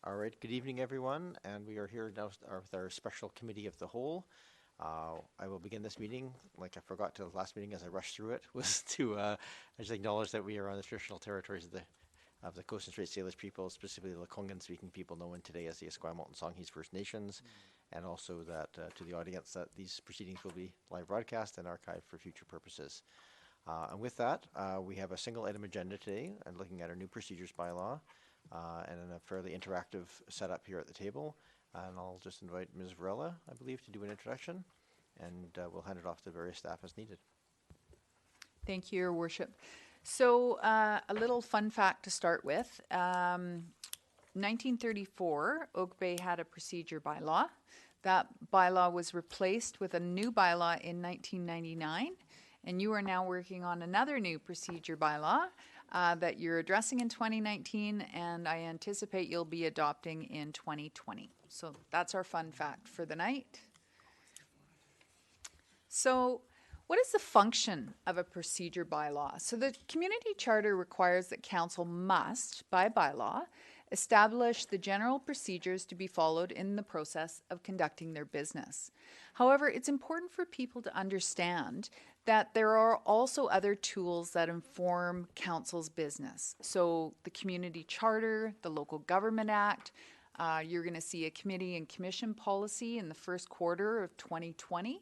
All right, good evening, everyone, and we are here now with our special committee of the whole. I will begin this meeting, like I forgot to the last meeting as I rushed through it, was to just acknowledge that we are on the traditional territories of the Coast and Strait Salish people, specifically the Lekwungen-speaking people known today as the Esquimalt and Songhees First Nations, and also that to the audience that these proceedings will be live broadcast and archived for future purposes. And with that, we have a single item agenda today, and looking at our new procedures bylaw, and in a fairly interactive setup here at the table. And I'll just invite Ms. Varela, I believe, to do an introduction, and we'll hand it off to various staff as needed. Thank you, Your Worship. So a little fun fact to start with. 1934, Oak Bay had a procedure bylaw. That bylaw was replaced with a new bylaw in 1999, and you are now working on another new procedure bylaw that you're addressing in 2019, and I anticipate you'll be adopting in 2020. So that's our fun fact for the night. So what is the function of a procedure bylaw? So the community charter requires that council must, by bylaw, establish the general procedures to be followed in the process of conducting their business. However, it's important for people to understand that there are also other tools that inform council's business. So the community charter, the Local Government Act, you're going to see a committee and commission policy in the first quarter of 2020.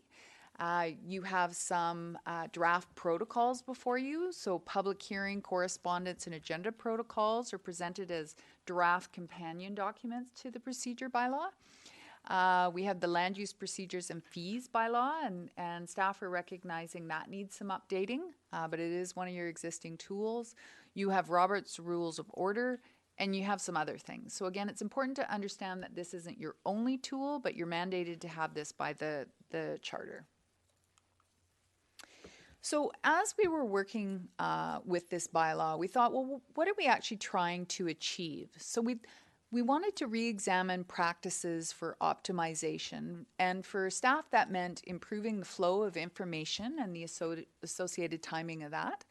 You have some draft protocols before you. So public hearing, correspondence, and agenda protocols are presented as draft companion documents to the procedure bylaw. We have the land use procedures and fees bylaw, and staff are recognizing that needs some updating, but it is one of your existing tools. You have Robert's Rules of Order, and you have some other things. So again, it's important to understand that this isn't your only tool, but you're mandated to have this by the charter. So as we were working with this bylaw, we thought, well, what are we actually trying to achieve? So we wanted to re-examine practices for optimization, and for staff that meant improving the flow of information and the associated timing of that.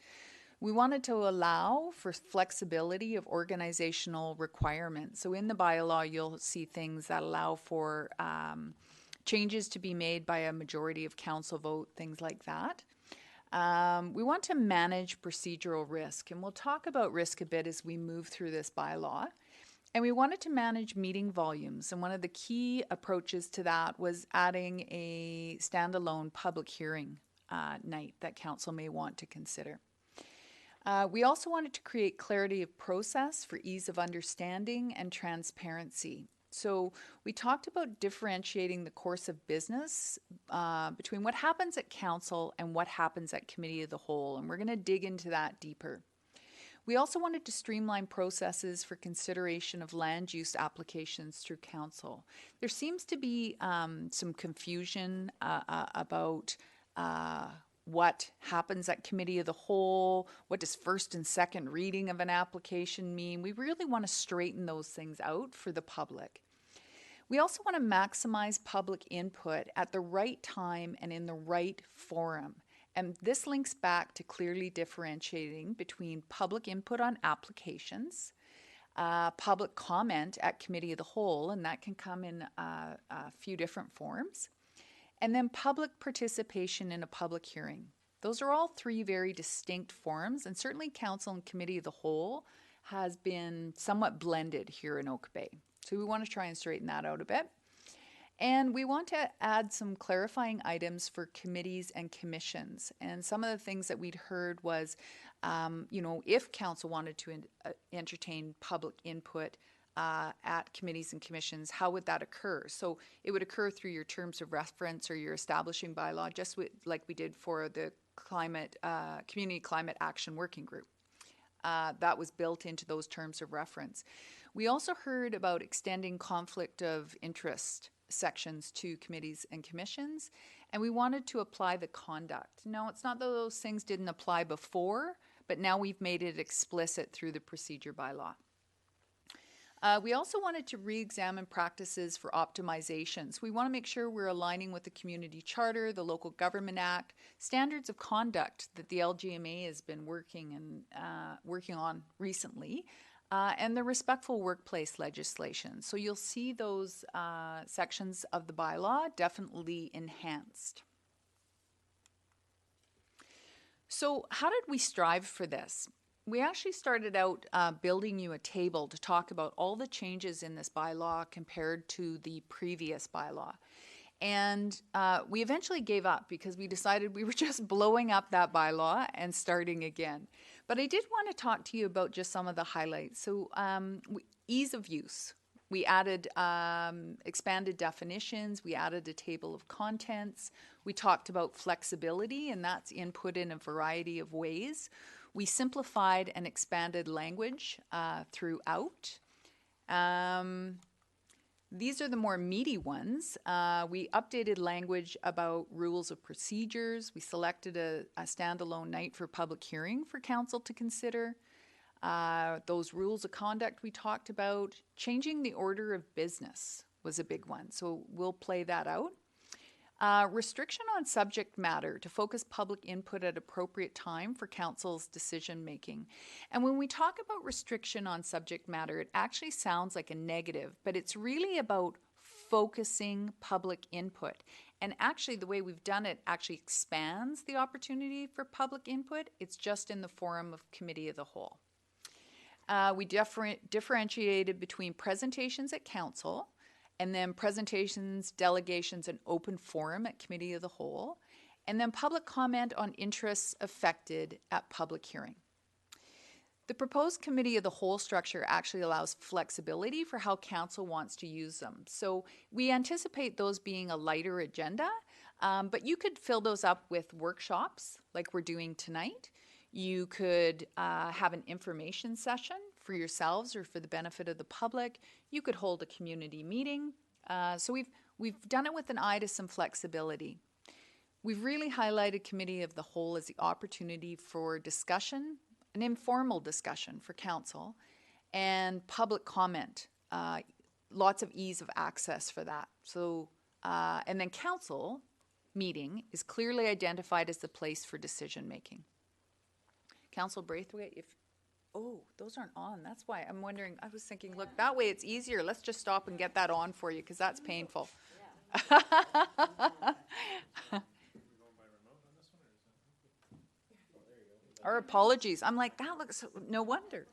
We wanted to allow for flexibility of organizational requirements. So in the bylaw, you'll see things that allow for changes to be made by a majority of council vote, things like that. We want to manage procedural risk, and we'll talk about risk a bit as we move through this bylaw. And we wanted to manage meeting volumes, and one of the key approaches to that was adding a standalone public hearing night that council may want to consider. We also wanted to create clarity of process for ease of understanding and transparency. So we talked about differentiating the course of business between what happens at council and what happens at committee of the whole, and we're going to dig into that deeper. We also wanted to streamline processes for consideration of land use applications through council. There seems to be some confusion about what happens at committee of the whole, what does first and second reading of an application mean. We really want to straighten those things out for the public. We also want to maximize public input at the right time and in the right forum. And this links back to clearly differentiating between public input on applications, public comment at committee of the whole, and that can come in a few different forms, and then public participation in a public hearing. Those are all three very distinct forms, and certainly council and committee of the whole has been somewhat blended here in Oak Bay. So we want to try and straighten that out a bit. And we want to add some clarifying items for committees and commissions. And some of the things that we'd heard was, if council wanted to entertain public input at committees and commissions, how would that occur? So it would occur through your terms of reference or your establishing bylaw, just like we did for the Community Climate Action Working Group. That was built into those terms of reference. We also heard about extending conflict of interest sections to committees and commissions, and we wanted to apply the conduct. No, it's not that those things didn't apply before, but now we've made it explicit through the procedure bylaw. We also wanted to re-examine practices for optimizations. We want to make sure we're aligning with the Community Charter, the Local Government Act, standards of conduct that the LGMA has been working on recently, and the respectful workplace legislation. So you'll see those sections of the bylaw definitely enhanced. So how did we strive for this? We actually started out building you a table to talk about all the changes in this bylaw compared to the previous bylaw. And we eventually gave up because we decided we were just blowing up that bylaw and starting again. But I did want to talk to you about just some of the highlights. So ease of use. We added expanded definitions. We added a table of contents. We talked about flexibility, and that's input in a variety of ways. We simplified and expanded language throughout. These are the more meaty ones. We updated language about rules of procedures. We selected a standalone night for public hearing for council to consider. Those rules of conduct we talked about. Changing the order of business was a big one, so we'll play that out. Restriction on subject matter to focus public input at appropriate time for council's decision making. And when we talk about restriction on subject matter, it actually sounds like a negative, but it's really about focusing public input. And actually the way we've done it actually expands the opportunity for public input. It's just in the forum of committee of the whole. We differentiated between presentations at council and then presentations, delegations, and open forum at committee of the whole, and then public comment on interests affected at public hearing. The proposed committee of the whole structure actually allows flexibility for how council wants to use them. So we anticipate those being a lighter agenda, but you could fill those up with workshops like we're doing tonight. You could have an information session for yourselves or for the benefit of the public. You could hold a community meeting. So we've done it with an eye to some flexibility. We've really highlighted committee of the whole as the opportunity for discussion, an informal discussion for council, and public comment. Lots of ease of access for that. So, and then council meeting is clearly identified as the place for decision making. Council Braithwaite, oh, those aren't on. That's why I'm wondering. I was thinking, look, that way it's easier. Let's just stop and get that on for you because that's painful. Our apologies. I'm like, that looks, no wonder.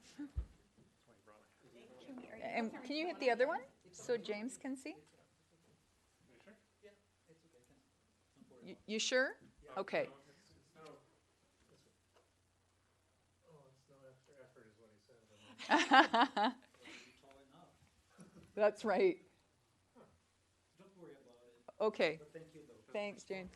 And can you hit the other one so James can see? You sure? Okay. That's right. Okay. Thanks, James.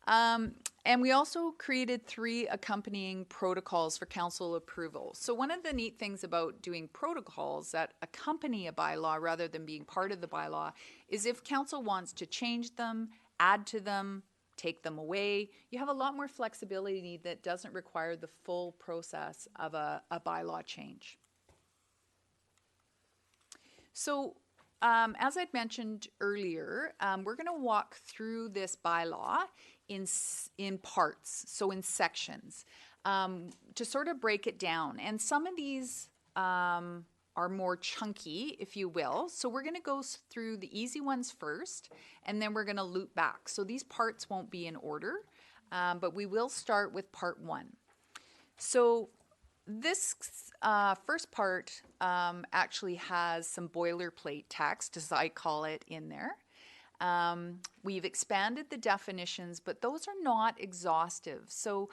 And we also created 3 accompanying protocols for council approval. So one of the neat things about doing protocols that accompany a bylaw rather than being part of the bylaw is if council wants to change them, add to them, take them away, you have a lot more flexibility that doesn't require the full process of a bylaw change. So as I'd mentioned earlier, we're going to walk through this bylaw in parts, so in sections, to sort of break it down. And some of these are more chunky, if you will. So we're going to go through the easy ones first, and then we're going to loop back. So these parts won't be in order, but we will start with part 1. So this first part actually has some boilerplate text, as I call it, in there. We've expanded the definitions, but those are not exhaustive. So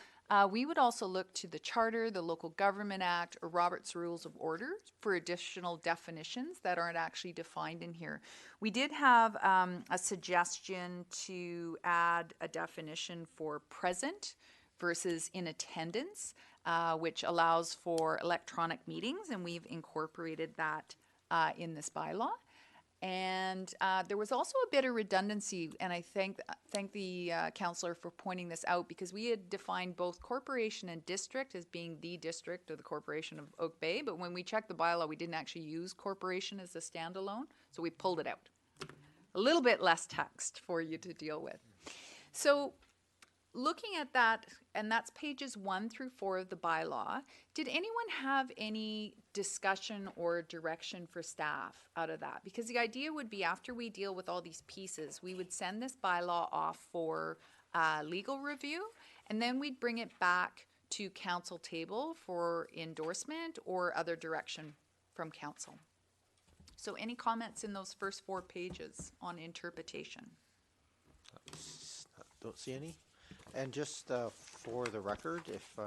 we would also look to the Charter, the Local Government Act, or Robert's Rules of Order for additional definitions that aren't actually defined in here. We did have a suggestion to add a definition for present versus in attendance, which allows for electronic meetings, and we've incorporated that in this bylaw. And there was also a bit of redundancy, and I thank the councillor for pointing this out, because we had defined both corporation and district as being the district of the Corporation of Oak Bay, but when we checked the bylaw, we didn't actually use corporation as a standalone, so we pulled it out. A little bit less text for you to deal with. So looking at that, and that's pages 1 through 4 of the bylaw, did anyone have any discussion or direction for staff out of that? Because the idea would be after we deal with all these pieces, we would send this bylaw off for legal review, and then we'd bring it back to council table for endorsement or other direction from council. So any comments in those first 4 pages on interpretation? Don't see any. And just for the record, if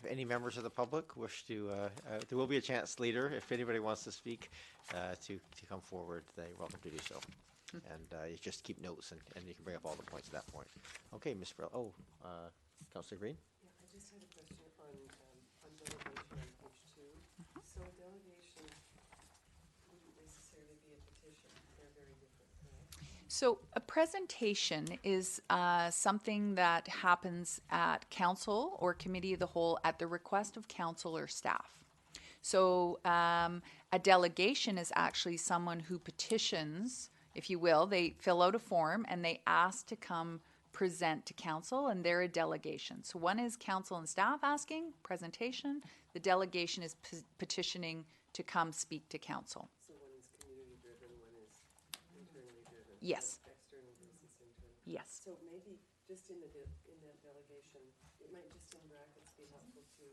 any members of the public wish to, there will be a chance later if anybody wants to speak to come forward. They're welcome to do so. And you just keep notes and you can bring up all the points at that point. Okay, Ms. Brill. Oh, Councillor Green. Yeah, I just had a question on delegation on page 2. So delegation wouldn't necessarily be a petition. They're very different, correct? So a presentation is something that happens at council or committee of the whole at the request of council or staff. So a delegation is actually someone who petitions, if you will. They fill out a form and they ask to come present to council, and they're a delegation. So one is council and staff asking, presentation. The delegation is petitioning to come speak to council. So one is community driven, one is internally driven. Yes. External versus internal. Yes. So maybe just in that delegation, it might just in brackets be helpful to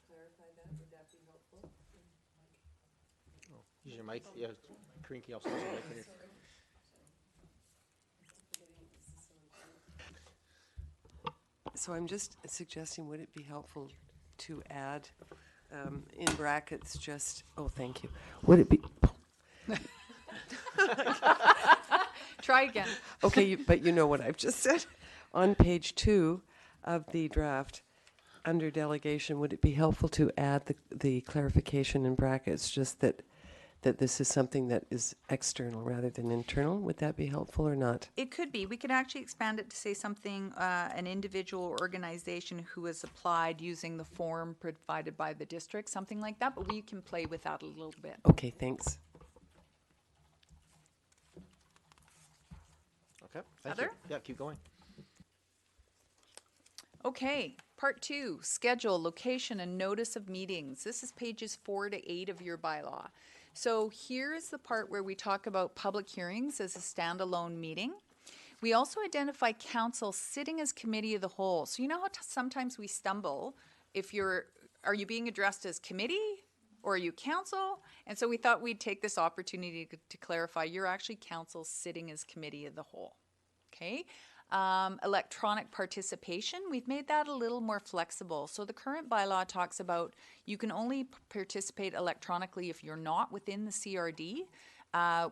clarify that. Would that be helpful? Use your mic. Yeah, Corinne, can you also use your mic? So I'm just suggesting, would it be helpful to add in brackets just, oh, thank you. Would it be, Try again. okay, but you know what I've just said. On page 2 of the draft, under delegation, would it be helpful to add the clarification in brackets, just that this is something that is external rather than internal? Would that be helpful or not? It could be. We could actually expand it to say something, an individual or organization who has applied using the form provided by the district, something like that, but we can play with that a little bit. Okay, thanks. Okay, thank Heather? you. Yeah, keep going. Okay, part 2, schedule, location, and notice of meetings. This is pages 4 to 8 of your bylaw. So here's the part where we talk about public hearings as a standalone meeting. We also identify council sitting as committee of the whole. So you know how sometimes we stumble if are you being addressed as committee or are you council? And so we thought we'd take this opportunity to clarify you're actually council sitting as committee of the whole. Okay. Electronic participation, we've made that a little more flexible. So the current bylaw talks about you can only participate electronically if you're not within the CRD.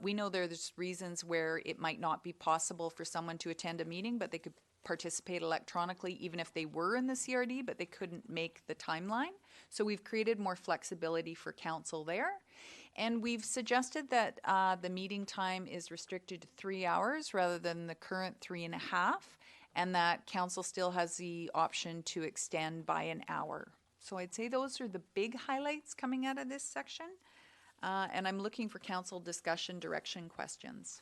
We know there's reasons where it might not be possible for someone to attend a meeting, but they could participate electronically even if they were in the CRD, but they couldn't make the timeline. So we've created more flexibility for council there. And we've suggested that the meeting time is restricted to 3 hours rather than the current 3.5, and that council still has the option to extend by an hour. So I'd say those are the big highlights coming out of this section. And I'm looking for council discussion, direction, questions.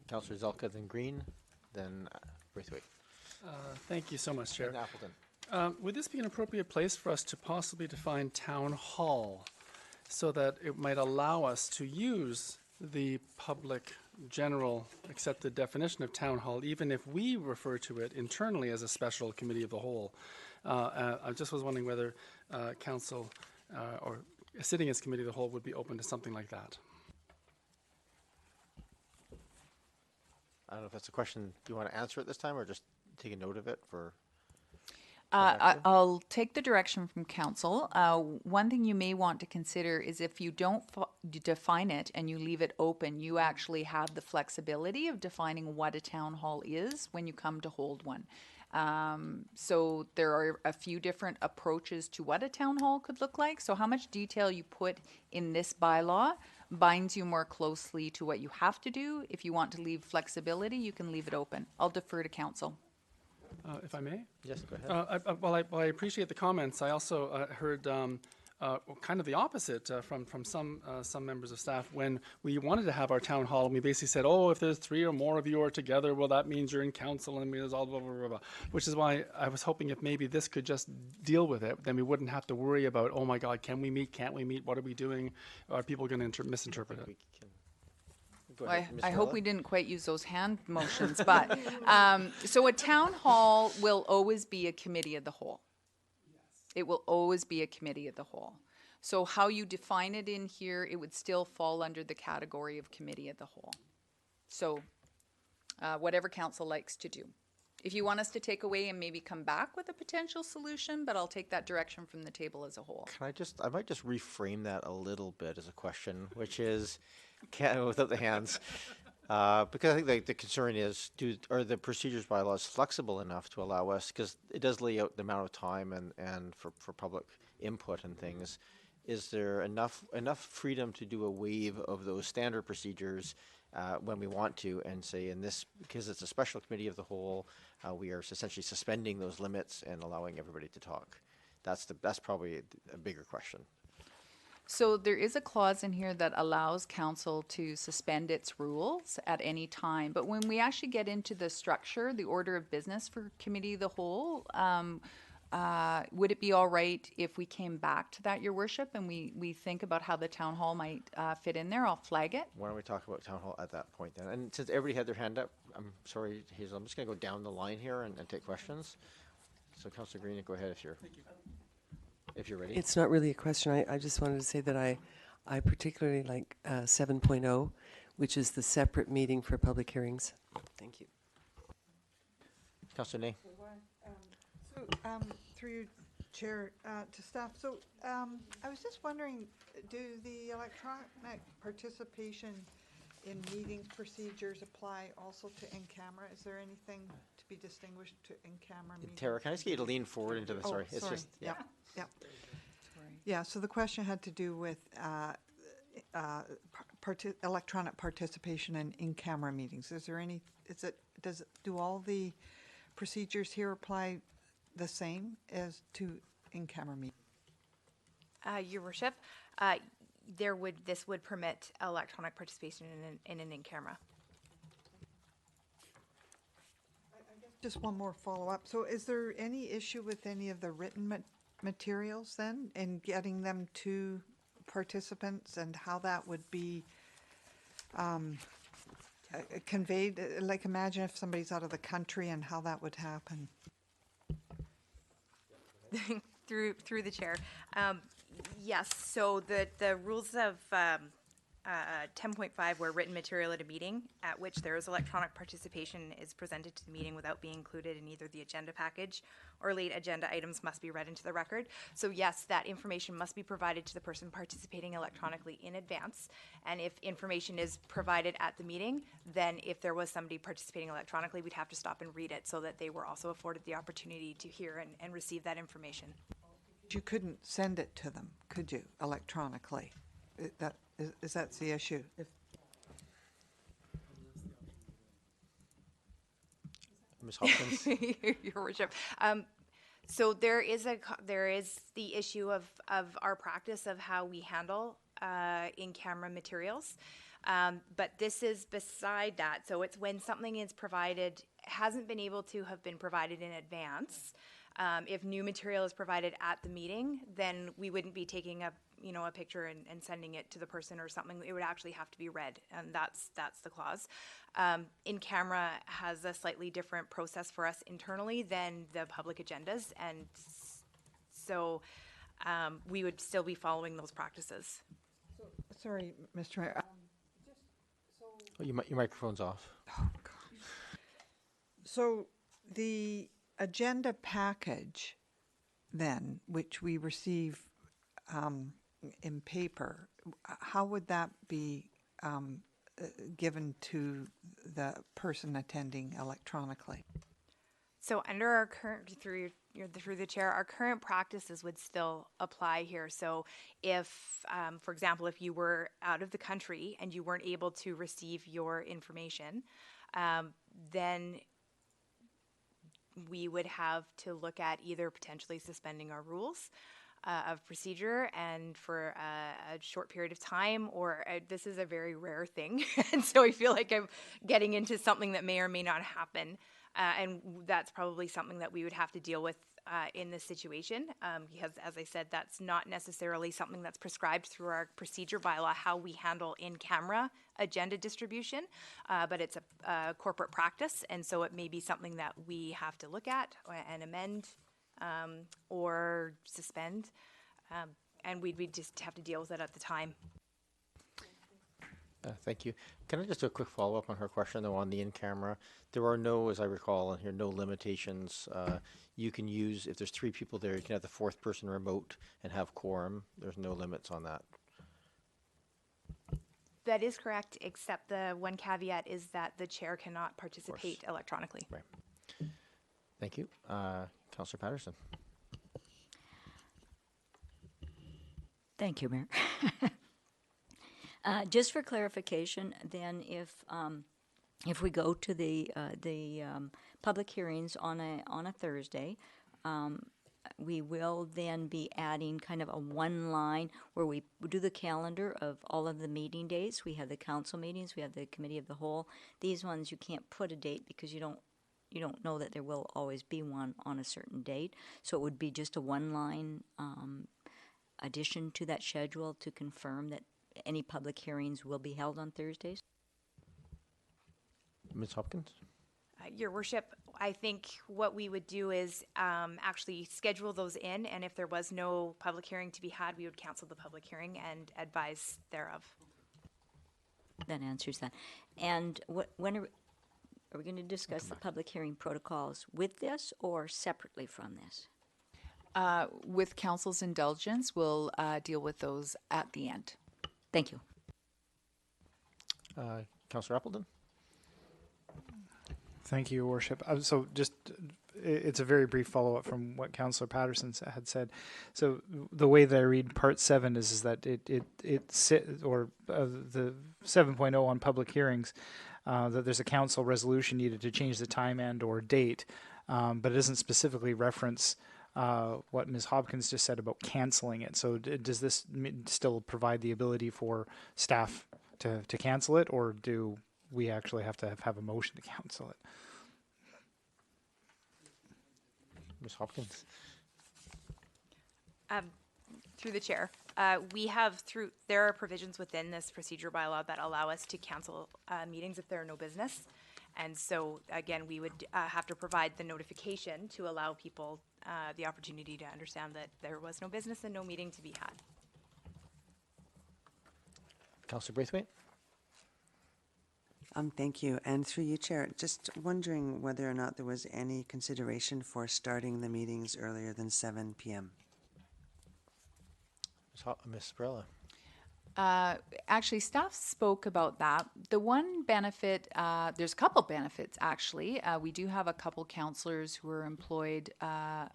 Councillor Zelka, then Green, then Braithwaite, Thank you so much, Chair. and Appleton. Would this be an appropriate place for us to possibly define town hall so that it might allow us to use the public general accepted definition of town hall, even if we refer to it internally as a special committee of the whole? I just was wondering whether council or sitting as committee of the whole would be open to something like that. I don't know if that's a question you want to answer at this time or just take a note of it for. I'll take the direction from council. One thing you may want to consider is if you don't define it and you leave it open, you actually have the flexibility of defining what a town hall is when you come to hold one. So there are a few different approaches to what a town hall could look like. So how much detail you put in this bylaw binds you more closely to what you have to do. If you want to leave flexibility, you can leave it open. I'll defer to council. If I may? Yes, go ahead. Well, I appreciate the comments. I also heard kind of the opposite from some members of staff. When we wanted to have our town hall, and we basically said, oh, if there's 3 or more of you are together, well, that means you're in council, and there's all blah, blah, blah, blah. Which is why I was hoping if maybe this could just deal with it, then we wouldn't have to worry about, oh my God, can we meet, can't we meet, what are we doing? Are people going to misinterpret it? We can go Well, ahead, Ms. I hope Marilla. we didn't quite use those hand motions, but, so a town hall will always be a committee of the whole. It will always be a committee of the whole. So how you define it in here, it would still fall under the category of committee of the whole. So, whatever council likes to do. If you want us to take away and maybe come back with a potential solution, but I'll take that direction from the table as a whole. I might just reframe that a little bit as a question, which is, without the hands, because I think the concern is, are the procedures bylaws flexible enough to allow us, because it does lay out the amount of time and for public input and things. Is there enough freedom to do a waive of those standard procedures when we want to, and say in this, because it's a special committee of the whole, we are essentially suspending those limits and allowing everybody to talk? That's probably a bigger question. So there is a clause in here that allows council to suspend its rules at any time. But when we actually get into the structure, the order of business for committee of the whole, would it be all right if we came back to that, Your Worship, and we think about how the town hall might fit in there? I'll flag it. Why don't we talk about town hall at that point then? And since everybody had their hand up, I'm sorry, Hazel, I'm just going to go down the line here and take questions. So Councillor Green, go ahead if you're ready. It's not really a question. I just wanted to say that I particularly like 7.0, which is the separate meeting for public hearings. Thank you. Councillor Nay. So, through you, Chair, to staff, so I was just wondering, do the electronic participation in meetings procedures apply also to in-camera? Is there anything to be distinguished to in-camera meetings? Tara, can I just get you to lean forward into the, Oh, sorry, it's sorry. just, Yeah. Yeah, so the question had to do with electronic participation in in-camera meetings. Is there any, do all the procedures here apply the same as to in-camera meetings? Your Worship, this would permit electronic participation in an in-camera. Just one more follow-up. So is there any issue with any of the written materials then in getting them to participants, and how that would be conveyed? Like, imagine if somebody's out of the country and how that would happen. through the chair. Yes, so the rules of 10.5 where written material at a meeting at which there is electronic participation is presented to the meeting without being included in either the agenda package or late agenda items must be read into the record. So yes, that information must be provided to the person participating electronically in advance. And if information is provided at the meeting, then if there was somebody participating electronically, we'd have to stop and read it so that they were also afforded the opportunity to hear and receive that information. You couldn't send it to them, could you, electronically? Is that the issue? Ms. Hopkins. Your Worship. So there is the issue of our practice of how we handle in-camera materials. But this is beside that. So it's when something is provided, hasn't been able to have been provided in advance. If new material is provided at the meeting, then we wouldn't be taking a picture and sending it to the person or something. It would actually have to be read, and that's the clause. In camera has a slightly different process for us internally than the public agendas, and so we would still be following those practices. Sorry, Mr. Mayor. Oh, your microphone's off. Oh, God. So the agenda package, then, which we receive in paper, how would that be given to the person attending electronically? So under our current, through the chair, our current practices would still apply here. So if, for example, if you were out of the country and you weren't able to receive your information, then we would have to look at either potentially suspending our rules of procedure and for a short period of time, or this is a very rare thing. And so I feel like I'm getting into something that may or may not happen. And that's probably something that we would have to deal with in this situation, because, as I said, that's not necessarily something that's prescribed through our procedure bylaw, how we handle in-camera agenda distribution, but it's a corporate practice, and so it may be something that we have to look at and amend or suspend, and we'd just have to deal with it at the time. Thank you. Can I just do a quick follow-up on her question, though, on the in-camera? There are no, as I recall, in here, no limitations. You can use, if there's 3 people there, you can have the 4th person remote and have quorum. There's no limits on that. That is correct, except the one caveat is that the chair cannot participate electronically. Right. Thank you. Councillor Patterson. Thank you, Mayor. Just for clarification, then, if we go to the public hearings on a Thursday, we will then be adding kind of a one line where we do the calendar of all of the meeting dates. We have the council meetings, we have the committee of the whole. These ones you can't put a date because you don't know that there will always be one on a certain date. So it would be just a one line addition to that schedule to confirm that any public hearings will be held on Thursdays. Ms. Hopkins? Your Worship, I think what we would do is actually schedule those in, and if there was no public hearing to be had, we would cancel the public hearing and advise thereof. That answers that. And when are we going to discuss the public hearing protocols with this or separately from this? With council's indulgence, we'll deal with those at the end. Thank you. Councillor Appleton? Thank you, Your Worship. So just, it's a very brief follow-up from what Councillor Patterson had said. So the way that I read Part 7 is that the 7.0 on public hearings, that there's a council resolution needed to change the time and or date, but it doesn't specifically reference what Ms. Hopkins just said about canceling it. So does this still provide the ability for staff to cancel it, or do we actually have to have a motion to cancel it? Ms. Hopkins? Through the chair, there are provisions within this procedure bylaw that allow us to cancel meetings if there are no business. And so, again, we would have to provide the notification to allow people the opportunity to understand that there was no business and no meeting to be had. Councillor Braithwaite? Thank you. And through you, Chair, just wondering whether or not there was any consideration for starting the meetings earlier than 7 p.m. Ms. Brella? Actually, staff spoke about that. The one benefit, there's a couple benefits actually. We do have a couple counselors who are employed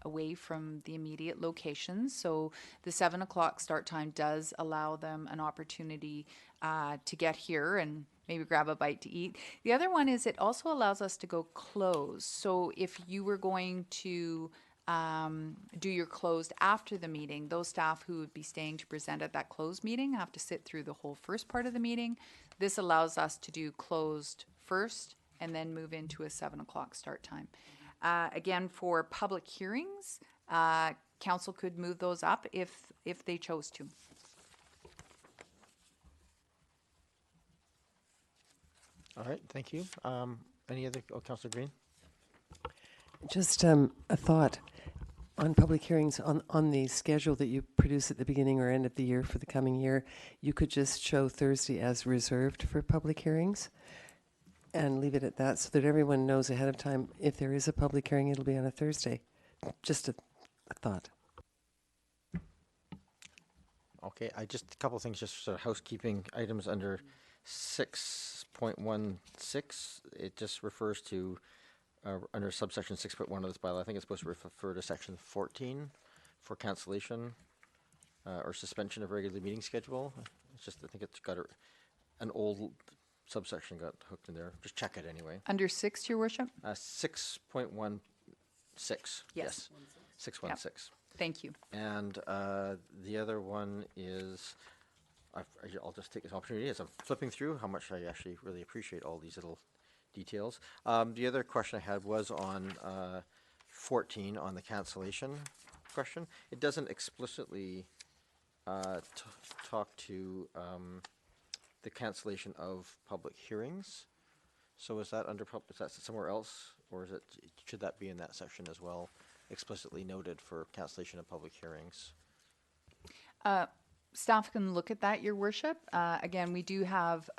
away from the immediate locations. So the 7 o'clock start time does allow them an opportunity to get here and maybe grab a bite to eat. The other one is it also allows us to go close. So if you were going to do your closed after the meeting, those staff who would be staying to present at that closed meeting have to sit through the whole first part of the meeting. This allows us to do closed first and then move into a 7 o'clock start time. Again, for public hearings, council could move those up if they chose to. All right, thank you. Any other, Councillor Green? Just a thought on public hearings, on the schedule that you produce at the beginning or end of the year for the coming year, you could just show Thursday as reserved for public hearings and leave it at that so that everyone knows ahead of time if there is a public hearing, it'll be on a Thursday. Just a thought. Okay, just a couple of things, just sort of housekeeping items under 6.16. It just refers to under subsection 6.1 of this bylaw. I think it's supposed to refer to section 14 for cancellation or suspension of regular meeting schedule. It's just, I think it's got an old subsection got hooked in there. Just check it anyway. Under 6, Your Worship? 6.16. Yes. 616. Thank you. And the other one is, I'll just take this opportunity as I'm flipping through how much I actually really appreciate all these little details. The other question I had was on 14 on the cancellation question. It doesn't explicitly talk to the cancellation of public hearings. So is that is that somewhere else, or should that be in that section as well, explicitly noted for cancellation of public hearings? Staff can look at that, Your Worship. Again, we do have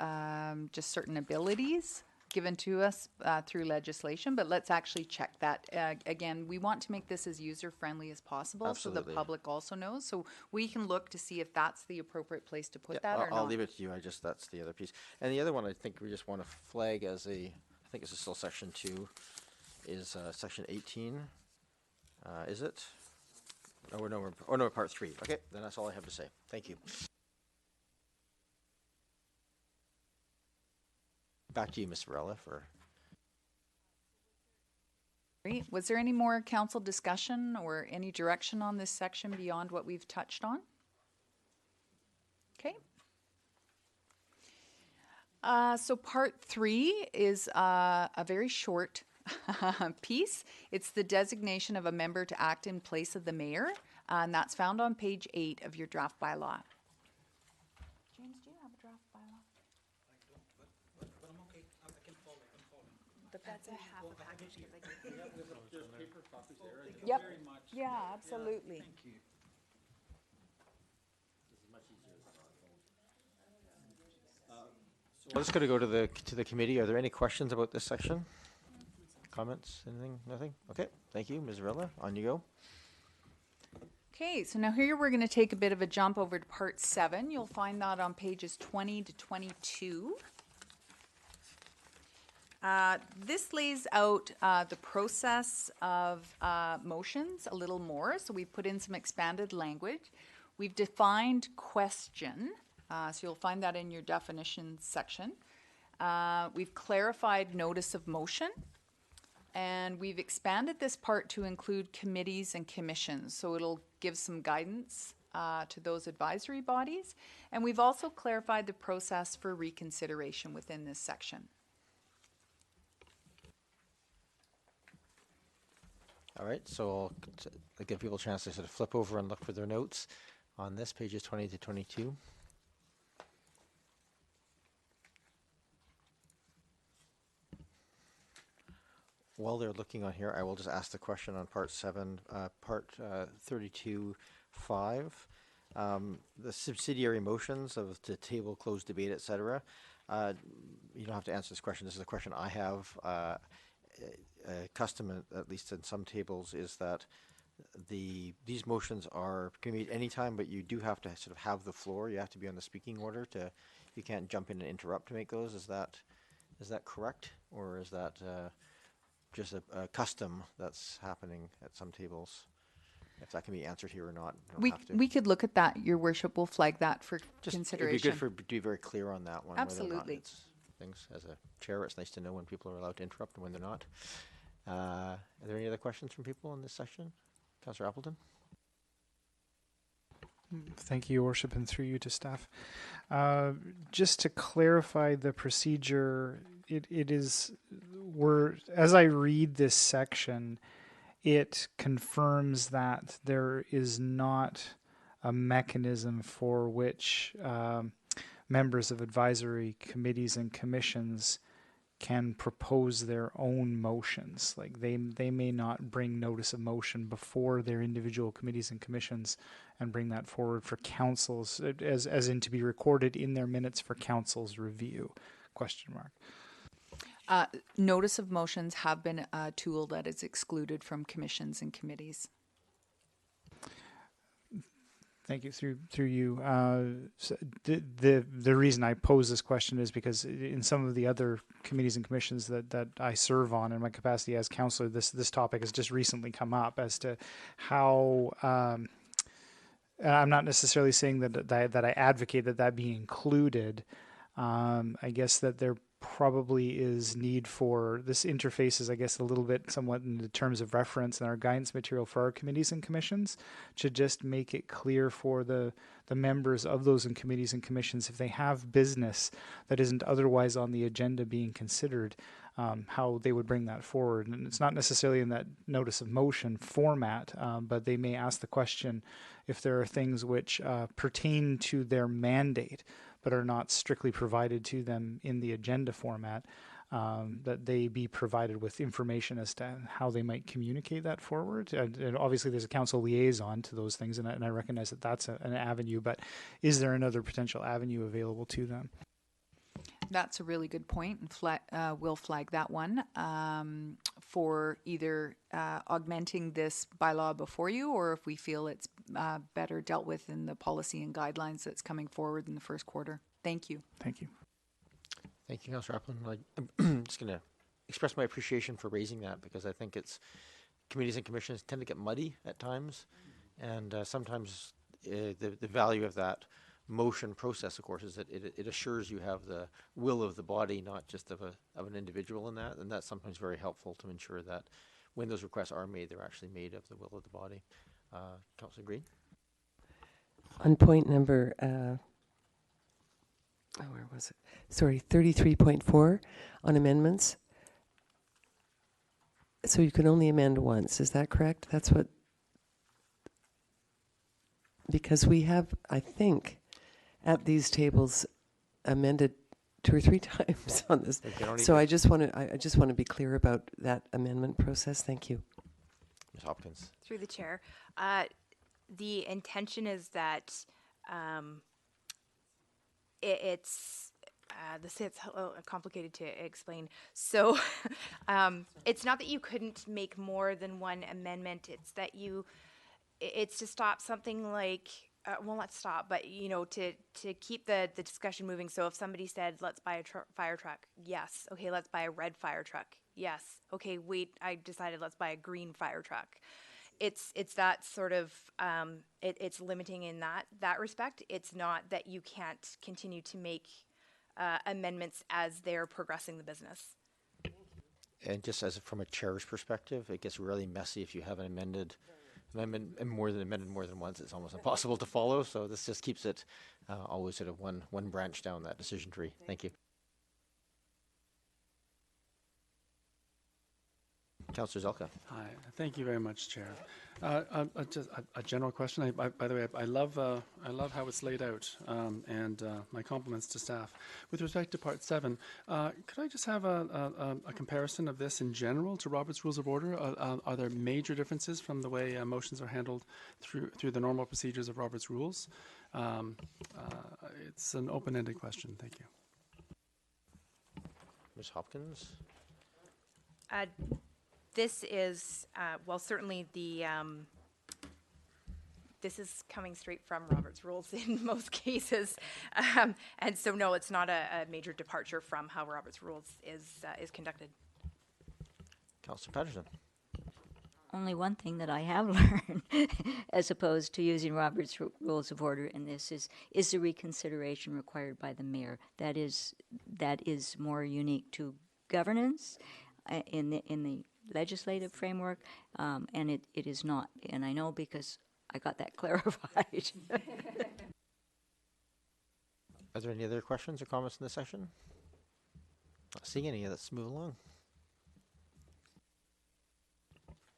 just certain abilities given to us through legislation, but let's actually check that. Again, we want to make this as user-friendly as possible so Absolutely. the public also knows. So we can look to see if that's the appropriate place to put Yeah, that or not. I'll leave it to you. That's the other piece. And the other one I think we just want to flag as I think this is still section 2, is section 18. Is it? Oh, no, part 3. Okay, then that's all I have to say. Thank you. Back to you, Ms. Varela, for... Great. Was there any more council discussion or any direction on this section beyond what we've touched on? Okay. So part 3 is a very short piece. It's the designation of a member to act in place of the mayor, and that's found on page 8 of your draft bylaw. James, do you have a draft bylaw? I don't, but I'm okay. I can follow. But that's a half a package. There's paper copies there. Thank you Yep. very much. Yeah, absolutely. Thank you. We're just going to go to the committee. Are there any questions about this section? Comments? Anything? Nothing? Okay. Thank you, Ms. Varela. On you go. Okay, so now here we're going to take a bit of a jump over to part 7. You'll find that on pages 20 to 22. This lays out the process of motions a little more. So we've put in some expanded language. We've defined question. So you'll find that in your definitions section. We've clarified notice of motion. And we've expanded this part to include committees and commissions. So it'll give some guidance to those advisory bodies. And we've also clarified the process for reconsideration within this section. All right, so I'll give people a chance to sort of flip over and look for their notes on this, pages 20 to 22. While they're looking on here, I will just ask the question on part 7, part 32.5. The subsidiary motions of the table, closed debate, etc. You don't have to answer this question. This is a question I have. Custom, at least in some tables, is that these motions can be made anytime, but you do have to sort of have the floor. You have to be on the speaking order you can't jump in and interrupt to make those. Is that correct, or is that just a custom that's happening at some tables? If that can be answered here or not, you don't have to. We could look at that, Your Worship. We'll flag that for consideration. It'd be good to be very clear on that one. Whether or not Absolutely. it's things as a chair, it's nice to know when people are allowed to interrupt and when they're not. Are there any other questions from people in this section? Councillor Appleton? Thank you, Your Worship, and through you to staff. Just to clarify the procedure, as I read this section, it confirms that there is not a mechanism for which members of advisory committees and commissions can propose their own motions. Like they may not bring notice of motion before their individual committees and commissions and bring that forward for councils, as in to be recorded in their minutes for council's review, ? Notice of motions have been a tool that is excluded from commissions and committees. Thank you. Through you. So the reason I pose this question is because in some of the other committees and commissions that I serve on in my capacity as councillor, this topic has just recently come up as to how. I'm not necessarily saying that I advocate that be included. I guess that there probably is need for this interfaces, I guess, a little bit somewhat in the terms of reference in our guidance material for our committees and commissions, to just make it clear for the members of those committees and commissions, if they have business that isn't otherwise on the agenda being considered, how they would bring that forward. And it's not necessarily in that notice of motion format, but they may ask the question if there are things which pertain to their mandate but are not strictly provided to them in the agenda format, that they be provided with information as to how they might communicate that forward. And obviously there's a council liaison to those things, and I recognize that that's an avenue, but is there another potential avenue available to them? That's a really good point, and we'll flag that one for either augmenting this bylaw before you, or if we feel it's better dealt with in the policy and guidelines that's coming forward in the first quarter. Thank you. Thank you. Thank you, Councillor Applin. I'm just going to express my appreciation for raising that, because I think it's committees and commissions tend to get muddy at times, and sometimes the value of that motion process, of course, is that it assures you have the will of the body, not just of an individual in that, and that's sometimes very helpful to ensure that when those requests are made, they're actually made of the will of the body. Councillor Green? On point number, where was it? Sorry, 33.4 on amendments. So you can only amend once, is that correct? That's what, because we have, I think, at these tables amended 2 or 3 times on this. So I just want to be clear about that amendment process. Thank you. Ms. Hopkins. Through the chair. The intention is that it's a little complicated to explain. So it's not that you couldn't make more than one amendment. It's that it's to stop something like, well, not stop, but to keep the discussion moving. So if somebody said, let's buy a fire truck, yes. Okay, let's buy a red fire truck, yes. Okay, wait, I decided let's buy a green fire truck. It's that sort of, it's limiting in that respect. It's not that you can't continue to make amendments as they're progressing the business. And just from a chair's perspective, it gets really messy if you have an amendment more than once. It's almost impossible to follow. So this just keeps it always sort of one branch down that decision tree. Thank you. Councillor Zelka. Hi, thank you very much, Chair. Just a general question. By the way, I love how it's laid out, and my compliments to staff. With respect to Part 7, could I just have a comparison of this in general to Robert's Rules of Order? Are there major differences from the way motions are handled through the normal procedures of Robert's Rules? It's an open-ended question. Thank you. Ms. Hopkins. This is, well, certainly this is coming straight from Robert's Rules in most cases. And so, no, it's not a major departure from how Robert's Rules is conducted. Councillor Patterson. Only one thing that I have learned, as opposed to using Robert's Rules of Order in this, is the reconsideration required by the mayor. That is more unique to governance in the legislative framework, and it is not. And I know because I got that clarified. Are there any other questions or comments in this session? Not seeing any. Let's move along.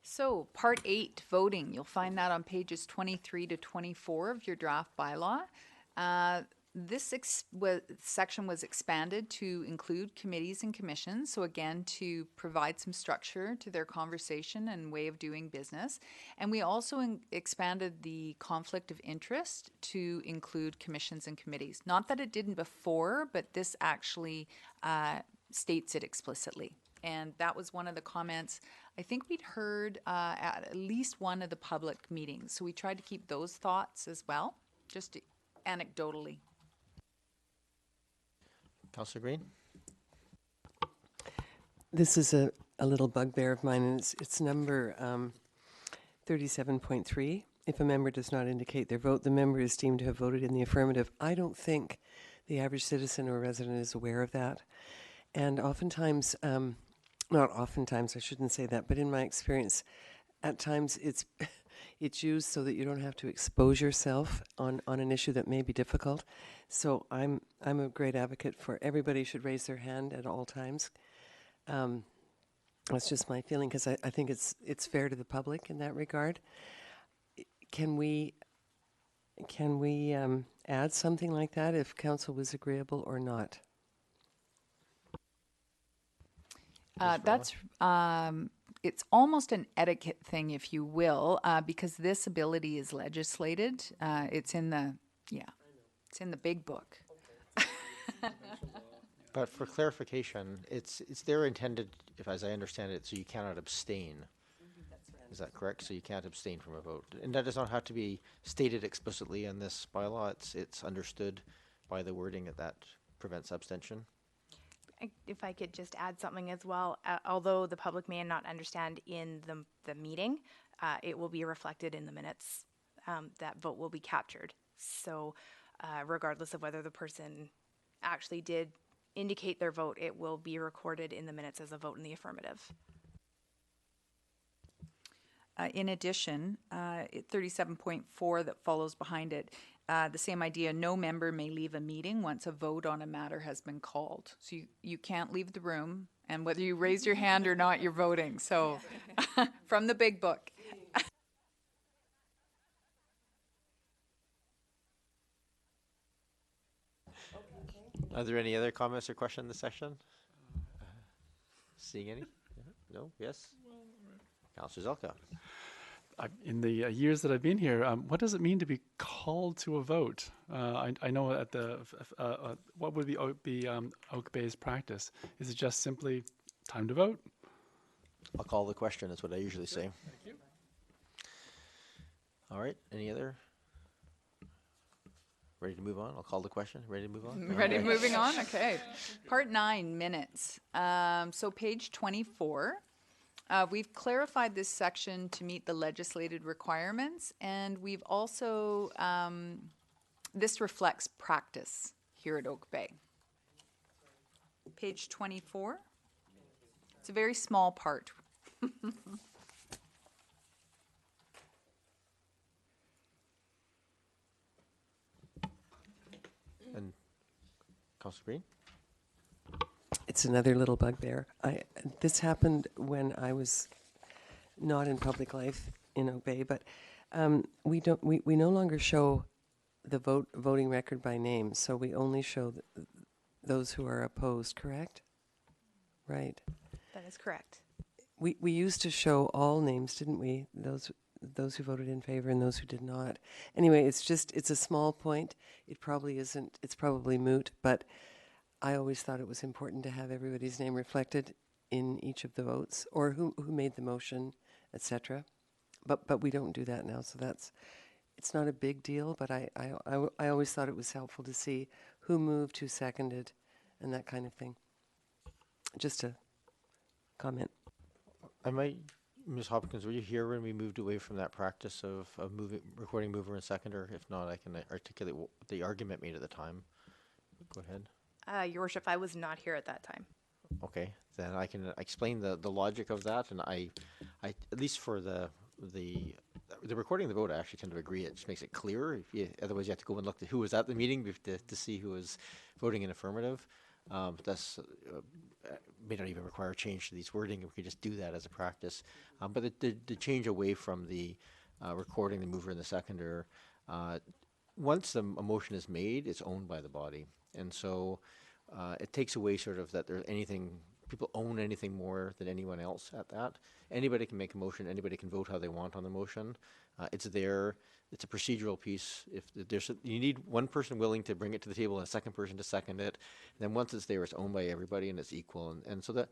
So Part 8, voting. You'll find that on pages 23 to 24 of your draft bylaw. This section was expanded to include committees and commissions, so again, to provide some structure to their conversation and way of doing business. And we also expanded the conflict of interest to include commissions and committees. Not that it didn't before, but this actually states it explicitly. And that was one of the comments I think we'd heard at least one of the public meetings. So we tried to keep those thoughts as well, just anecdotally. Councillor Green. This is a little bugbear of mine, and it's number 37.3. If a member does not indicate their vote, the member is deemed to have voted in the affirmative. I don't think the average citizen or resident is aware of that. And oftentimes, not oftentimes, I shouldn't say that, but in my experience, at times it's it's used so that you don't have to expose yourself on an issue that may be difficult. So I'm a great advocate for everybody should raise their hand at all times. That's just my feeling, because I think it's fair to the public in that regard. Can we add something like that if council was agreeable or not? That's it's almost an etiquette thing, if you will, because this ability is legislated. It's in the it's in the big book. But for clarification, it's there intended, if as I understand it, so you cannot abstain. Is that correct? So you can't abstain from a vote, and that does not have to be stated explicitly in this bylaw. It's understood by the wording that prevents abstention. If I could just add something as well, although the public may not understand in the meeting, it will be reflected in the minutes. That vote will be captured. So regardless of whether the person actually did indicate their vote, it will be recorded in the minutes as a vote in the affirmative. In addition, 37.4 that follows behind it, the same idea, no member may leave a meeting once a vote on a matter has been called. So you can't leave the room, and whether you raise your hand or not, you're voting. So from the big book. Are there any other comments or questions in the session? Seeing any? No? Yes? Councillor Zelka. In the years that I've been here, what does it mean to be called to a vote? I know at the what would be Oak Bay's practice? Is it just simply time to vote? I'll call the question. That's what I usually say. Thank you. All right. Any other? Ready to move on? I'll call the question. Ready to move on? Ready, moving on? Okay. Part 9, minutes. So page 24. We've clarified this section to meet the legislated requirements, and we've also, this reflects practice here at Oak Bay. Page 24. It's a very small part. And Councillor Green? It's another little bugbear. This happened when I was not in public life in Oak Bay, but we no longer show the voting record by name, so we only show those who are opposed. Correct? Right. That is correct. We used to show all names, didn't we? Those who voted in favor and those who did not. Anyway, it's a small point. It probably isn't. It's probably moot, but I always thought it was important to have everybody's name reflected in each of the votes, or who made the motion, etc. But we don't do that now, so it's not a big deal. But I always thought it was helpful to see who moved, who seconded, and that kind of thing. Just a comment. Ms. Hopkins, were you here when we moved away from that practice of recording mover and seconder? If not, I can articulate what the argument made at the time. Go ahead. Your Worship, I was not here at that time. Okay, then I can explain the logic of that, and I at least for the recording of the vote, I actually tend to agree. It just makes it clearer. Otherwise, you have to go and look at who was at the meeting to see who was voting in affirmative. That's may not even require a change to these wording. We could just do that as a practice. But the change away from the recording the mover and the seconder, once a motion is made, it's owned by the body, and so it takes away sort of that there's anything people own anything more than anyone else at that. Anybody can make a motion. Anybody can vote how they want on the motion. It's there. It's a procedural piece. If there's you need one person willing to bring it to the table and a second person to second it. And then once it's there, it's owned by everybody and it's equal. And so that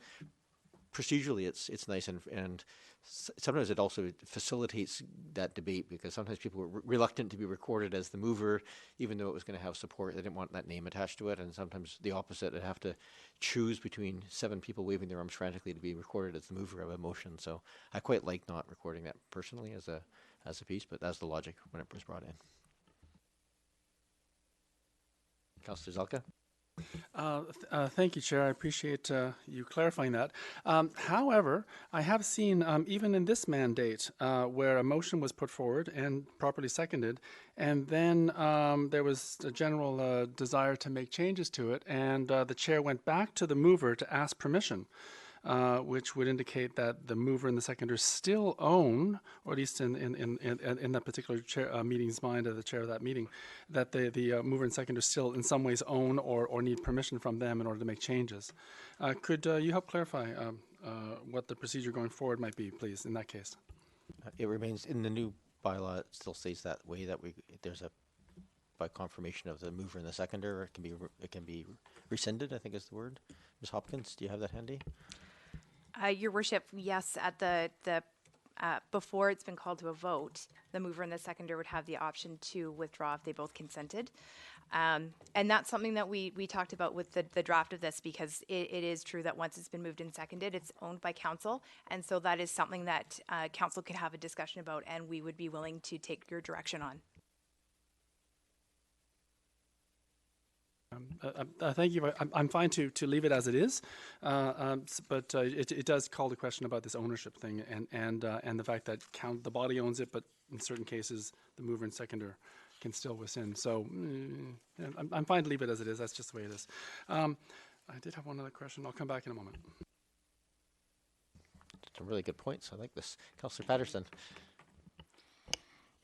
procedurally, it's nice. And sometimes it also facilitates that debate, because sometimes people were reluctant to be recorded as the mover, even though it was going to have support. They didn't want that name attached to it. And sometimes the opposite, they'd have to choose between 7 people waving their arms frantically to be recorded as the mover of a motion. So I quite like not recording that personally as a piece, but that's the logic when it was brought in. Councillor Zelka? Thank you, Chair. I appreciate you clarifying that. However, I have seen, even in this mandate, where a motion was put forward and properly seconded, and then there was a general desire to make changes to it, and the Chair went back to the mover to ask permission. Which would indicate that the mover and the seconder still own, or at least in that particular chair, meeting's mind, of the chair of that meeting, that the mover and seconder still in some ways own or need permission from them in order to make changes. Could you help clarify what the procedure going forward might be, please, in that case? It remains in the new bylaw. It still stays that way, that there's a, by confirmation of the mover and the seconder, it can be rescinded, I think is the word. Ms. Hopkins, do you have that handy? Your worship, yes, at the before it's been called to a vote, the mover and the seconder would have the option to withdraw if they both consented. And that's something that we talked about with the draft of this, because it is true that once it's been moved and seconded, it's owned by council. And so that is something that council could have a discussion about, and we would be willing to take your direction on. Thank you. I'm fine to leave it as it is, but it does call the question about this ownership thing and the fact that the body owns it, but in certain cases the mover and seconder can still rescind. So I'm fine to leave it as it is. That's just the way it is. I did have one other question. I'll come back in a moment. Some really good points. I like this. Councillor Patterson.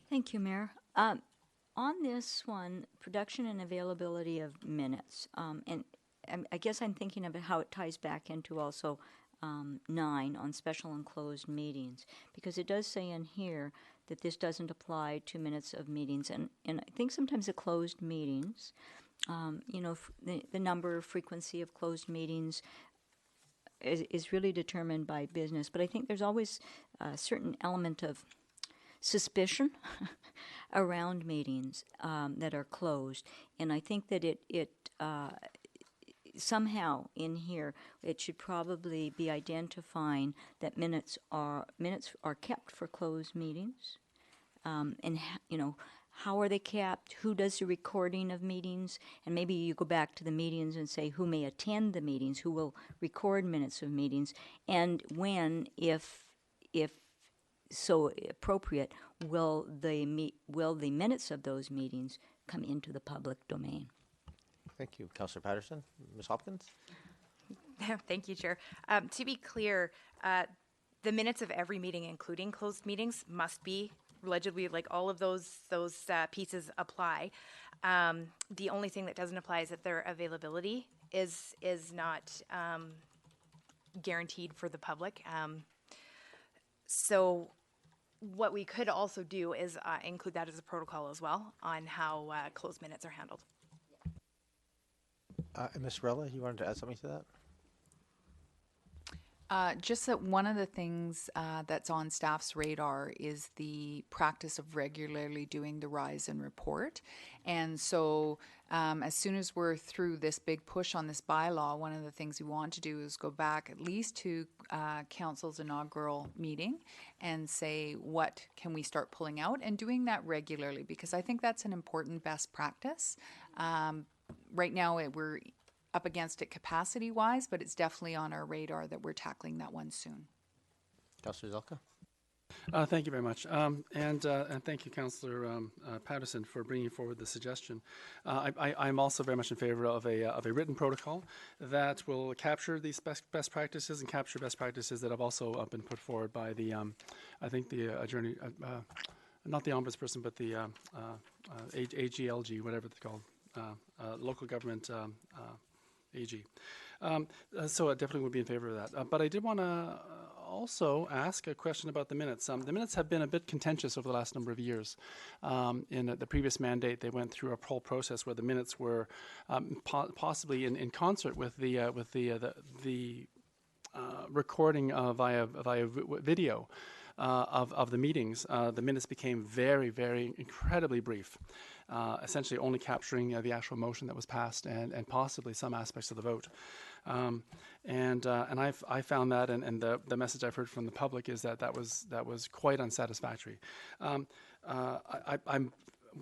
Thank you, Mayor. On this one, production and availability of minutes, and I guess I'm thinking of how it ties back into also 9 on special and closed meetings, because it does say in here that this doesn't apply to minutes of meetings, and I think sometimes the closed meetings, the number, frequency of closed meetings is really determined by business, but I think there's always a certain element of suspicion around meetings that are closed, and I think that it somehow in here it should probably be identifying that minutes are kept for closed meetings, and how are they kept, who does the recording of meetings, and maybe you go back to the meetings and say who may attend the meetings, who will record minutes of meetings, and when, if so appropriate, will the minutes of those meetings come into the public domain? Thank you. Councillor Patterson. Ms. Hopkins? Thank you, Chair. To be clear, the minutes of every meeting, including closed meetings, must be legibly, like all of those pieces apply. The only thing that doesn't apply is that their availability is not guaranteed for the public. So what we could also do is include that as a protocol as well on how closed minutes are handled. Ms. Rella, you wanted to add something to that? Just that one of the things that's on staff's radar is the practice of regularly doing the rise and report. And so as soon as we're through this big push on this bylaw, one of the things we want to do is go back at least to council's inaugural meeting and say, what can we start pulling out, and doing that regularly, because I think that's an important best practice. Right now we're up against it capacity-wise, but it's definitely on our radar that we're tackling that one soon. Councillor Zelka? Thank you very much. And thank you, Councillor Patterson, for bringing forward the suggestion. I'm also very much in favor of a written protocol that will capture these best practices and capture best practices that have also been put forward by the, I think the attorney, not the ombudsperson, but the AGLG, whatever it's called, local government AG. So I definitely would be in favor of that. But I did want to also ask a question about the minutes. The minutes have been a bit contentious over the last number of years. In the previous mandate, they went through a whole process where the minutes were possibly in concert with the recording via video of the meetings. The minutes became very, very incredibly brief. Essentially only capturing the actual motion that was passed and possibly some aspects of the vote. And I found that, and the message I've heard from the public is that was quite unsatisfactory. I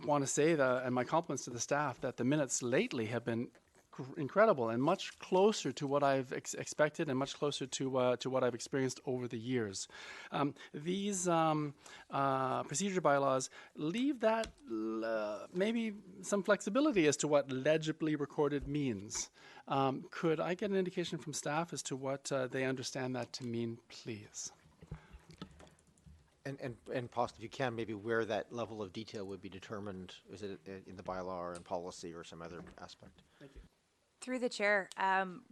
want to say that, and my compliments to the staff, that the minutes lately have been incredible and much closer to what I've expected and much closer to what I've experienced over the years. These procedure bylaws leave that maybe some flexibility as to what legibly recorded means. Could I get an indication from staff as to what they understand that to mean, please? And possibly, if you can, maybe where that level of detail would be determined. Is it in the bylaw or in policy or some other aspect? Thank you. Through the chair,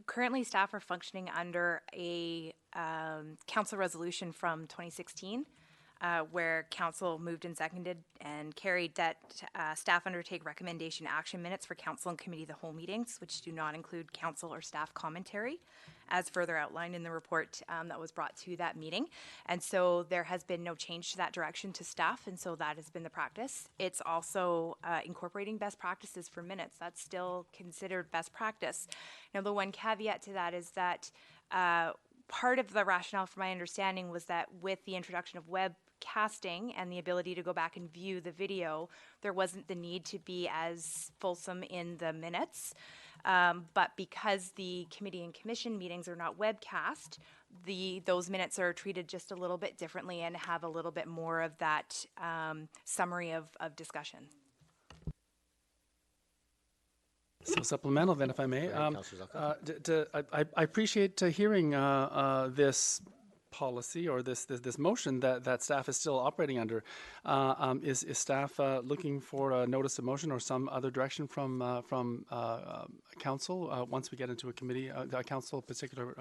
currently staff are functioning under a council resolution from 2016, where council moved and seconded and carried that staff undertake recommendation action minutes for council and committee of the whole meetings, which do not include council or staff commentary, as further outlined in the report that was brought to that meeting. And so there has been no change to that direction to staff, and so that has been the practice. It's also incorporating best practices for minutes. That's still considered best practice. Now, the one caveat to that is that part of the rationale, from my understanding, was that with the introduction of webcasting and the ability to go back and view the video, there wasn't the need to be as fulsome in the minutes. But because the committee and commission meetings are not webcast, those minutes are treated just a little bit differently and have a little bit more of that summary of discussion. So supplemental then, if I may. Go ahead, Councillor Zelka. I appreciate hearing this policy or this motion that staff is still operating under. Is staff looking for a notice of motion or some other direction from council once we get into a committee, a council particular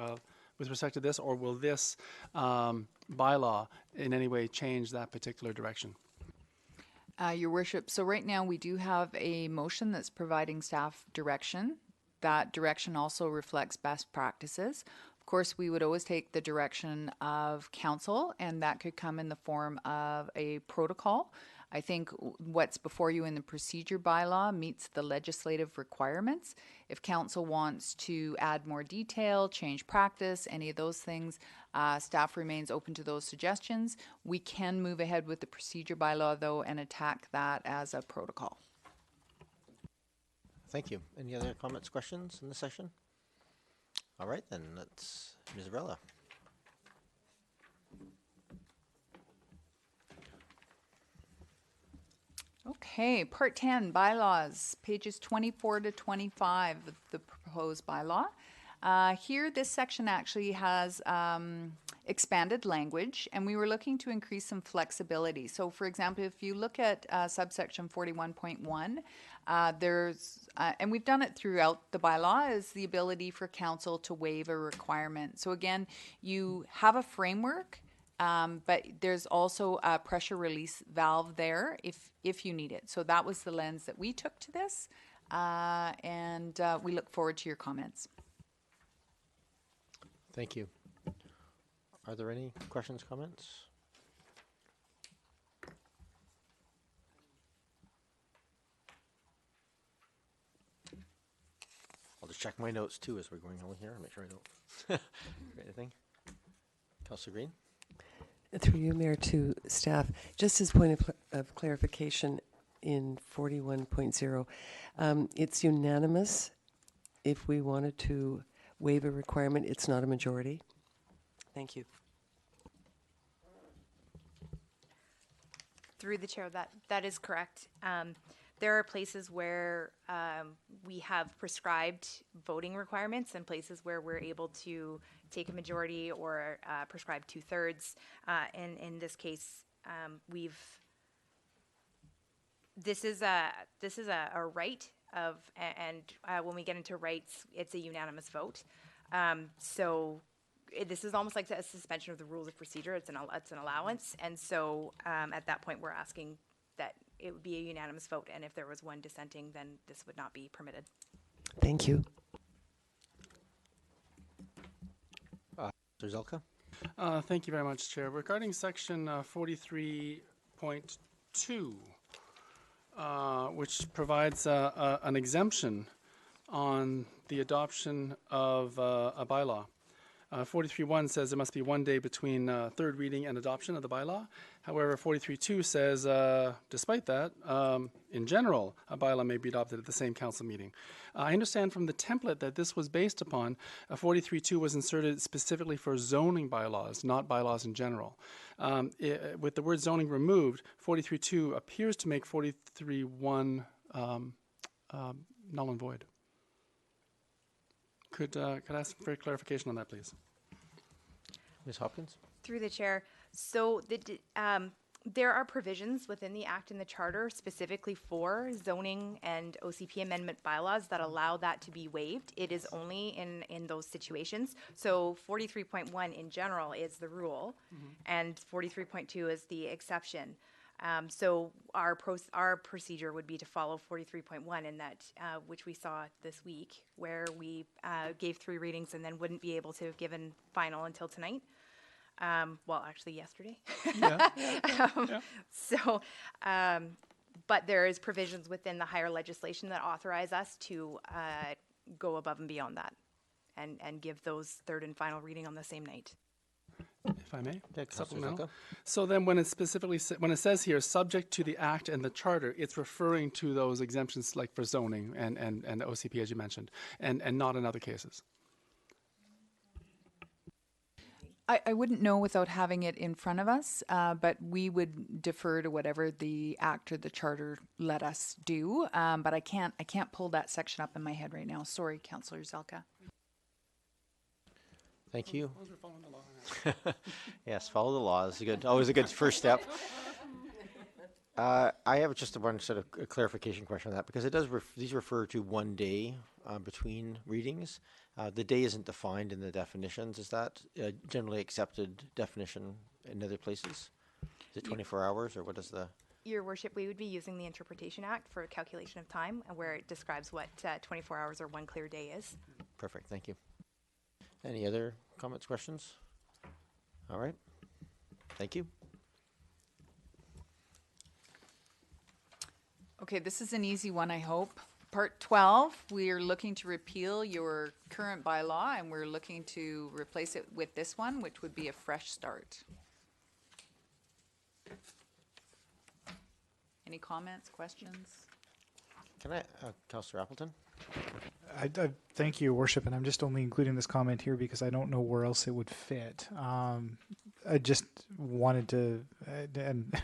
with respect to this, or will this bylaw in any way change that particular direction? Your Worship, so right now we do have a motion that's providing staff direction. That direction also reflects best practices. Of course, we would always take the direction of council, and that could come in the form of a protocol. I think what's before you in the procedure bylaw meets the legislative requirements. If council wants to add more detail, change practice, any of those things, staff remains open to those suggestions. We can move ahead with the procedure bylaw, though, and attack that as a protocol. Thank you. Any other comments, questions in this session? All right, then let's, Ms. Varela. Okay, Part 10, Bylaws, pages 24 to 25 of the proposed bylaw. Here, this section actually has expanded language, and we were looking to increase some flexibility. So, for example, if you look at subsection 41.1, there's, and we've done it throughout the bylaw, is the ability for council to waive a requirement. So again, you have a framework, but there's also a pressure release valve there if you need it. So that was the lens that we took to this, and we look forward to your comments. Thank you. Are there any questions, comments? I'll just check my notes too as we're going along here. Make sure I don't forget anything. Councillor Green? Through you, Mayor, to staff, just as point of clarification in 41.0, it's unanimous if we wanted to waive a requirement. It's not a majority. Thank you. Through the chair, that is correct. There are places where we have prescribed voting requirements and places where we're able to take a majority or prescribe 2/3. And in this case, this is a right of, and when we get into rights, it's a unanimous vote. So this is almost like a suspension of the rules of procedure. It's an allowance, and so at that point, we're asking that it would be a unanimous vote, and if there was one dissenting, then this would not be permitted. Thank you. Councillor Zelka? Thank you very much, Chair. Regarding section 43.2, which provides an exemption on the adoption of a bylaw. 43.1 says there must be 1 day between third reading and adoption of the bylaw. However, 43.2 says, despite that, in general, a bylaw may be adopted at the same council meeting. I understand from the template that this was based upon, 43.2 was inserted specifically for zoning bylaws, not bylaws in general. With the word zoning removed, 43.2 appears to make 43.1 null and void. Could I ask for clarification on that, please? Ms. Hopkins? Through the chair. So there are provisions within the Act and the Charter specifically for zoning and OCP amendment bylaws that allow that to be waived. It is only in those situations. So 43.1 in general is the rule, and 43.2 is the exception. So our procedure would be to follow 43.1 in that, which we saw this week, where we gave 3 readings and then wouldn't be able to have given final until tonight. Well, actually yesterday. So, but there is provisions within the higher legislation that authorize us to go above and beyond that and give those third and final reading on the same night. If I may, Yeah, Councillor supplemental. Zelka. So then when it specifically, when it says here, subject to the Act and the Charter, it's referring to those exemptions like for zoning and OCP, as you mentioned, and not in other cases. I wouldn't know without having it in front of us, but we would defer to whatever the Act or the Charter let us do. But I can't pull that section up in my head right now. Sorry, Councillor Zelka. Thank you. Yes, follow the law. It's always a good first step. I have just one sort of a clarification question on that, because it does these refer to 1 day between readings. The day isn't defined in the definitions. Is that a generally accepted definition in other places? Is it 24 hours, or what is the? Your Worship, we would be using the Interpretation Act for calculation of time, where it describes what 24 hours or 1 clear day is. Perfect, thank you. Any other comments, questions? All right, thank you. Okay, this is an easy one, I hope. Part 12, we are looking to repeal your current bylaw, and we're looking to replace it with this one, which would be a fresh start. Any comments, questions? Can I, Councillor Appleton? I thank you, Worship, and I'm just only including this comment here because I don't know where else it would fit. I just wanted to, and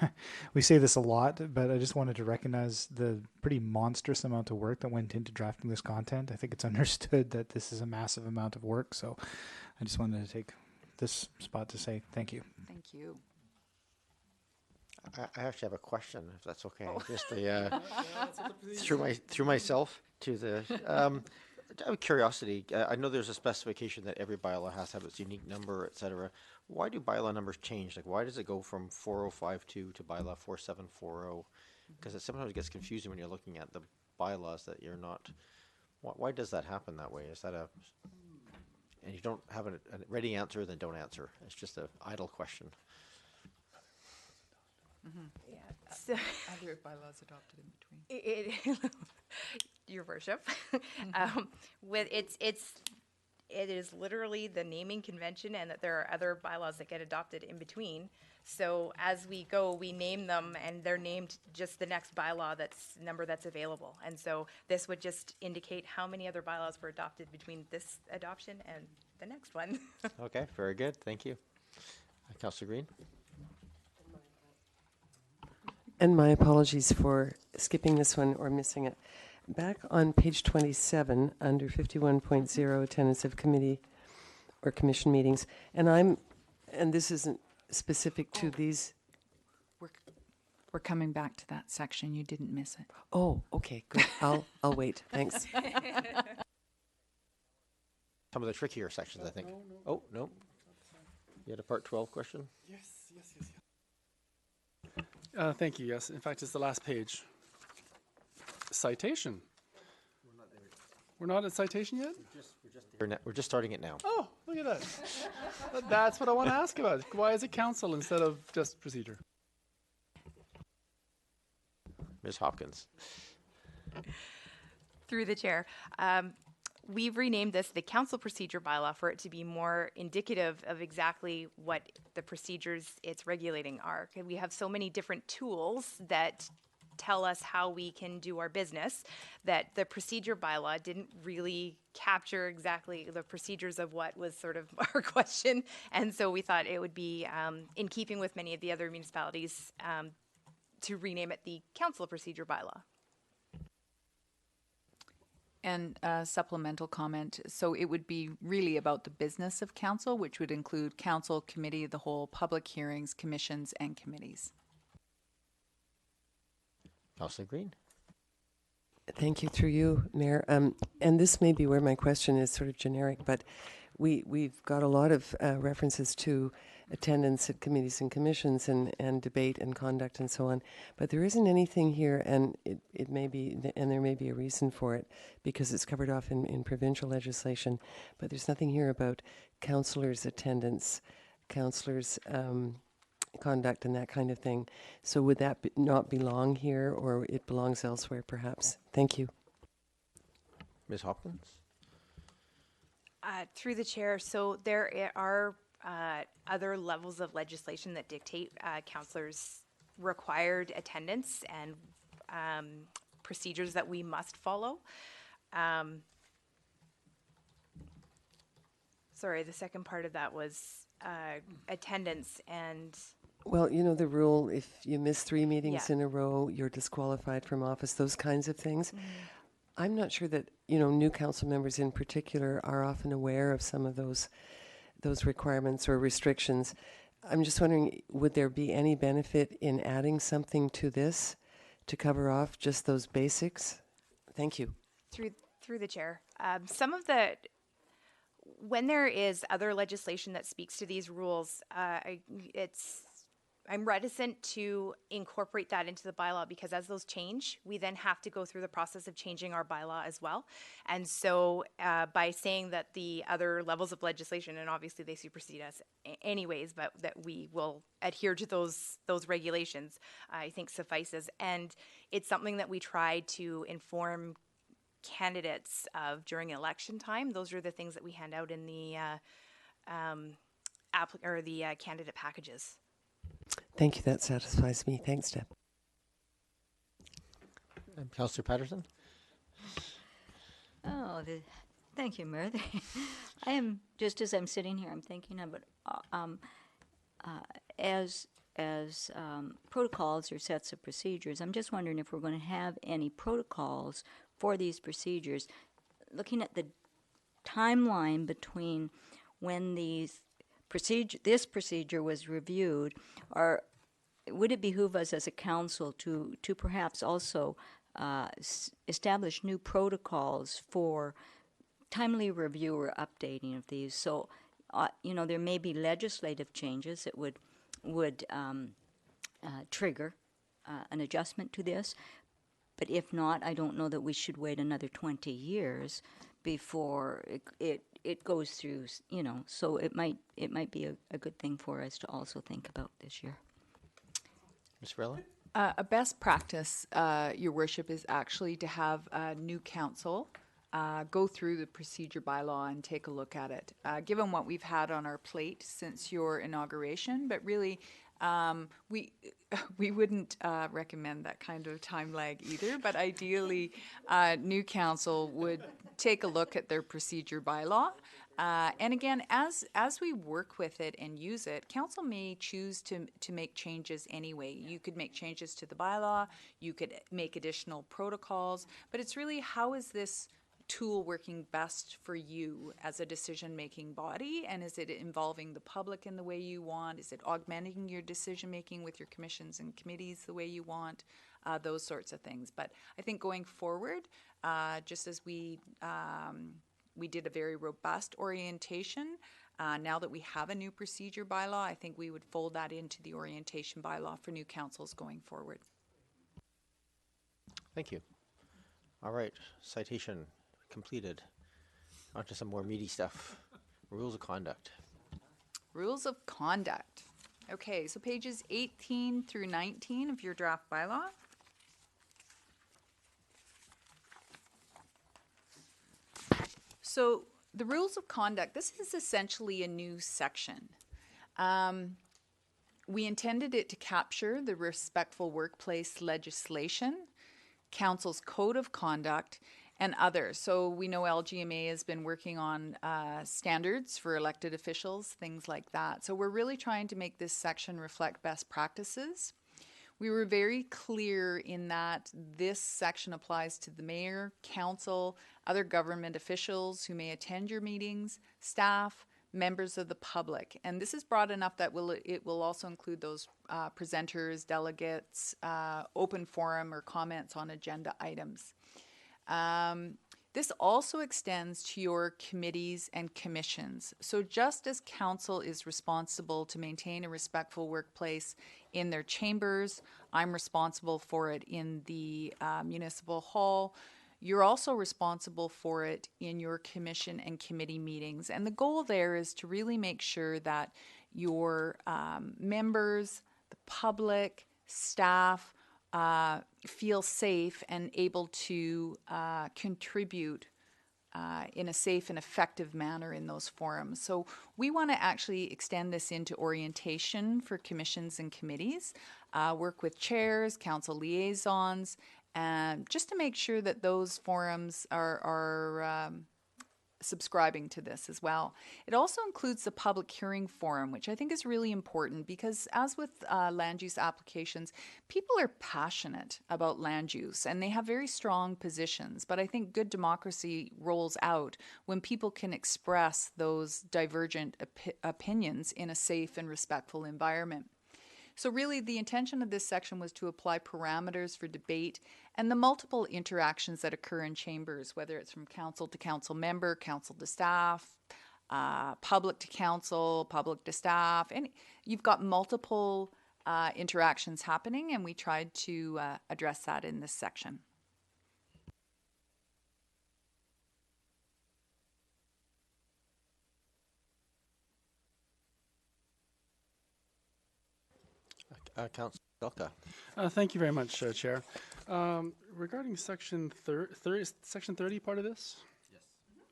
we say this a lot, but I just wanted to recognize the pretty monstrous amount of work that went into drafting this content. I think it's understood that this is a massive amount of work, so I just wanted to take this spot to say thank you. Thank you. I actually have a question, if that's okay. Just the, through myself to the, out of curiosity, I know there's a specification that every bylaw has to have its unique number, et cetera. Why do bylaw numbers change? Like, why does it go from 4052 to bylaw 4740? Because it sometimes gets confusing when you're looking at the bylaws that you're not, why does that happen that way? Is that a, and you don't have a ready answer, then don't answer. It's just an idle question. Yeah. So Other bylaws adopted in between. Your Worship, with it is literally the naming convention, and that there are other bylaws that get adopted in between. So as we go, we name them, and they're named just the next bylaw that's available. And so this would just indicate how many other bylaws were adopted between this adoption and the next one. Okay, very good. Thank you. Councillor Green? And my apologies for skipping this one or missing it. Back on page 27, under 51.0, attendance of committee or commission meetings, and this isn't specific to these. We're coming back to that section. You didn't miss it. Oh, okay, good. I'll wait. Thanks. Some of the trickier sections, I think. Oh, no. You had a part 12 question? Yes. Thank you, yes. In fact, it's the last page. Citation. We're not at citation yet? We're just starting it now. Oh, look at that. That's what I want to ask about. Why is it council instead of just procedure? Ms. Hopkins. Through the chair. we've renamed this the council procedure bylaw for it to be more indicative of exactly what the procedures it's regulating are. 'Cause we have so many different tools that tell us how we can do our business that the procedure bylaw didn't really capture exactly the procedures of what was sort of our question. And so we thought it would be in keeping with many of the other municipalities to rename it the council procedure bylaw. And a supplemental comment, so it would be really about the business of council, which would include council, committee of the whole, public hearings, commissions, and committees. Councillor Green. Thank you, through you, Mayor. And this may be where my question is sort of generic, but we've got a lot of references to attendance at committees and commissions and debate and conduct and so on. But there isn't anything here, and it may be, and there may be a reason for it, because it's covered off in provincial legislation, but there's nothing here about councillors' attendance, councillors' conduct and that kind of thing. So would that not belong here, or it belongs elsewhere perhaps? Thank you. Ms. Hopkins. Through the chair, so there are other levels of legislation that dictate councillors' required attendance and procedures that we must follow. Sorry, the second part of that was attendance and... Well, you know the rule, if you miss 3 meetings Yeah. in a row, you're disqualified from office, those kinds of things. I'm not sure that, new council members in particular are often aware of some of those requirements or restrictions. I'm just wondering, would there be any benefit in adding something to this to cover off just those basics? Thank you. Through the chair. When there is other legislation that speaks to these rules, I'm reticent to incorporate that into the bylaw, because as those change, we then have to go through the process of changing our bylaw as well. And so by saying that the other levels of legislation, and obviously they supersede us anyways, but that we will adhere to those regulations, I think suffices. And it's something that we try to inform candidates of during election time. Those are the things that we hand out in the candidate packages. Thank you, that satisfies me. Thanks, Deb. Councillor Patterson. Thank you, Mayor. I am, just as I'm sitting here, I'm thinking about as protocols or sets of procedures. I'm just wondering if we're going to have any protocols for these procedures, looking at the timeline between when this procedure was reviewed, or would it behoove us as a council to perhaps also establish new protocols for timely review or updating of these? So, there may be legislative changes that would trigger an adjustment to this. But if not, I don't know that we should wait another 20 years before it goes through, so it might be a good thing for us to also think about this year. Ms. Varela. A best practice, Your Worship, is actually to have a new council go through the procedure bylaw and take a look at it. Given what we've had on our plate since your inauguration, but really we wouldn't recommend that kind of time lag either, but ideally new council would take a look at their procedure bylaw. And again, as we work with it and use it, council may choose to make changes anyway. You could make changes to the bylaw, you could make additional protocols, but it's really, how is this tool working best for you as a decision-making body, and is it involving the public in the way you want? Is it augmenting your decision-making with your commissions and committees the way you want? Those sorts of things. But I think going forward, just as we did a very robust orientation, now that we have a new procedure bylaw, I think we would fold that into the orientation bylaw for new councils going forward. Thank you. All right, citation completed. On to some more meaty stuff. Rules of conduct. Rules of conduct. Okay, so pages 18 through 19 of your draft bylaw. So the rules of conduct, this is essentially a new section. We intended it to capture the respectful workplace legislation, council's code of conduct, and others. So we know LGMA has been working on standards for elected officials, things like that. So we're really trying to make this section reflect best practices. We were very clear in that this section applies to the mayor, council, other government officials who may attend your meetings, staff, members of the public. And this is broad enough that it will also include those presenters, delegates, open forum or comments on agenda items. This also extends to your committees and commissions. So just as council is responsible to maintain a respectful workplace in their chambers, I'm responsible for it in the municipal hall. You're also responsible for it in your commission and committee meetings. And the goal there is to really make sure that your members, the public, staff, feel safe and able to contribute in a safe and effective manner in those forums. So we want to actually extend this into orientation for commissions and committees, work with chairs, council liaisons, and just to make sure that those forums are subscribing to this as well. It also includes the public hearing forum, which I think is really important because as with land use applications, people are passionate about land use and they have very strong positions. But I think good democracy rolls out when people can express those divergent opinions in a safe and respectful environment. So really the intention of this section was to apply parameters for debate and the multiple interactions that occur in chambers, whether it's from council to council member, council to staff, public to council, public to staff, and you've got multiple interactions happening, and we tried to address that in this section. Councillor Belka. Thank you very much, Chair. Regarding section 30, part of this? Yes.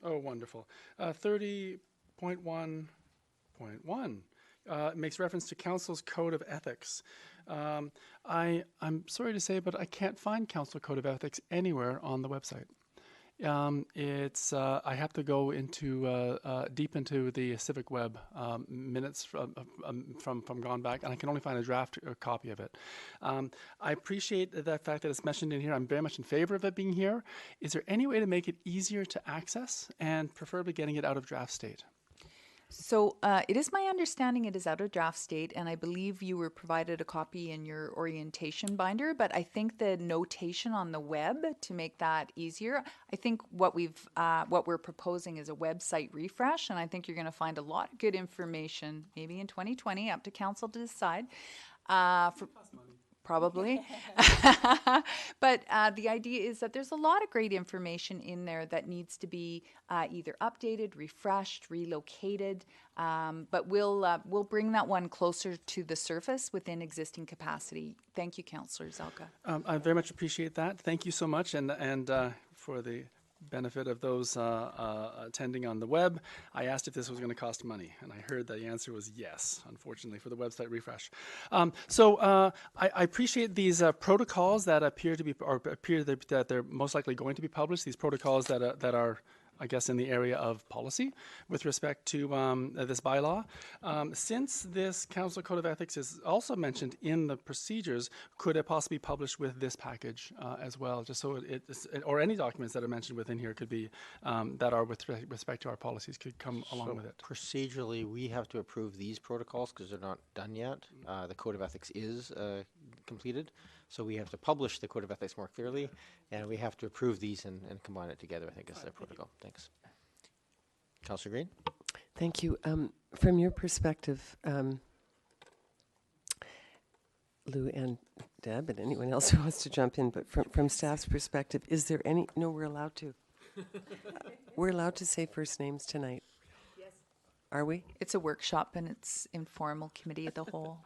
Oh, wonderful. 30.1.1 makes reference to Council's Code of Ethics. I'm sorry to say, but I can't find Council Code of Ethics anywhere on the website. I have to go into deep into the Civic Web minutes from gone back, and I can only find a draft copy of it. I appreciate the fact that it's mentioned in here. I'm very much in favor of it being here. Is there any way to make it easier to access and preferably getting it out of draft state? So it is my understanding it is out of draft state, and I believe you were provided a copy in your orientation binder, but I think the notation on the web to make that easier, I think what we're proposing is a website refresh, and I think you're going to find a lot of good information, maybe in 2020, up to council to decide. Probably. But the idea is that there's a lot of great information in there that needs to be either updated, refreshed, relocated, but we'll bring that one closer to the surface within existing capacity. Thank you, Councillor Zelka. I very much appreciate that. Thank you so much, and for the benefit of those attending on the web, I asked if this was going to cost money, and I heard the answer was yes, unfortunately, for the website refresh. So I appreciate these protocols that appear that they're most likely going to be published, these protocols that are I guess, in the area of policy with respect to this bylaw. Since this Council Code of Ethics is also mentioned in the procedures, could it possibly be published with this package as well, just so or any documents that are mentioned within here could be, that are with respect to our policies could come along with it? Procedurally, we have to approve these protocols because they're not done yet. The Code of Ethics is completed. So we have to publish the Code of Ethics more clearly, and we have to approve these and combine it together, I think is the protocol. Thanks. Councillor Green? Thank you. From your perspective, Lou and Deb and anyone else who wants to jump in, but from staff's perspective, is there any, no, we're allowed to. We're allowed to say first names tonight. Yes. Are we? It's a workshop and it's informal committee of the whole.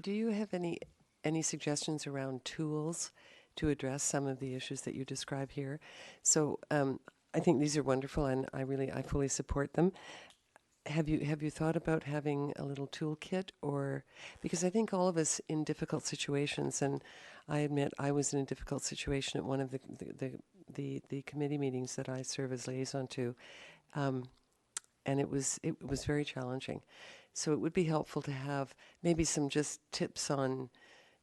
Do you have any suggestions around tools to address some of the issues that you describe here? So I think these are wonderful, and I fully support them. Have you thought about having a little toolkit, or because I think all of us in difficult situations, and I admit I was in a difficult situation at one of the committee meetings that I serve as liaison to, and it was very challenging. So it would be helpful to have maybe some just tips on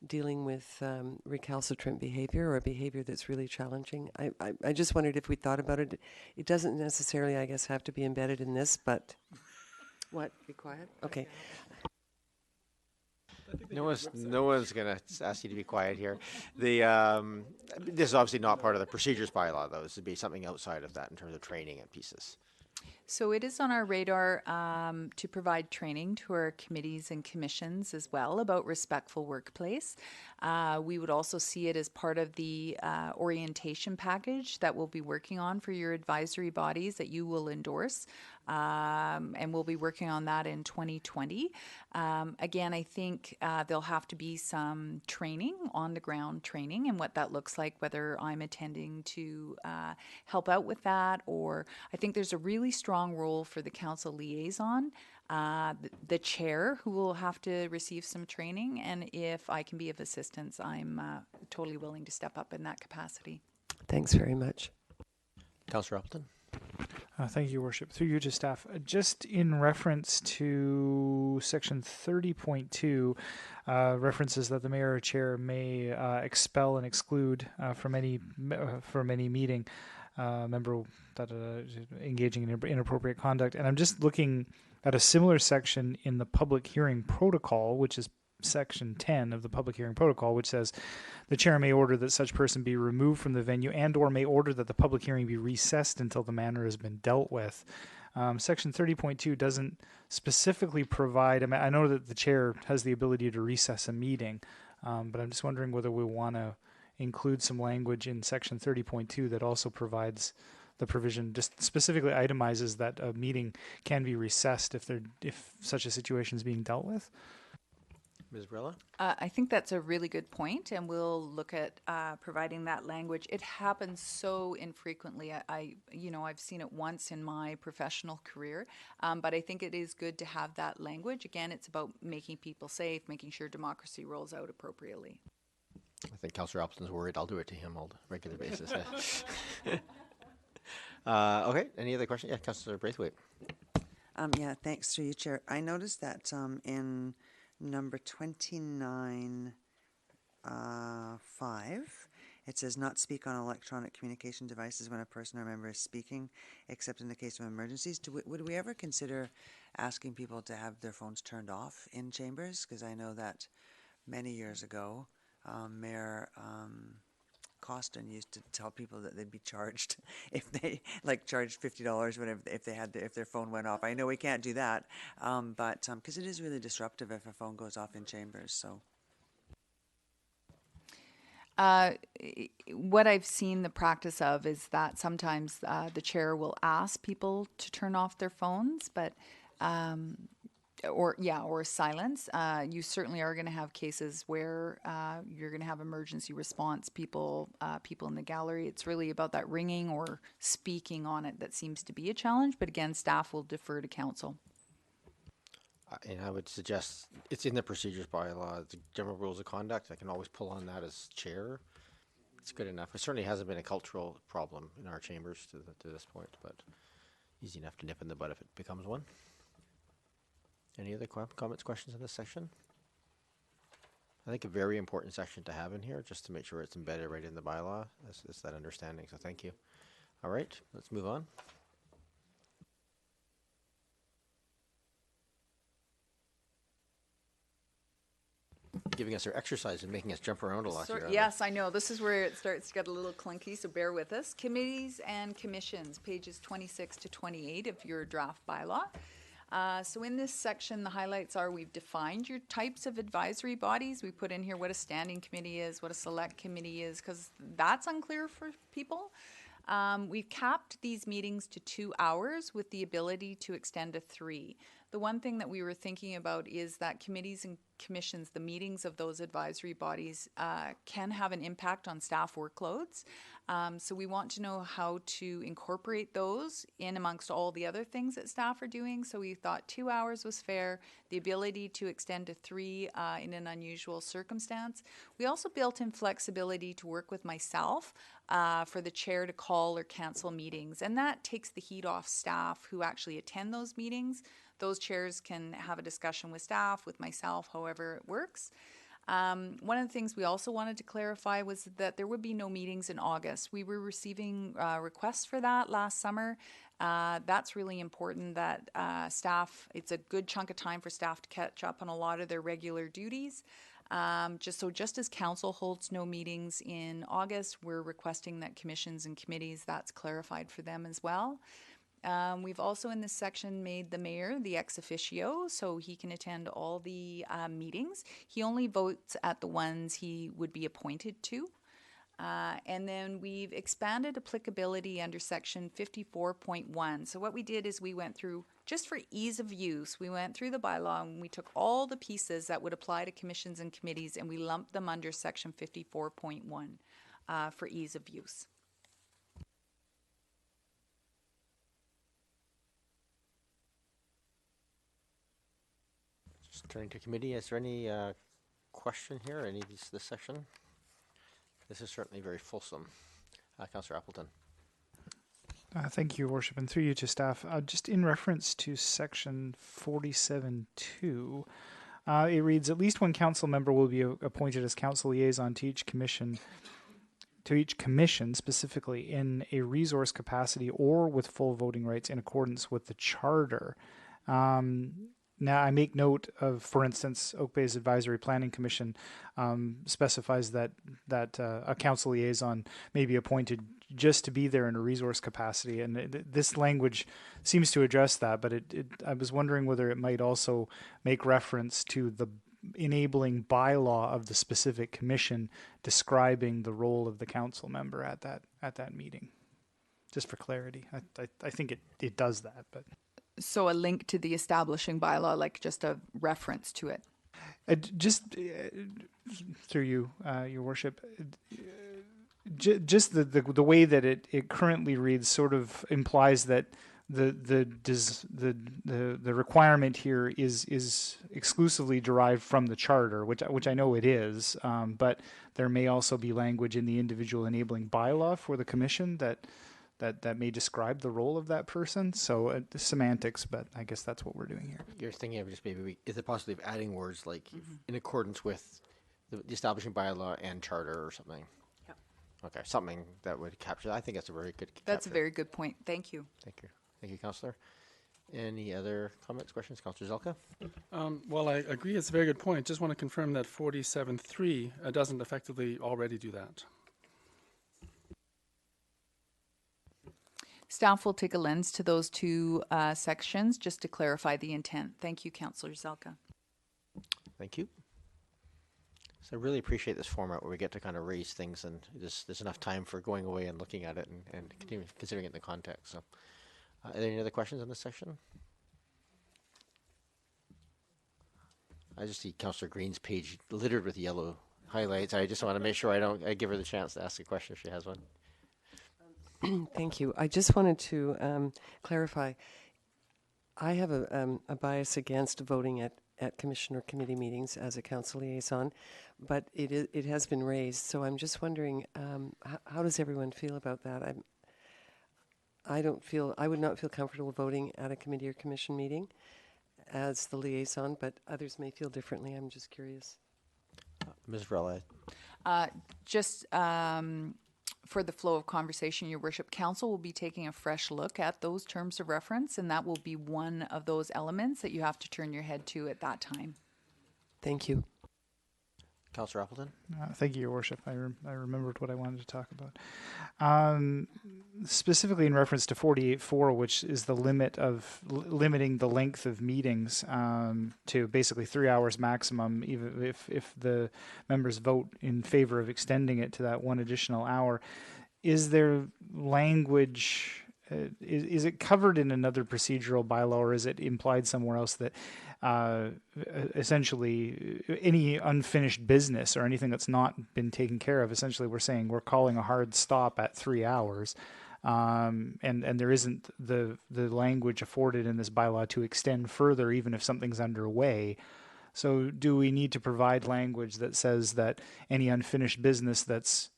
dealing with recalcitrant behavior or behavior that's really challenging. I just wondered if we thought about it. It doesn't necessarily, I guess, have to be embedded in this, but what? Be quiet? Okay. No one's gonna ask you to be quiet here. This is obviously not part of the procedures bylaw, though. This would be something outside of that in terms of training and pieces. So it is on our radar to provide training to our committees and commissions as well about respectful workplace. We would also see it as part of the orientation package that we'll be working on for your advisory bodies that you will endorse. And we'll be working on that in 2020. Again, I think there'll have to be some training, on the ground training, and what that looks like, whether I'm attending to help out with that, or I think there's a really strong role for the council liaison, the chair, who will have to receive some training, and if I can be of assistance, I'm totally willing to step up in that capacity. Thanks very much. Councillor Appleton. Thank you, Your Worship. Through you to staff. Just in reference to section 30.2, references that the mayor or chair may expel and exclude from any meeting member that engaging in inappropriate conduct. And I'm just looking at a similar section in the public hearing protocol, which is section 10 of the public hearing protocol, which says the chair may order that such person be removed from the venue and or may order that the public hearing be recessed until the matter has been dealt with. Section 30.2 doesn't specifically provide, I know that the chair has the ability to recess a meeting, but I'm just wondering whether we want to include some language in section 30.2 that also provides the provision, just specifically itemizes that a meeting can be recessed if such a situation is being dealt with. Ms. Brella? I think that's a really good point, and we'll look at providing that language. It happens so infrequently. I've seen it once in my professional career, but I think it is good to have that language. Again, it's about making people safe, making sure democracy rolls out appropriately. I think Councillor Appleton's worried. I'll do it to him on a regular basis. Okay, any other questions? Yeah, Councillor Braithwaite. Yeah, thanks through you, Chair. I noticed that in number 29, 5, it says not speak on electronic communication devices when a person or member is speaking, except in the case of emergencies. Would we ever consider asking people to have their phones turned off in chambers? Because I know that many years ago, Mayor Costin used to tell people that they'd be charged if they charged $50 whatever if their phone went off. I know we can't do that, but because it is really disruptive if a phone goes off in chambers. So, what I've seen the practice of is that sometimes the chair will ask people to turn off their phones, but or silence. You certainly are going to have cases where you're going to have emergency response people in the gallery. It's really about that ringing or speaking on it that seems to be a challenge. But again, staff will defer to council. And I would suggest it's in the procedures bylaw, the general rules of conduct. I can always pull on that as chair. It's good enough. It certainly hasn't been a cultural problem in our chambers to this point, but easy enough to nip in the bud if it becomes one. Any other comments, questions in this section? I think a very important section to have in here, just to make sure it's embedded right in the bylaw, is that understanding. So thank you. All right, let's move on. Giving us our exercise and making us jump around a lot. Here, Yes, I know. This is where it starts to get a little clunky, so bear with us. Committees and commissions, pages 26 to 28 of your draft bylaw. So in this section, the highlights are we've defined your types of advisory bodies. We put in here what a standing committee is, what a select committee is, because that's unclear for people. We've capped these meetings to 2 hours with the ability to extend to 3. The one thing that we were thinking about is that committees and commissions, the meetings of those advisory bodies can have an impact on staff workloads. So we want to know how to incorporate those in amongst all the other things that staff are doing. So we thought 2 hours was fair, the ability to extend to 3 in an unusual circumstance. We also built in flexibility to work with myself for the chair to call or cancel meetings. And that takes the heat off staff who actually attend those meetings. Those chairs can have a discussion with staff, with myself, however it works. One of the things we also wanted to clarify was that there would be no meetings in August. We were receiving requests for that last summer. That's really important that staff, it's a good chunk of time for staff to catch up on a lot of their regular duties. Just as council holds no meetings in August, we're requesting that commissions and committees, that's clarified for them as well. We've also in this section made the mayor the ex officio, so he can attend all the meetings. He only votes at the ones he would be appointed to. And then we've expanded applicability under section 54.1. So what we did is we went through, just for ease of use, we went through the bylaw and we took all the pieces that would apply to commissions and committees and we lumped them under section 54.1 for ease of use. Just turning to committee, is there any question here, any of this section? This is certainly very fulsome. Councillor Appleton. Thank you, Your Worship, and through you to staff. Just in reference to section 47.2, it reads, at least one council member will be appointed as council liaison to each commission, specifically in a resource capacity or with full voting rights in accordance with the charter. Now, I make note of, for instance, Oak Bay's Advisory Planning Commission specifies that a council liaison may be appointed just to be there in a resource capacity, and this language seems to address that. But I was wondering whether it might also make reference to the enabling bylaw of the specific commission describing the role of the council member at that meeting, just for clarity. I think it does that, but. So a link to the establishing bylaw, like just a reference to it. Through you, Your Worship, just the way that it currently reads sort of implies that the requirement here is exclusively derived from the charter, which I know it is, but there may also be language in the individual enabling bylaw for the commission that may describe the role of that person. So semantics, but I guess that's what we're doing here. You're thinking of just maybe, is it possibly of adding words like in accordance with the establishing bylaw and charter or something? Yep. Okay, something that would capture that. I think that's a very good That's a very good point. Thank you. Thank you. Thank you, Councillor. Any other comments, questions? Councillor Zelka? Well, I agree. It's a very good point. Just want to confirm that 47.3 doesn't effectively already do that. Staff will take a lens to those two sections just to clarify the intent. Thank you, Councillor Zelka. Thank you. So I really appreciate this format where we get to kind of raise things and there's enough time for going away and looking at it and considering it in the context. So are there any other questions on this section? I just see Councillor Green's page littered with yellow highlights. I just want to make sure I give her the chance to ask a question if she has one. Thank you. I just wanted to clarify. I have a bias against voting at commission or committee meetings as a council liaison, but it has been raised. So I'm just wondering, how does everyone feel about that? I would not feel comfortable voting at a committee or commission meeting as the liaison, but others may feel differently. I'm just curious. Ms. Varela. For the flow of conversation, Your Worship, Council will be taking a fresh look at those terms of reference, and that will be one of those elements that you have to turn your head to at that time. Thank you. Councillor Appleton? Thank you, Your Worship. I remembered what I wanted to talk about. Specifically in reference to 48.4, which is the limiting the length of meetings to basically 3 hours maximum, even if the members vote in favor of extending it to that one additional hour. Is there language, is it covered in another procedural bylaw, or is it implied somewhere else that essentially any unfinished business or anything that's not been taken care of. Essentially, we're saying we're calling a hard stop at 3 hours. And there isn't the language afforded in this bylaw to extend further, even if something's underway. So do we need to provide language that says that any unfinished business that's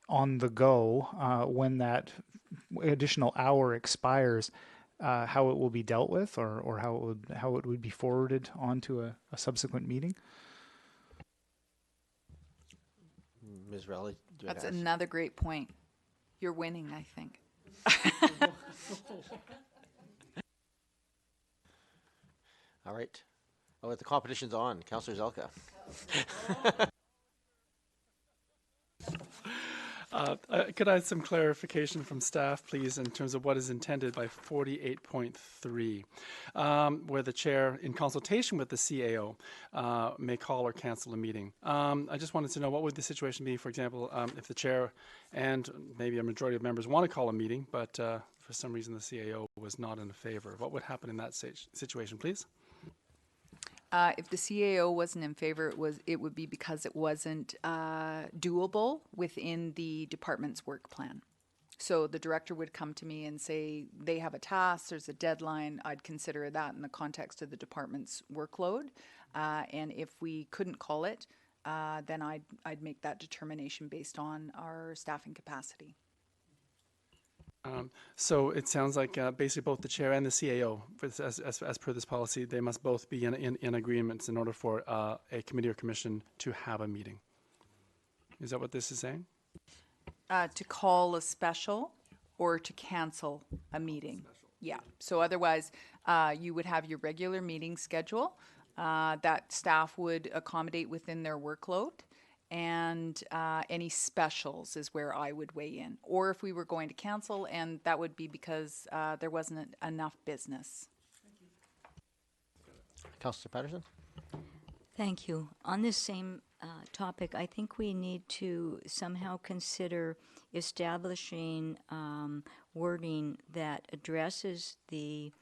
on the go, when that additional hour expires, how it will be dealt with, or how it would be forwarded onto a subsequent meeting? Ms. Rowley, do you have That's to ask? another great point. You're winning, I think. All right. Oh, the competition's on. Councillor Zelka. Could I have some clarification from staff, please, in terms of what is intended by 48.3, where the chair, in consultation with the CAO, may call or cancel a meeting. I just wanted to know what would the situation be, for example, if the chair and maybe a majority of members want to call a meeting, but for some reason the CAO was not in favor. What would happen in that situation, please? If the CAO wasn't in favor, it would be because it wasn't doable within the department's work plan. So the director would come to me and say, they have a task, there's a deadline, I'd consider that in the context of the department's workload. And if we couldn't call it, then I'd make that determination based on our staffing capacity. So it sounds like basically both the chair and the CAO, as per this policy, they must both be in agreements in order for a committee or commission to have a meeting. Is that what this is saying? To call a special or to cancel a meeting. Yeah, so otherwise you would have your regular meeting schedule that staff would accommodate within their workload. And any specials is where I would weigh in. Or if we were going to cancel, and that would be because there wasn't enough business. Councillor Patterson? Thank you. On this same topic, I think we need to somehow consider establishing wording that addresses the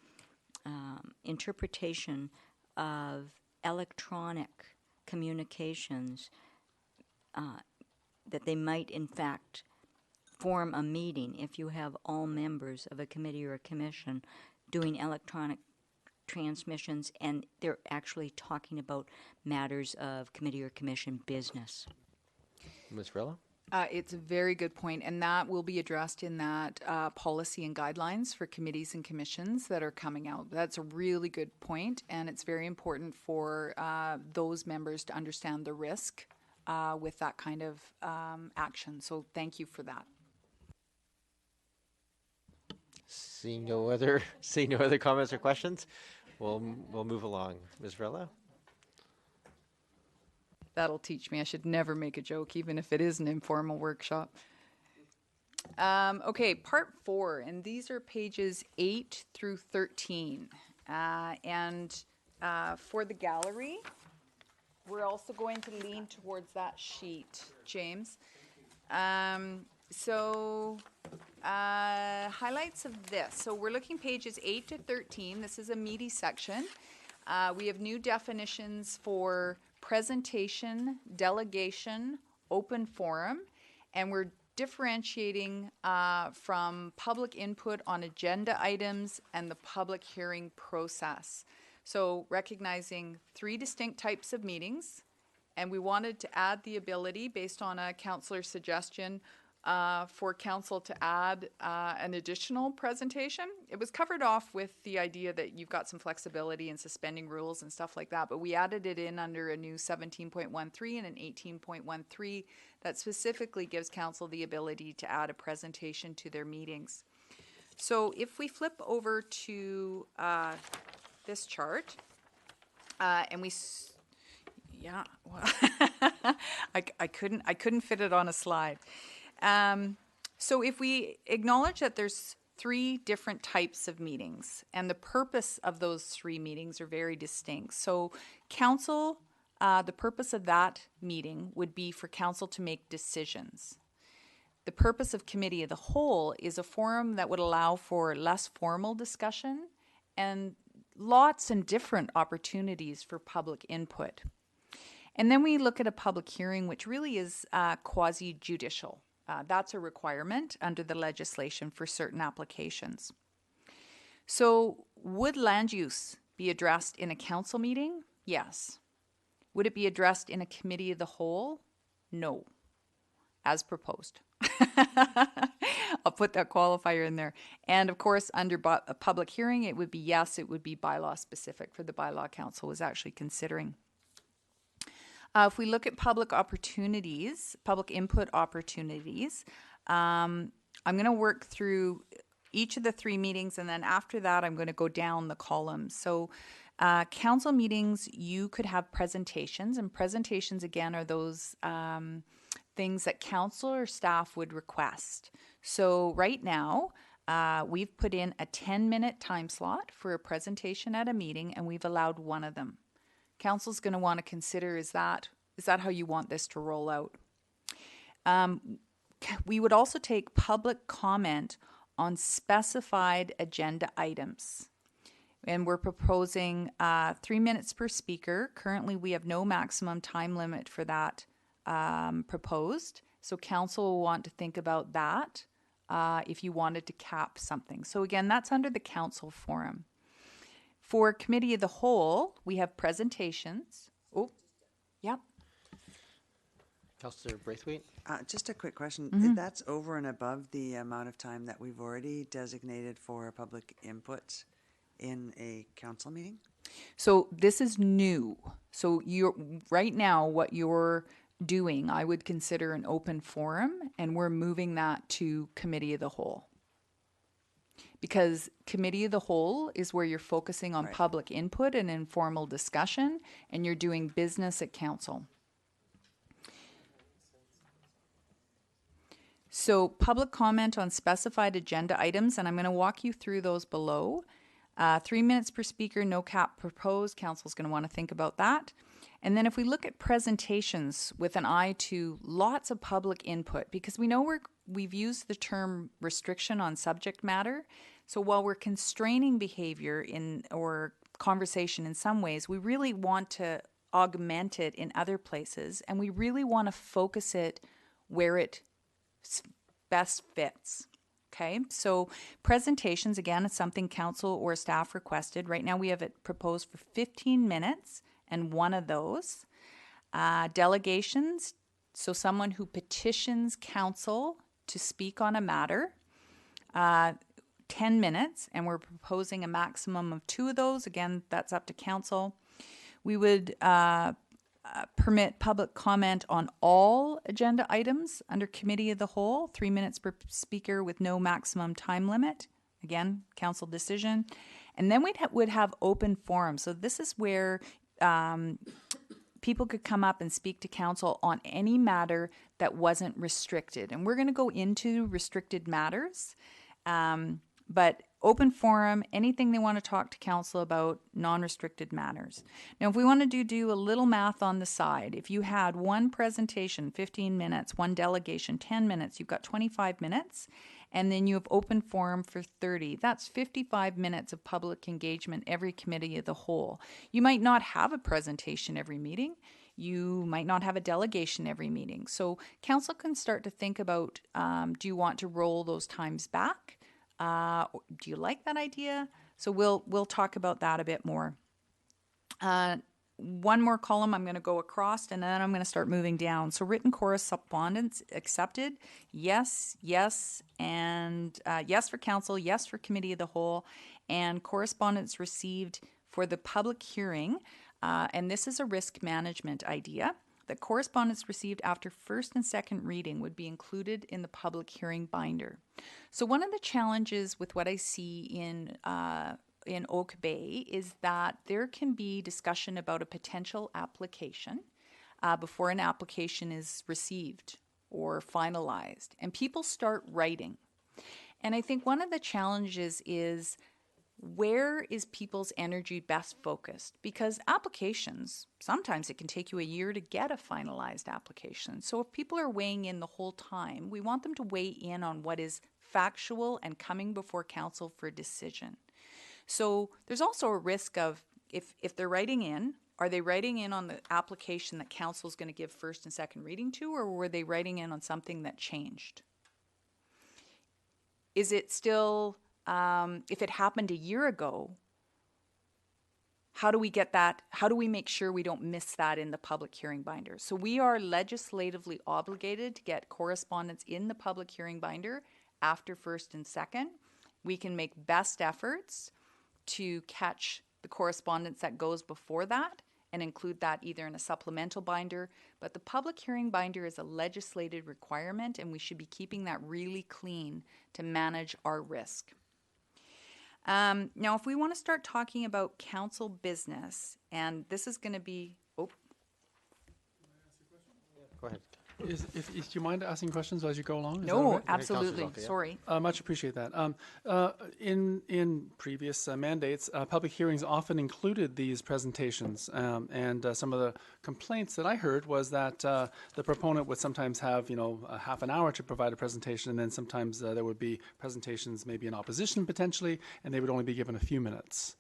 interpretation of electronic communications, that they might in fact form a meeting if you have all members of a committee or a commission doing electronic transmissions and they're actually talking about matters of committee or commission business. Ms. Rilla? It's a very good point, and that will be addressed in that policy and guidelines for committees and commissions that are coming out. That's a really good point, and it's very important for those members to understand the risk with that kind of action. So thank you for that. Seeing no other comments or questions, we'll move along. Ms. Rilla? That'll teach me. I should never make a joke, even if it is an informal workshop. Okay, part 4, and these are pages 8 through 13. And for the gallery, we're also going to lean towards that sheet, James. Highlights of this. So we're looking pages 8 to 13. This is a meaty section. We have new definitions for presentation, delegation, open forum, and we're differentiating from public input on agenda items and the public hearing process. So recognizing 3 distinct types of meetings, and we wanted to add the ability, based on a councillor's suggestion, for council to add an additional presentation. It was covered off with the idea that you've got some flexibility in suspending rules and stuff like that, but we added it in under a new 17.13 and an 18.13 that specifically gives council the ability to add a presentation to their meetings. So if we flip over to this chart, and we, yeah, well, I couldn't fit it on a slide. So if we acknowledge that there's 3 different types of meetings, and the purpose of those 3 meetings are very distinct. So council, the purpose of that meeting would be for council to make decisions. The purpose of committee of the whole is a forum that would allow for less formal discussion and lots and different opportunities for public input. And then we look at a public hearing, which really is quasi-judicial. That's a requirement under the legislation for certain applications. So would land use be addressed in a council meeting? Yes. Would it be addressed in a committee of the whole? No, as proposed. I'll put that qualifier in there. And of course, under a public hearing, it would be yes, it would be bylaw specific for the bylaw council was actually considering. If we look at public opportunities, public input opportunities, I'm going to work through each of the 3 meetings, and then after that, I'm going to go down the columns. So council meetings, you could have presentations, and presentations, again, are those things that council or staff would request. So right now, we've put in a 10-minute time slot for a presentation at a meeting, and we've allowed 1 of them. Council's going to want to consider, is that how you want this to roll out? We would also take public comment on specified agenda items. And we're proposing 3 minutes per speaker. Currently, we have no maximum time limit for that proposed. So council will want to think about that if you wanted to cap something. So again, that's under the council forum. For committee of the whole, we have presentations. Oh, yep. Councillor Braithwaite? Just a quick question. Mm-hmm. That's over and above the amount of time that we've already designated for public input in a council meeting? So this is new. So you're right now what you're doing, I would consider an open forum, and we're moving that to committee of the whole. Because committee of the whole is where you're focusing on public input and informal discussion, and you're doing business at council. So public comment on specified agenda items, and I'm going to walk you through those below. 3 minutes per speaker, no cap proposed. Council's going to want to think about that. And then if we look at presentations with an eye to lots of public input, because we know we've used the term restriction on subject matter. So while we're constraining behavior or conversation in some ways, we really want to augment it in other places, and we really want to focus it where it best fits. Okay, so presentations, again, is something council or staff requested. Right now we have it proposed for 15 minutes, and 1 of those. Delegations, so someone who petitions council to speak on a matter, 10 minutes, and we're proposing a maximum of 2 of those. Again, that's up to council. We would permit public comment on all agenda items under committee of the whole, 3 minutes per speaker with no maximum time limit. Again, council decision. And then would have open forum. So this is where people could come up and speak to council on any matter that wasn't restricted. And we're going to go into restricted matters. But open forum, anything they want to talk to council about, non-restricted matters. Now, if we want to do a little math on the side, if you had 1 presentation, 15 minutes, 1 delegation, 10 minutes, you've got 25 minutes, and then you have open forum for 30. That's 55 minutes of public engagement every committee of the whole. You might not have a presentation every meeting. You might not have a delegation every meeting. So council can start to think about, do you want to roll those times back? Do you like that idea? So we'll talk about that a bit more. 1 more column I'm going to go across, and then I'm going to start moving down. So written correspondence accepted, yes, yes, and yes for council, yes for committee of the whole, and correspondence received for the public hearing. And this is a risk management idea. That correspondence received after first and second reading would be included in the public hearing binder. So one of the challenges with what I see in Oak Bay is that there can be discussion about a potential application before an application is received or finalized, and people start writing. And I think one of the challenges is, where is people's energy best focused? Because applications, sometimes it can take you a year to get a finalized application. So if people are weighing in the whole time, we want them to weigh in on what is factual and coming before council for a decision. So there's also a risk of if they're writing in, are they writing in on the application that council's going to give first and second reading to, or were they writing in on something that changed? Is it still, if it happened a year ago, how do we get that? How do we make sure we don't miss that in the public hearing binder? So we are legislatively obligated to get correspondence in the public hearing binder after first and second. We can make best efforts to catch the correspondence that goes before that and include that either in a supplemental binder, but the public hearing binder is a legislated requirement and we should be keeping that really clean to manage our risk. Now, if we want to start talking about council business, and this is going to be, Go ahead. Do you mind asking questions as you go along? Is that all no, right? absolutely, okay, yeah. sorry. Much appreciate that. In previous mandates, public hearings often included these presentations, and some of the complaints that I heard was that the proponent would sometimes have, a half an hour to provide a presentation, and then sometimes there would be presentations maybe in opposition potentially, and they would only be given a few minutes.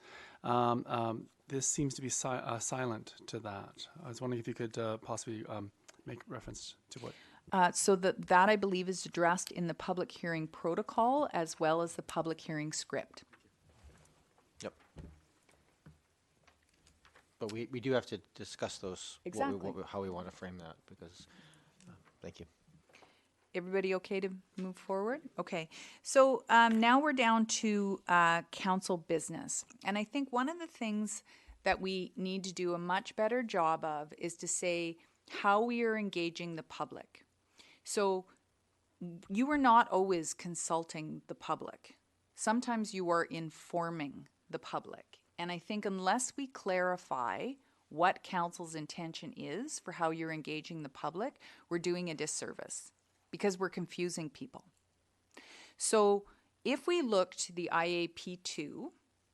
This seems to be silent to that. I was wondering if you could possibly make reference to what? So that I believe is addressed in the public hearing protocol as well as the public hearing script. Yep. But we do have to discuss those, Exactly. how we want to frame that, because, thank you. Everybody okay to move forward? Okay. So now we're down to council business. And I think one of the things that we need to do a much better job of is to say how we are engaging the public. So you are not always consulting the public. Sometimes you are informing the public. And I think unless we clarify what council's intention is for how you're engaging the public, we're doing a disservice because we're confusing people. So if we look to the IAP2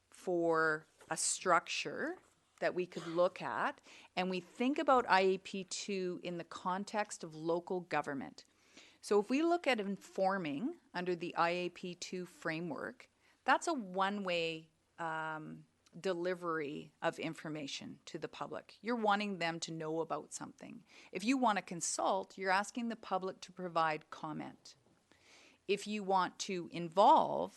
for a structure that we could look at, and we think about IAP2 in the context of local government. So if we look at informing under the IAP2 framework, that's a one-way delivery of information to the public. You're wanting them to know about something. If you want to consult, you're asking the public to provide comment. If you want to involve,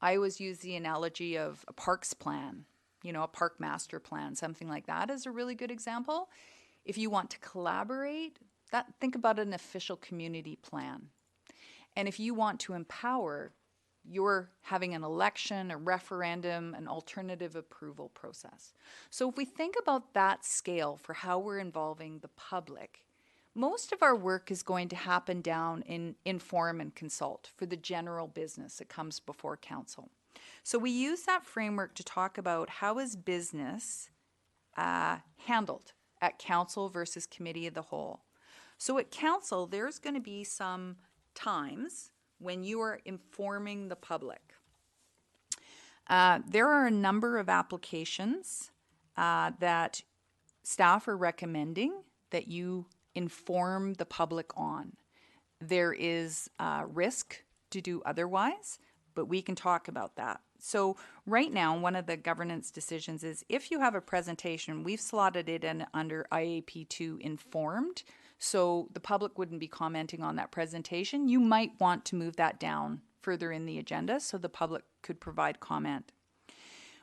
I always use the analogy of a parks plan. A park master plan, something like that is a really good example. If you want to collaborate, think about an official community plan. And if you want to empower, you're having an election, a referendum, an alternative approval process. So if we think about that scale for how we're involving the public, most of our work is going to happen down in inform and consult for the general business that comes before council. So we use that framework to talk about how is business handled at council versus committee of the whole. So at council, there's going to be some times when you are informing the public. There are a number of applications that staff are recommending that you inform the public on. There is risk to do otherwise, but we can talk about that. So right now, one of the governance decisions is if you have a presentation, we've slotted it in under IAP2 informed, so the public wouldn't be commenting on that presentation. You might want to move that down further in the agenda so the public could provide comment.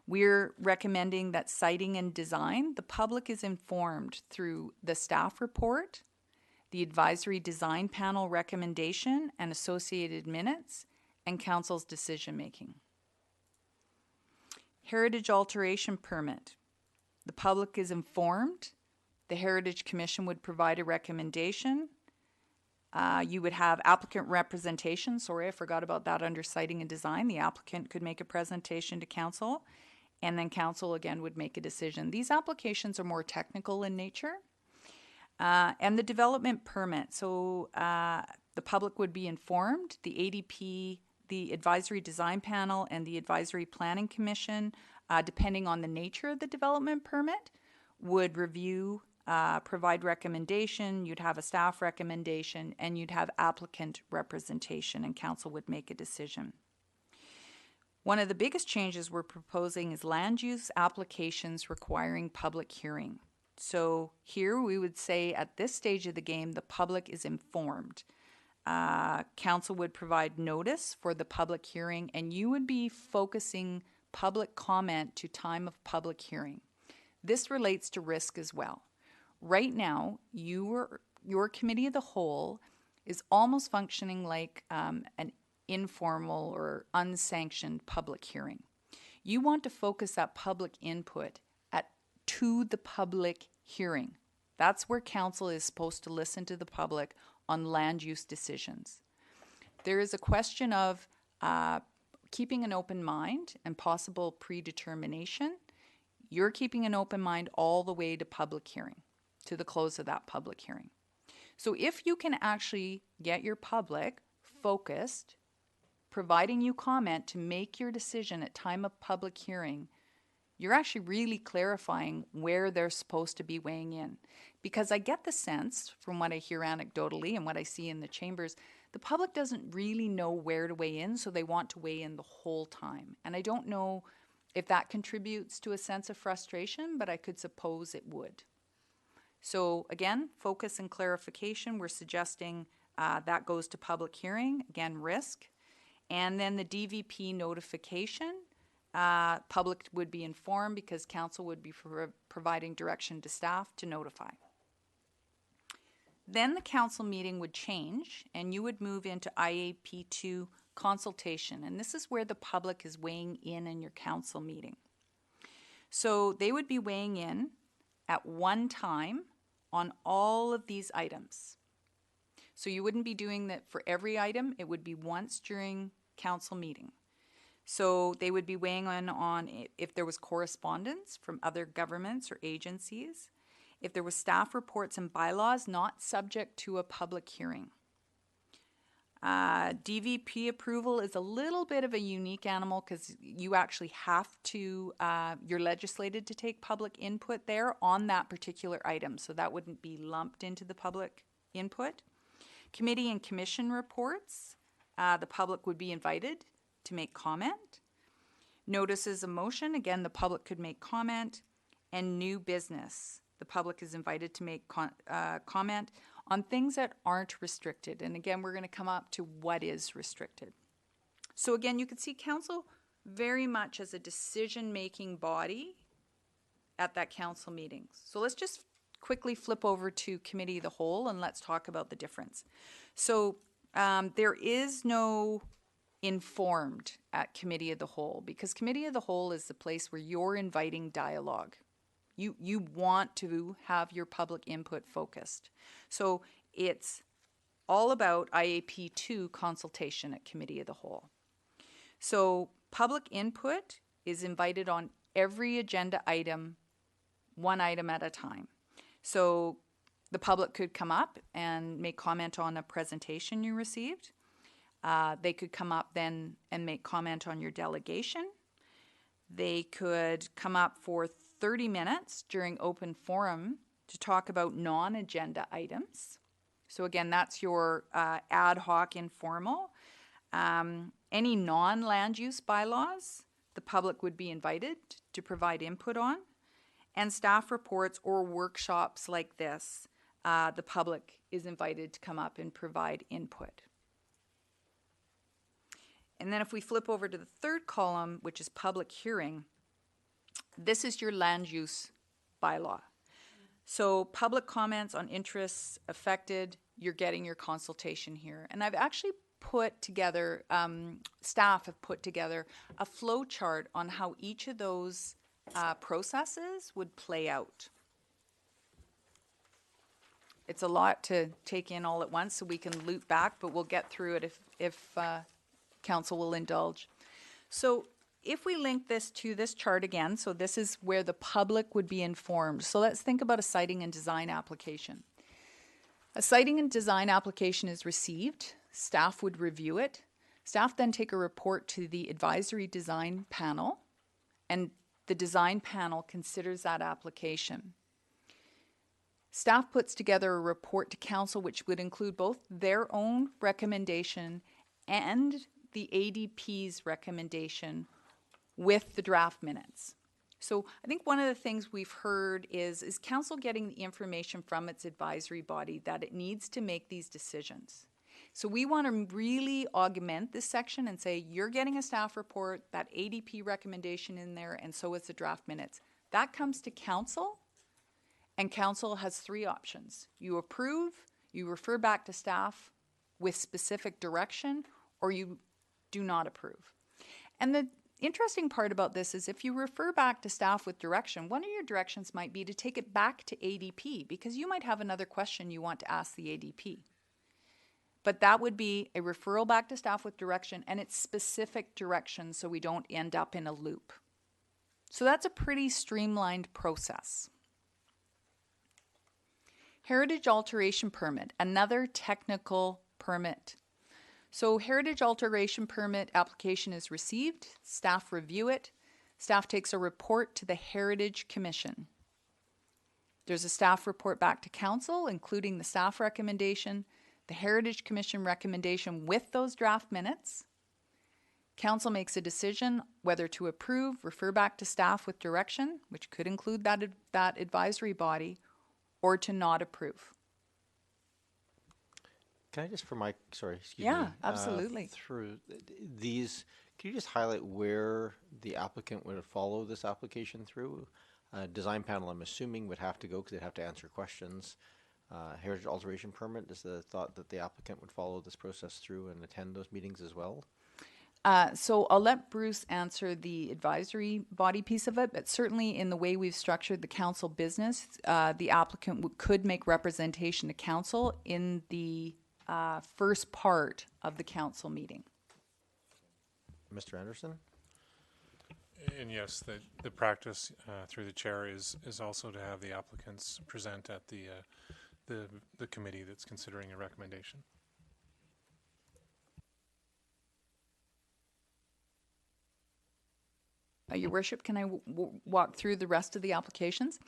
We're recommending that citing and design, the public is informed through the staff report, the advisory design panel recommendation and associated minutes, and council's decision making. Heritage alteration permit. The public is informed. The Heritage Commission would provide a recommendation. You would have applicant representation. Sorry, I forgot about that under citing and design. The applicant could make a presentation to council, and then council again would make a decision. These applications are more technical in nature. And the development permit. So the public would be informed. The ADP, the Advisory Design Panel, and the Advisory Planning Commission, depending on the nature of the development permit, would review, provide recommendation. You'd have a staff recommendation, and you'd have applicant representation, and council would make a decision. One of the biggest changes we're proposing is land use applications requiring public hearing. So here we would say at this stage of the game, the public is informed. Council would provide notice for the public hearing, and you would be focusing public comment to time of public hearing. This relates to risk as well. Right now, your committee of the whole is almost functioning like an informal or unsanctioned public hearing. You want to focus that public input to the public hearing. That's where council is supposed to listen to the public on land use decisions. There is a question of keeping an open mind and possible predetermination. You're keeping an open mind all the way to public hearing, to the close of that public hearing. So if you can actually get your public focused, providing you comment to make your decision at time of public hearing, you're actually really clarifying where they're supposed to be weighing in. Because I get the sense from what I hear anecdotally and what I see in the chambers, the public doesn't really know where to weigh in, so they want to weigh in the whole time. And I don't know if that contributes to a sense of frustration, but I could suppose it would. So again, focus and clarification, we're suggesting that goes to public hearing, again, risk. And then the DVP notification, public would be informed because council would be providing direction to staff to notify. Then the council meeting would change and you would move into Iap2 Consultation. And this is where the public is weighing in your council meeting. So they would be weighing in at one time on all of these items. So you wouldn't be doing that for every item, it would be once during council meeting. So they would be weighing in on if there was correspondence from other governments or agencies, if there was staff reports and bylaws not subject to a public hearing. DVP approval is a little bit of a unique animal because you actually have to, you're legislated to take public input there on that particular item. So that wouldn't be lumped into the public input. Committee and commission reports, the public would be invited to make comment. Notices of motion, again, the public could make comment. And new business, the public is invited to make comment on things that aren't restricted. And again, we're going to come up to what is restricted. So again, you can see council very much as a decision-making body at that council meeting. So let's just quickly flip over to committee of the whole and let's talk about the difference. So there is no informed at committee of the whole because committee of the whole is the place where you're inviting dialogue. You want to have your public input focused. So it's all about Iap2 consultation at committee of the whole. So public input is invited on every agenda item, one item at a time. So the public could come up and make comment on a presentation you received. They could come up then and make comment on your delegation. They could come up for 30 minutes during open forum to talk about non-agenda items. So again, that's your ad hoc informal. Any non-land use bylaws, the public would be invited to provide input on. And staff reports or workshops like this, the public is invited to come up and provide input. And then if we flip over to the third column, which is public hearing, this is your land use bylaw. So public comments on interests affected, you're getting your consultation here. And I've actually put together, staff have put together a flow chart on how each of those processes would play out. It's a lot to take in all at once, so we can loop back, but we'll get through it if council will indulge. So if we link this to this chart again, so this is where the public would be informed. So let's think about a siting and design application. A siting and design application is received. Staff would review it. Staff then take a report to the advisory design panel, and the design panel considers that application. Staff puts together a report to council which would include both their own recommendation and the ADP's recommendation with the draft minutes. So I think one of the things we've heard is council getting the information from its advisory body that it needs to make these decisions. So we want to really augment this section and say, you're getting a staff report, that ADP recommendation in there, and so is the draft minutes. That comes to council, and council has three options. You approve, you refer back to staff with specific direction, or you do not approve. And the interesting part about this is if you refer back to staff with direction, one of your directions might be to take it back to ADP, because you might have another question you want to ask the ADP. But that would be a referral back to staff with direction, and it's specific direction so we don't end up in a loop. So that's a pretty streamlined process. Heritage alteration permit, another technical permit. So heritage alteration permit application is received, staff review it, staff takes a report to the Heritage Commission. There's a staff report back to council, including the staff recommendation, the Heritage Commission recommendation with those draft minutes. Council makes a decision whether to approve, refer back to staff with direction, which could include that advisory body, or to not approve. Can I just, for my, sorry, excuse me. Yeah, absolutely. Through these, can you just highlight where the applicant would follow this application through? Design panel, I'm assuming, would have to go because they'd have to answer questions. Heritage alteration permit, is the thought that the applicant would follow this process through and attend those meetings as well? So I'll let Bruce answer the advisory body piece of it, but certainly in the way we've structured the council business, the applicant could make representation to council in the first part of the council meeting. Mr. Anderson? And yes, the practice through the chair is also to have the applicants present at the committee that's considering a recommendation. Your Worship, can I walk through the rest of the applications?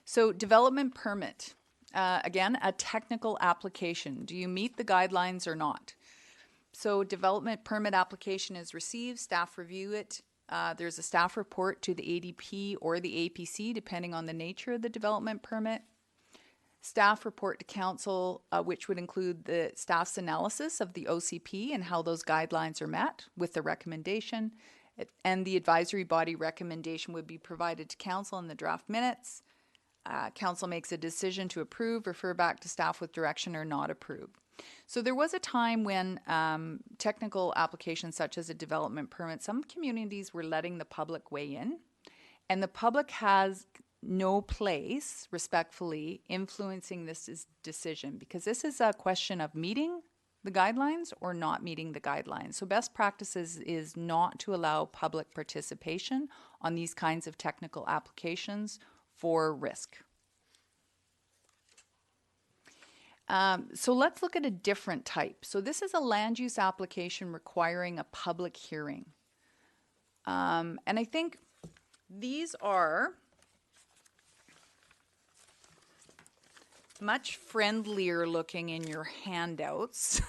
So development permit, again, a technical application. Do you meet the guidelines or not? So development permit application is received, staff review it. There's a staff report to the ADP or the APC, depending on the nature of the development permit. Staff report to council, which would include the staff's analysis of the OCP and how those guidelines are met with the recommendation. And the advisory body recommendation would be provided to council in the draft minutes. Council makes a decision to approve, refer back to staff with direction, or not approve. So there was a time when technical applications such as a development permit, some communities were letting the public weigh in, and the public has no place, respectfully, influencing this decision, because this is a question of meeting the guidelines or not meeting the guidelines. So best practices is not to allow public participation on these kinds of technical applications for risk. So let's look at a different type. So this is a land use application requiring a public hearing. And I think these are much friendlier looking in your handouts.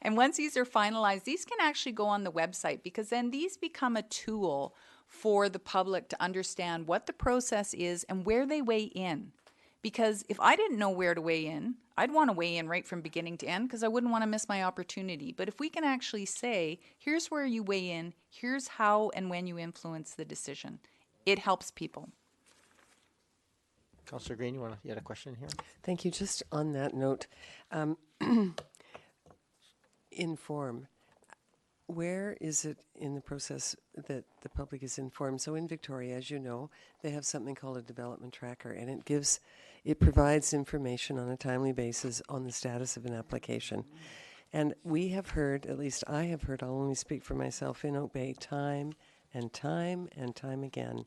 And once these are finalized, these can actually go on the website, because then these become a tool for the public to understand what the process is and where they weigh in. Because if I didn't know where to weigh in, I'd want to weigh in right from beginning to end, because I wouldn't want to miss my opportunity. But if we can actually say, here's where you weigh in, here's how and when you influence the decision, it helps people. Councillor Green, you had a question here? Thank you. Just on that note, inform. Where is it in the process that the public is informed? So in Victoria, as you know, they have something called a development tracker, and it provides information on a timely basis on the status of an application. And we have heard, at least I have heard, I'll only speak for myself in Oak Bay, time and time and time again,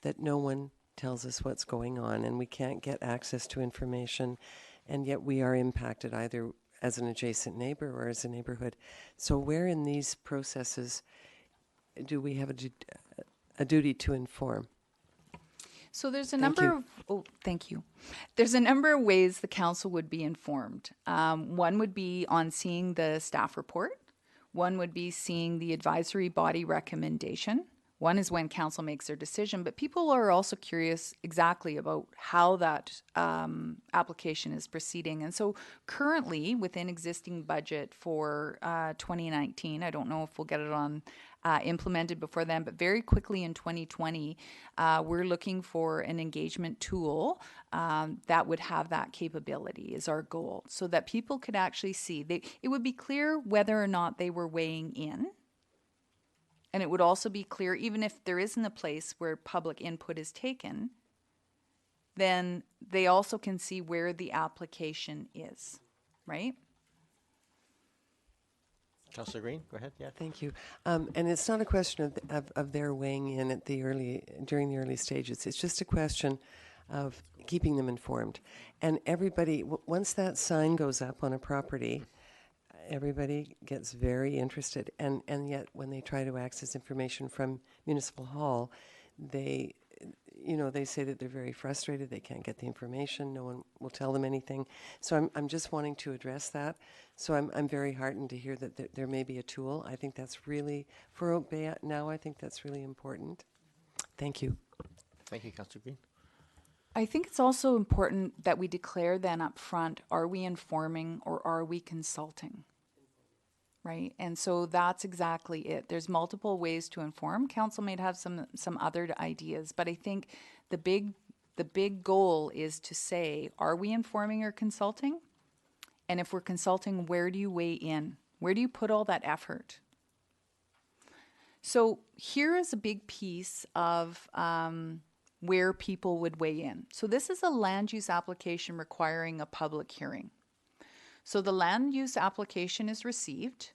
that no one tells us what's going on, and we can't get access to information, and yet we are impacted either as an adjacent neighbor or as a neighborhood. So where in these processes do we have a duty to inform? So there's a number of, thank you. There's a number of ways the council would be informed. One would be on seeing the staff report, One would be seeing the advisory body recommendation. One is when council makes their decision, but people are also curious exactly about how that application is proceeding. And so currently within existing budget for 2019, I don't know if we'll get it on implemented before then, but very quickly in 2020, we're looking for an engagement tool that would have that capability is our goal, so that people could actually see. It would be clear whether or not they were weighing in. And it would also be clear, even if there isn't a place where public input is taken, then they also can see where the application is, right? Councillor Green, go ahead. Yeah. Thank you. And it's not a question of their weighing in at during the early stages. It's just a question of keeping them informed. And everybody, once that sign goes up on a property, everybody gets very interested. And yet when they try to access information from Municipal Hall, they say that they're very frustrated. They can't get the information. No one will tell them anything. So I'm just wanting to address that. So I'm very heartened to hear that there may be a tool. I think that's really, for Oak Bay now, I think that's really important. Thank you. Thank you, Councillor Green. I think it's also important that we declare then up front, are we informing or are we consulting? Right? And so that's exactly it. There's multiple ways to inform. Council may have some other ideas, but I think the big goal is to say, are we informing or consulting? And if we're consulting, where do you weigh in? Where do you put all that effort? So here is a big piece of where people would weigh in. So this is a land use application requiring a public hearing. So the land use application is received,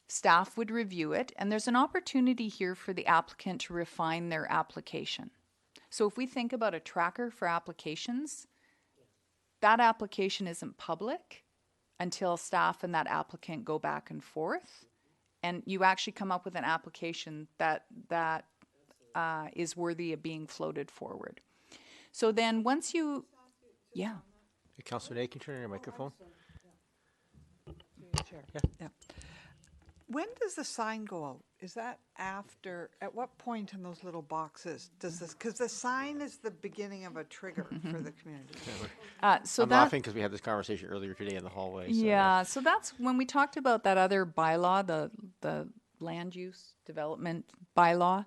staff would review it, and there's an opportunity here for the applicant to refine their application. So if we think about a tracker for applications, that application isn't public until staff and that applicant go back and forth, and you actually come up with an application that is worthy of being floated forward. So then once you, yeah. Hey, Councillor Day, can you turn on your microphone? Yeah. When does the sign go out? Is that after, at what point in those little boxes does this, because the sign is the beginning of a trigger for the community. So I'm laughing because we had this conversation earlier today in the hallway. So yeah, so that's when we talked about that other bylaw, the land use development bylaw.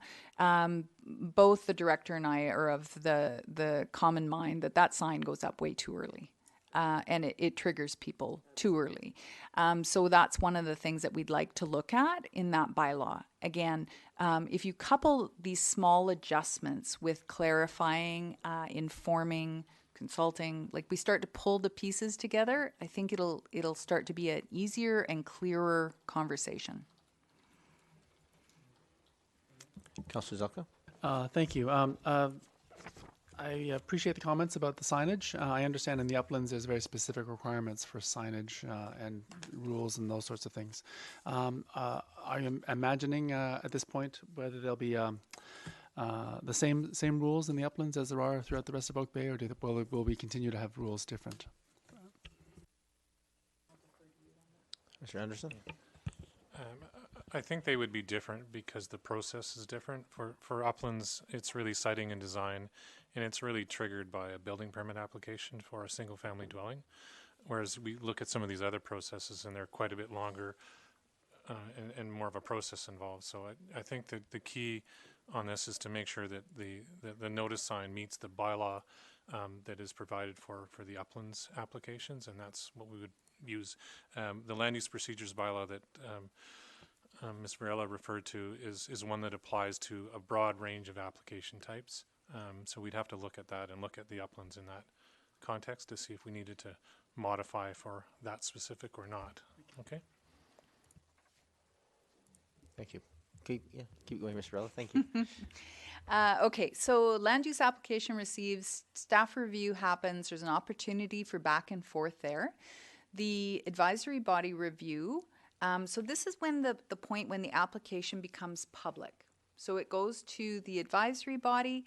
Both the director and I are of the common mind that sign goes up way too early. And it triggers people too early. So that's one of the things that we'd like to look at in that bylaw. Again, if you couple these small adjustments with clarifying, informing, consulting, like we start to pull the pieces together, I think it'll start to be an easier and clearer conversation. Councillor Zelka? Thank you. I appreciate the comments about the signage. I understand in the uplands there's very specific requirements for signage and rules and those sorts of things. Are you imagining at this point whether there'll be the same rules in the uplands as there are throughout the rest of Oak Bay, or will we continue to have rules different? Mr. Anderson? I think they would be different because the process is different. For uplands, it's really siting and design, and it's really triggered by a building permit application for a single-family dwelling. Whereas we look at some of these other processes, and they're quite a bit longer and more of a process involved. So I think that the key on this is to make sure that the notice sign meets the bylaw that is provided for the uplands applications, and that's what we would use. The land use procedures bylaw that Ms. Varela referred to is one that applies to a broad range of application types. So we'd have to look at that and look at the uplands in that context to see if we needed to modify for that specific or not. Okay? Thank you. Keep going, Ms. Varela. Thank you. Okay, so land use application receives, staff review happens, there's an opportunity for back and forth there. The advisory body review, so this is when the point when the application becomes public. So it goes to the advisory body,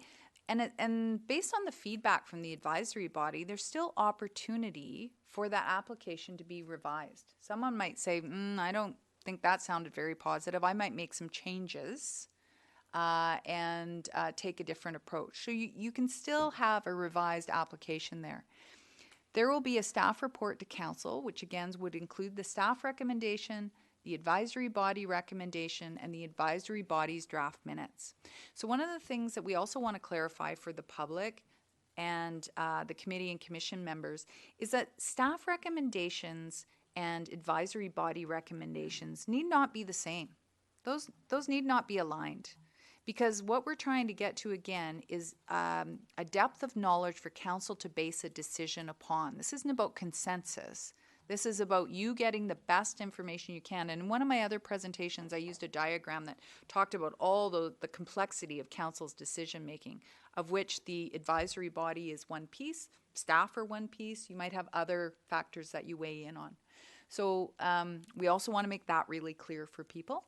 and based on the feedback from the advisory body, there's still opportunity for that application to be revised. Someone might say, I don't think that sounded very positive. I might make some changes and take a different approach. So you can still have a revised application there. There will be a staff report to council, which again would include the staff recommendation, the advisory body recommendation, and the advisory body's draft minutes. So one of the things that we also want to clarify for the public and the committee and commission members is that staff recommendations and advisory body recommendations need not be the same. Those need not be aligned. Because what we're trying to get to again is a depth of knowledge for council to base a decision upon. This isn't about consensus. This is about you getting the best information you can. And in one of my other presentations, I used a diagram that talked about all the complexity of council's decision making, of which the advisory body is one piece, staff are one piece. You might have other factors that you weigh in on. So we also want to make that really clear for people.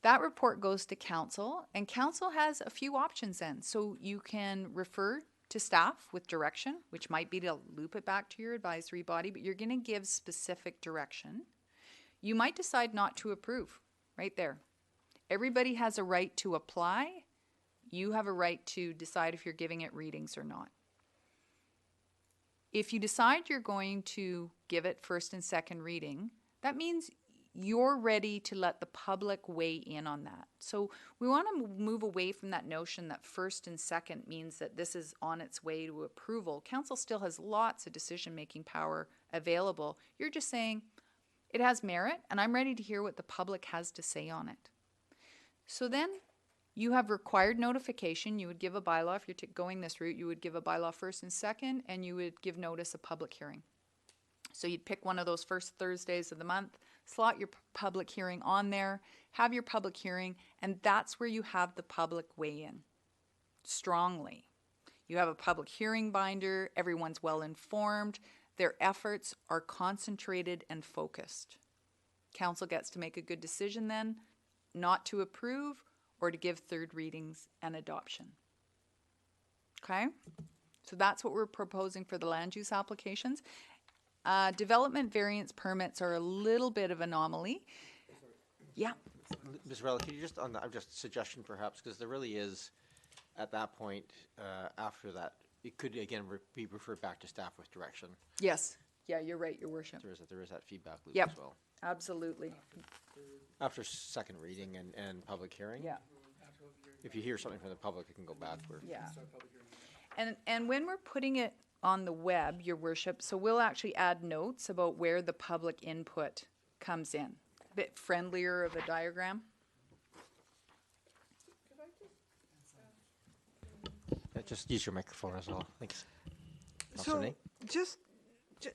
That report goes to council, and council has a few options then. So you can refer to staff with direction, which might be to loop it back to your advisory body, but you're going to give specific direction. You might decide not to approve, right there. Everybody has a right to apply. You have a right to decide if you're giving it readings or not. If you decide you're going to give it first and second reading, that means you're ready to let the public weigh in on that. So we want to move away from that notion that first and second means that this is on its way to approval. Council still has lots of decision-making power available. You're just saying it has merit, and I'm ready to hear what the public has to say on it. So then you have required notification. You would give a bylaw. If you're going this route, you would give a bylaw first and second, and you would give notice of public hearing. So you'd pick one of those first Thursdays of the month, slot your public hearing on there, have your public hearing, and that's where you have the public weigh in strongly. You have a public hearing binder, everyone's well informed, their efforts are concentrated and focused. Council gets to make a good decision then, not to approve or to give third readings and adoption. Okay? So that's what we're proposing for the land use applications. Development variance permits are a little bit of an anomaly. Yeah. Ms. Rella, could you just, on the, just suggestion perhaps, because there really is, at that point, after that, it could again be referred back to staff with direction. Yes. Yeah, you're right, Your Worship. There is that feedback loop Yep. as well. Absolutely. After second reading and public hearing? Yeah. If you hear something from the public, it can go backward. Yeah. And when we're putting it on the web, Your Worship, so we'll actually add notes about where the public input comes in. A bit friendlier of a diagram. Yeah, just use your microphone as well. Thanks. So Renee? just, Sorry.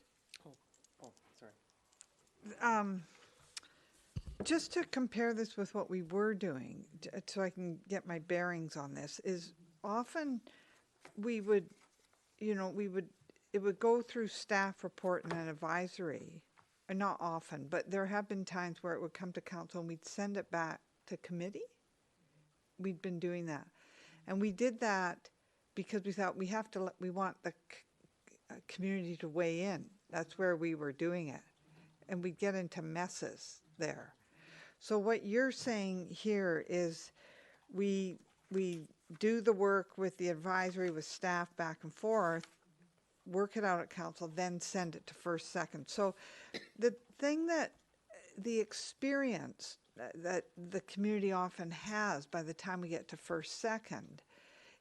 just to compare this with what we were doing, so I can get my bearings on this, is often we would, it would go through staff report and an advisory, and not often, but there have been times where it would come to council and we'd send it back to committee. We'd been doing that. And we did that because we thought we want the community to weigh in. That's where we were doing it. And we'd get into messes there. So what you're saying here is we do the work with the advisory, with staff back and forth, work it out at council, then send it to first, second. So the thing that the experience that the community often has by the time we get to first, second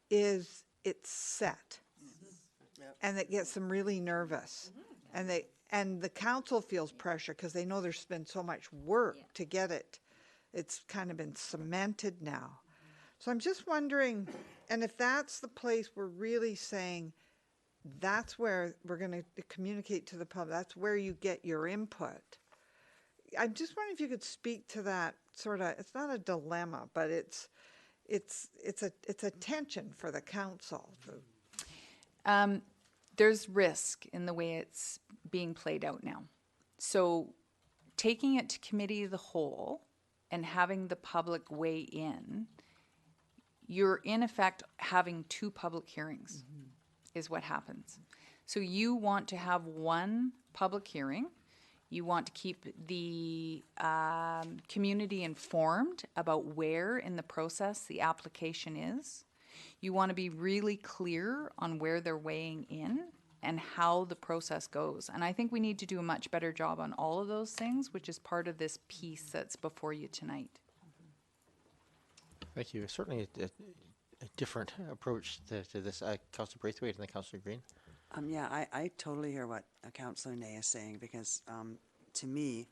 is it's set. And it gets them really nervous. And the council feels pressure because they know there's been so much work to get it. It's kind of been cemented now. So I'm just wondering, and if that's the place we're really saying, that's where we're going to communicate to the public, that's where you get your input. I'm just wondering if you could speak to that sort of, it's not a dilemma, but it's a tension for the council. There's risk in the way it's being played out now. So taking it to committee of the whole and having the public weigh in, you're in effect having two public hearings is what happens. So you want to have one public hearing. You want to keep the community informed about where in the process the application is. You want to be really clear on where they're weighing in and how the process goes. And I think we need to do a much better job on all of those things, which is part of this piece that's before you tonight. Thank you. Certainly a different approach to this. Councillor Braithwaite and then Councillor Green. Yeah, I totally hear what Councillor Ney is saying, because to me,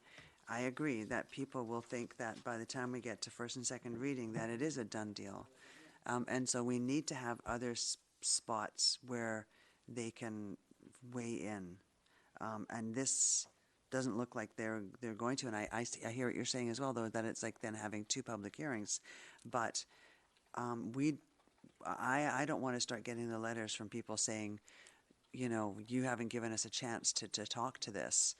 I agree that people will think that by the time we get to first and second reading that it is a done deal. And so we need to have other spots where they can weigh in. And this doesn't look like they're going to. And I hear what you're saying as well, though, that it's like then having 2 public hearings. But I don't want to start getting the letters from people saying, you know, you haven't given us a chance to talk to this.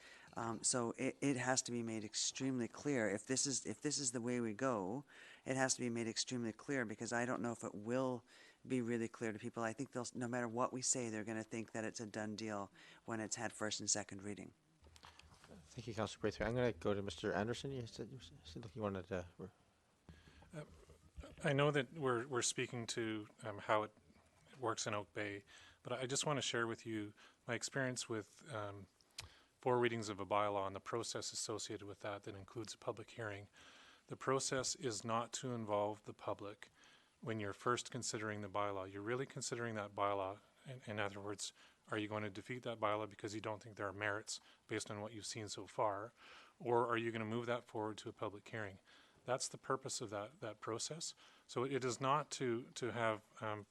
So it has to be made extremely clear. If this is the way we go, it has to be made extremely clear, because I don't know if it will be really clear to people. I think they'll, no matter what we say, they're going to think that it's a done deal when it's had first and second reading. Thank you, Councillor Braithwaite. I'm going to go to Mr. Anderson. You said you wanted to. I know that we're speaking to how it works in Oak Bay, but I just want to share with you my experience with 4 readings of a bylaw and the process associated with that includes a public hearing. The process is not to involve the public when you're first considering the bylaw. You're really considering that bylaw. In other words, are you going to defeat that bylaw because you don't think there are merits based on what you've seen so far? Or are you going to move that forward to a public hearing? That's the purpose of that process. So it is not to have,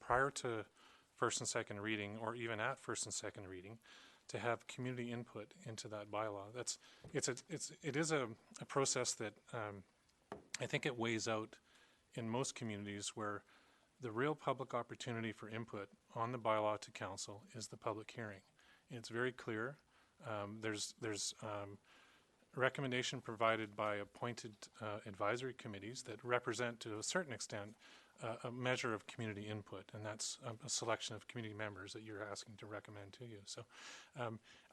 prior to first and second reading, or even at first and second reading, to have community input into that bylaw. It is a process that I think it weighs out in most communities where the real public opportunity for input on the bylaw to council is the public hearing. It's very clear. There's recommendation provided by appointed advisory committees that represent, to a certain extent, a measure of community input, and that's a selection of community members that you're asking to recommend to you. So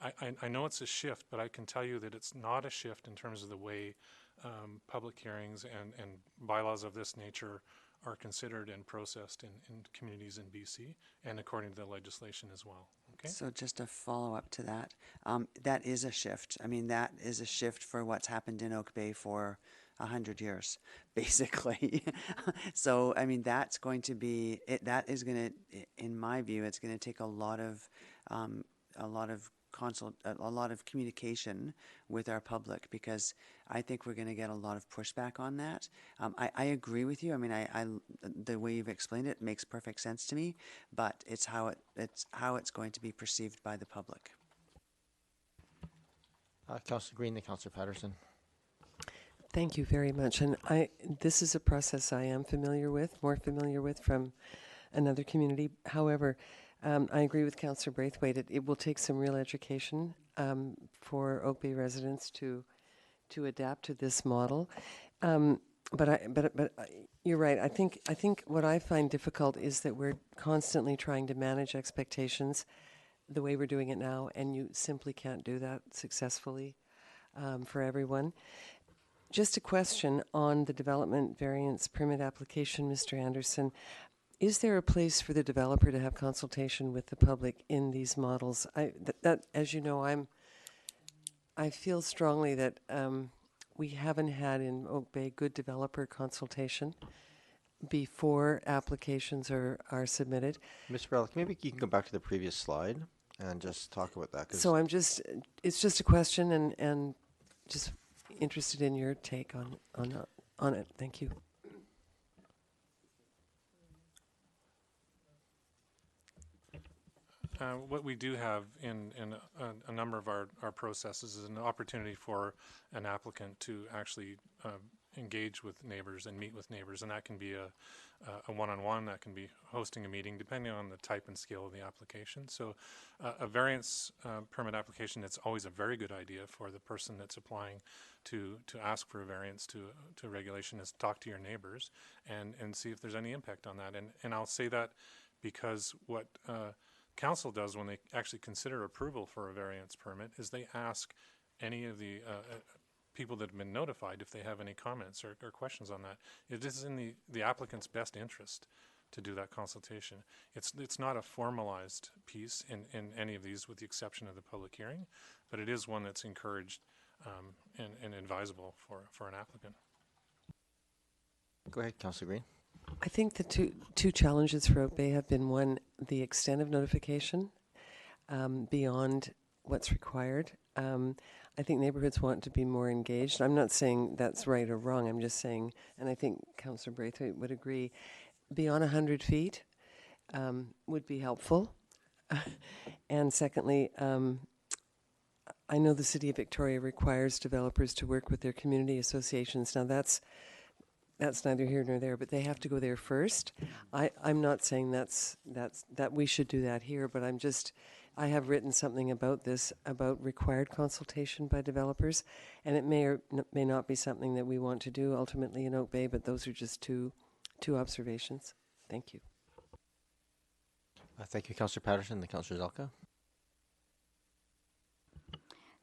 I know it's a shift, but I can tell you that it's not a shift in terms of the way public hearings and bylaws of this nature are considered and processed in communities in BC and according to the legislation as well. Okay. So just a follow-up to that, that is a shift. I mean, that is a shift for what's happened in Oak Bay for 100 years, basically. So, I mean, that's going to be, that is going to, in my view, it's going to take a lot of communication with our public, because I think we're going to get a lot of pushback on that. I agree with you. I mean, the way you've explained it makes perfect sense to me, but it's how it's going to be perceived by the public. Councillor Green and Councillor Patterson. Thank you very much. And this is a process I am more familiar with from another community. However, I agree with Councillor Braithwaite. It will take some real education for Oak Bay residents to adapt to this model. But you're right. I think what I find difficult is that we're constantly trying to manage expectations the way we're doing it now, and you simply can't do that successfully for everyone. Just a question on the development variance permit application, Mr. Anderson. Is there a place for the developer to have consultation with the public in these models? That as you know, I feel strongly that we haven't had in Oak Bay good developer consultation before applications are submitted. Ms. Relic, maybe you can go back to the previous slide and just talk about that. So it's just a question, and just interested in your take on it. Thank you. What we do have in a number of our processes is an opportunity for an applicant to actually engage with neighbors and meet with neighbors, and that can be a one-on-one, that can be hosting a meeting, depending on the type and scale of the application. So a variance permit application, it's always a very good idea for the person that's applying to ask for a variance to regulation, is talk to your neighbors and see if there's any impact on that. And I'll say that because what council does when they actually consider approval for a variance permit is they ask any of the people that have been notified if they have any comments or questions on that. It is in the applicant's best interest to do that consultation. It's not a formalized piece in any of these with the exception of the public hearing, but it is one that's encouraged and advisable for an applicant. Go ahead, Councillor Green. I think the two challenges for Oak Bay have been, one, the extent of notification beyond what's required. I think neighborhoods want to be more engaged. I'm not saying that's right or wrong. I'm just saying, and I think Councillor Braithwaite would agree, beyond 100 feet would be helpful. And secondly, I know the City of Victoria requires developers to work with their community associations. Now that's neither here nor there, but they have to go there first. I'm not saying that we should do that here, but I have written something about this, about required consultation by developers, and it may or may not be something that we want to do ultimately in Oak Bay, but those are just two observations. Thank you. Thank you, Councillor Patterson and Councillor Zelka.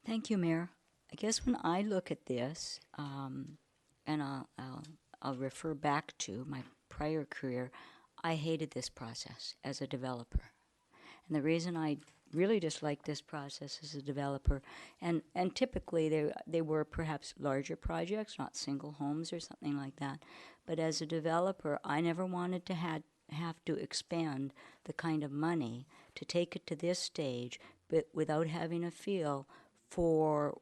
Thank you, Mayor. I guess when I look at this, and I'll refer back to my prior career, I hated this process as a developer. And the reason I really disliked this process as a developer, and typically they were perhaps larger projects, not single homes or something like that, but as a developer, I never wanted to have to expend the kind of money to take it to this stage, but without having a feel for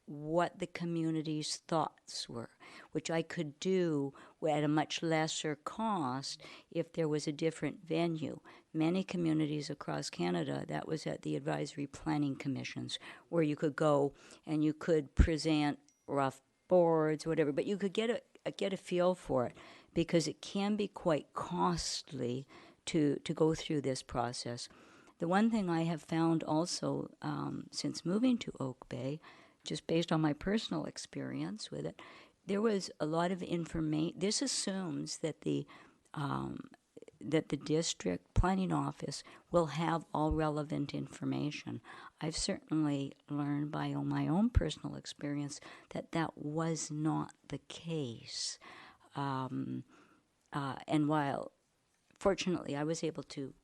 what the community's thoughts were, which I could do at a much lesser cost if there was a different venue. Many communities across Canada, that was at the advisory planning commissions, where you could go and you could present rough boards, whatever, but you could get a feel for it, because it can be quite costly to go through this process. The one thing I have found also since moving to Oak Bay, just based on my personal experience with it, there was a lot of information. This assumes that the district planning office will have all relevant information. I've certainly learned by my own personal experience that was not the case. And while, fortunately, I was able to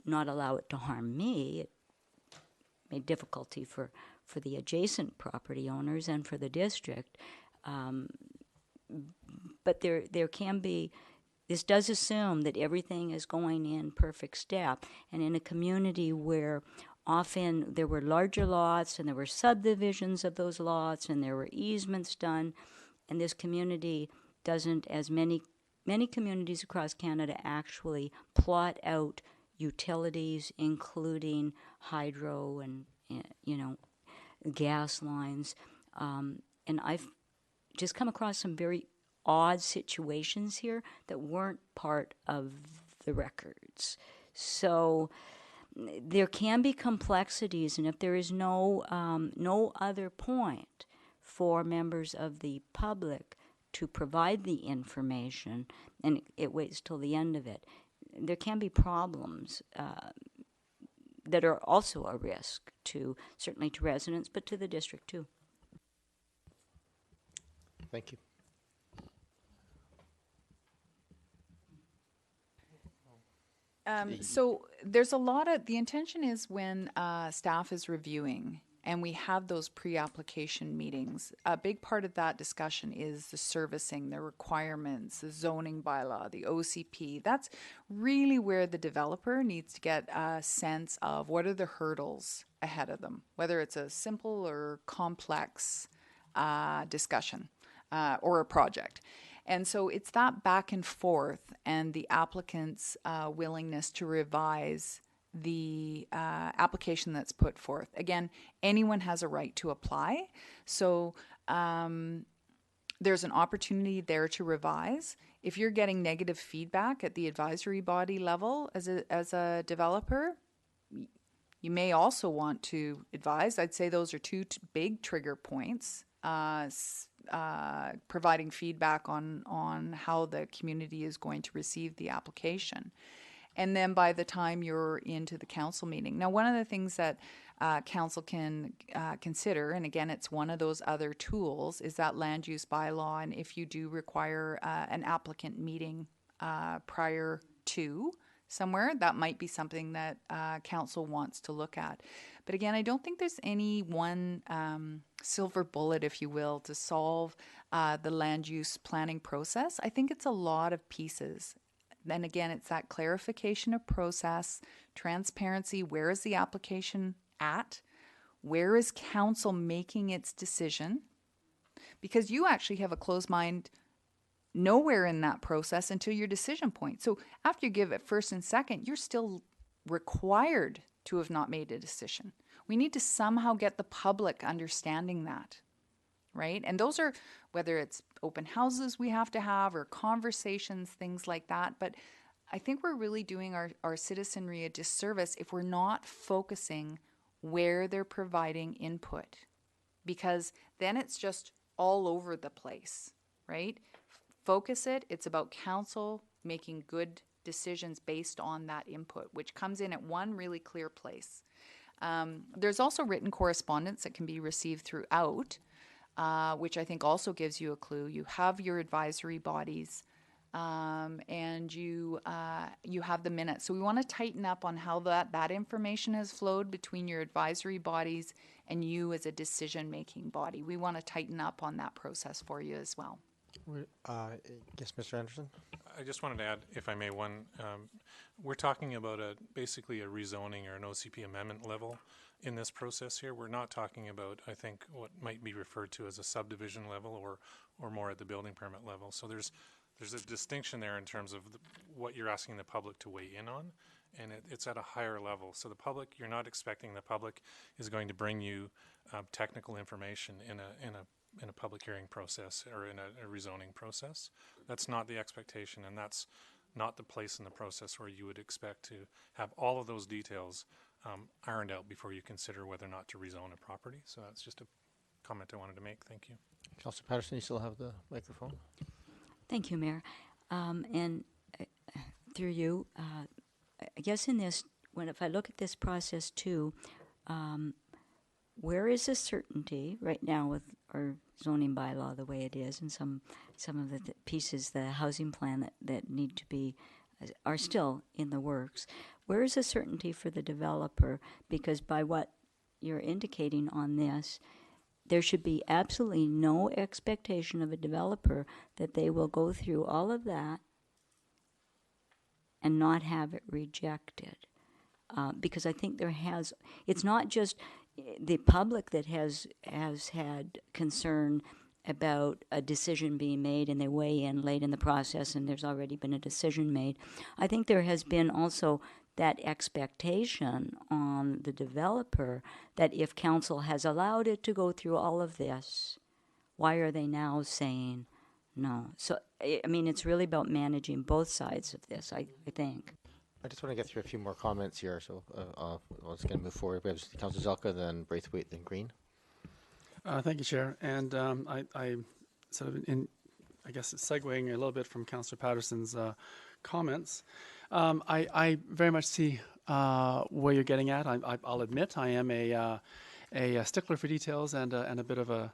not allow it to harm me, it made difficulty for the adjacent property owners and for the district. But there can be, this does assume that everything is going in perfect step. And in a community where often there were larger lots and there were subdivisions of those lots and there were easements done, and this community doesn't, as many communities across Canada actually plot out utilities, including hydro and gas lines, and I've just come across some very odd situations here that weren't part of the records. So there can be complexities, and if there is no other point for members of the public to provide the information, and it waits till the end of it, there can be problems that are also a risk certainly to residents, but to the district too. Thank you. So there's a lot of, the intention is when staff is reviewing and we have those pre-application meetings, a big part of that discussion is the servicing, the requirements, the zoning bylaw, the OCP. That's really where the developer needs to get a sense of what are the hurdles ahead of them, whether it's a simple or complex discussion or a project. And so it's that back and forth and the applicant's willingness to revise the application that's put forth. Again, anyone has a right to apply. So there's an opportunity there to revise. If you're getting negative feedback at the advisory body level as a developer, you may also want to advise. I'd say those are two big trigger points. Providing feedback on how the community is going to receive the application. and then by the time you're into the council meeting. Now, one of the things that council can consider, and again, it's one of those other tools, is that land use bylaw. And if you do require an applicant meeting prior to somewhere, that might be something that council wants to look at. But again, I don't think there's any one silver bullet, if you will, to solve the land use planning process. I think it's a lot of pieces. Then again, it's that clarification of process, transparency. Where is the application at? Where is council making its decision? Because you actually have a closed mind nowhere in that process until your decision point. So after you give it first and second, you're still required to have not made a decision. We need to somehow get the public understanding that, right? And those are, whether it's open houses we have to have or conversations, things like that. But I think we're really doing our citizenry a disservice if we're not focusing where they're providing input, because then it's just all over the place, right? Focus it. It's about council making good decisions based on that input, which comes in at one really clear place. There's also written correspondence that can be received throughout, which I think also gives you a clue. You have your advisory bodies, and you have the minutes. So we want to tighten up on how that information has flowed between your advisory bodies and you as a decision-making body. We want to tighten up on that process for you as well. Yes, Mr. Anderson? I just wanted to add, if I may, we're talking about basically a rezoning or an OCP amendment level in this process here. We're not talking about, I think, what might be referred to as a subdivision level or more at the building permit level. So there's a distinction there in terms of what you're asking the public to weigh in on, and it's at a higher level. So the public, you're not expecting the public is going to bring you technical information in a public hearing process or in a rezoning process. That's not the expectation, and that's not the place in the process where you would expect to have all of those details ironed out before you consider whether or not to rezone a property. So that's just a comment I wanted to make. Thank you. Councillor Patterson, you still have the microphone? Thank you, Mayor. And through you, I guess in this, if I look at this process too, where is the certainty right now with our zoning bylaw the way it is, and some of the pieces, the housing plan that need to be, are still in the works? Where is the certainty for the developer? Because by what you're indicating on this, there should be absolutely no expectation of a developer that they will go through all of that and not have it rejected. Because I think it's not just the public that has had concern about a decision being made and they weigh in late in the process and there's already been a decision made. I think there has been also that expectation on the developer that if council has allowed it to go through all of this, why are they now saying no? So, I mean, it's really about managing both sides of this, I think. I just want to get through a few more comments here, so let's going to move forward. We have Councillor Zelka, then Braithwaite, then Green. Thank you, Chair. And I sort of, I guess, segueing a little bit from Councillor Patterson's comments. I very much see where you're getting at. I'll admit I am a stickler for details and a bit of a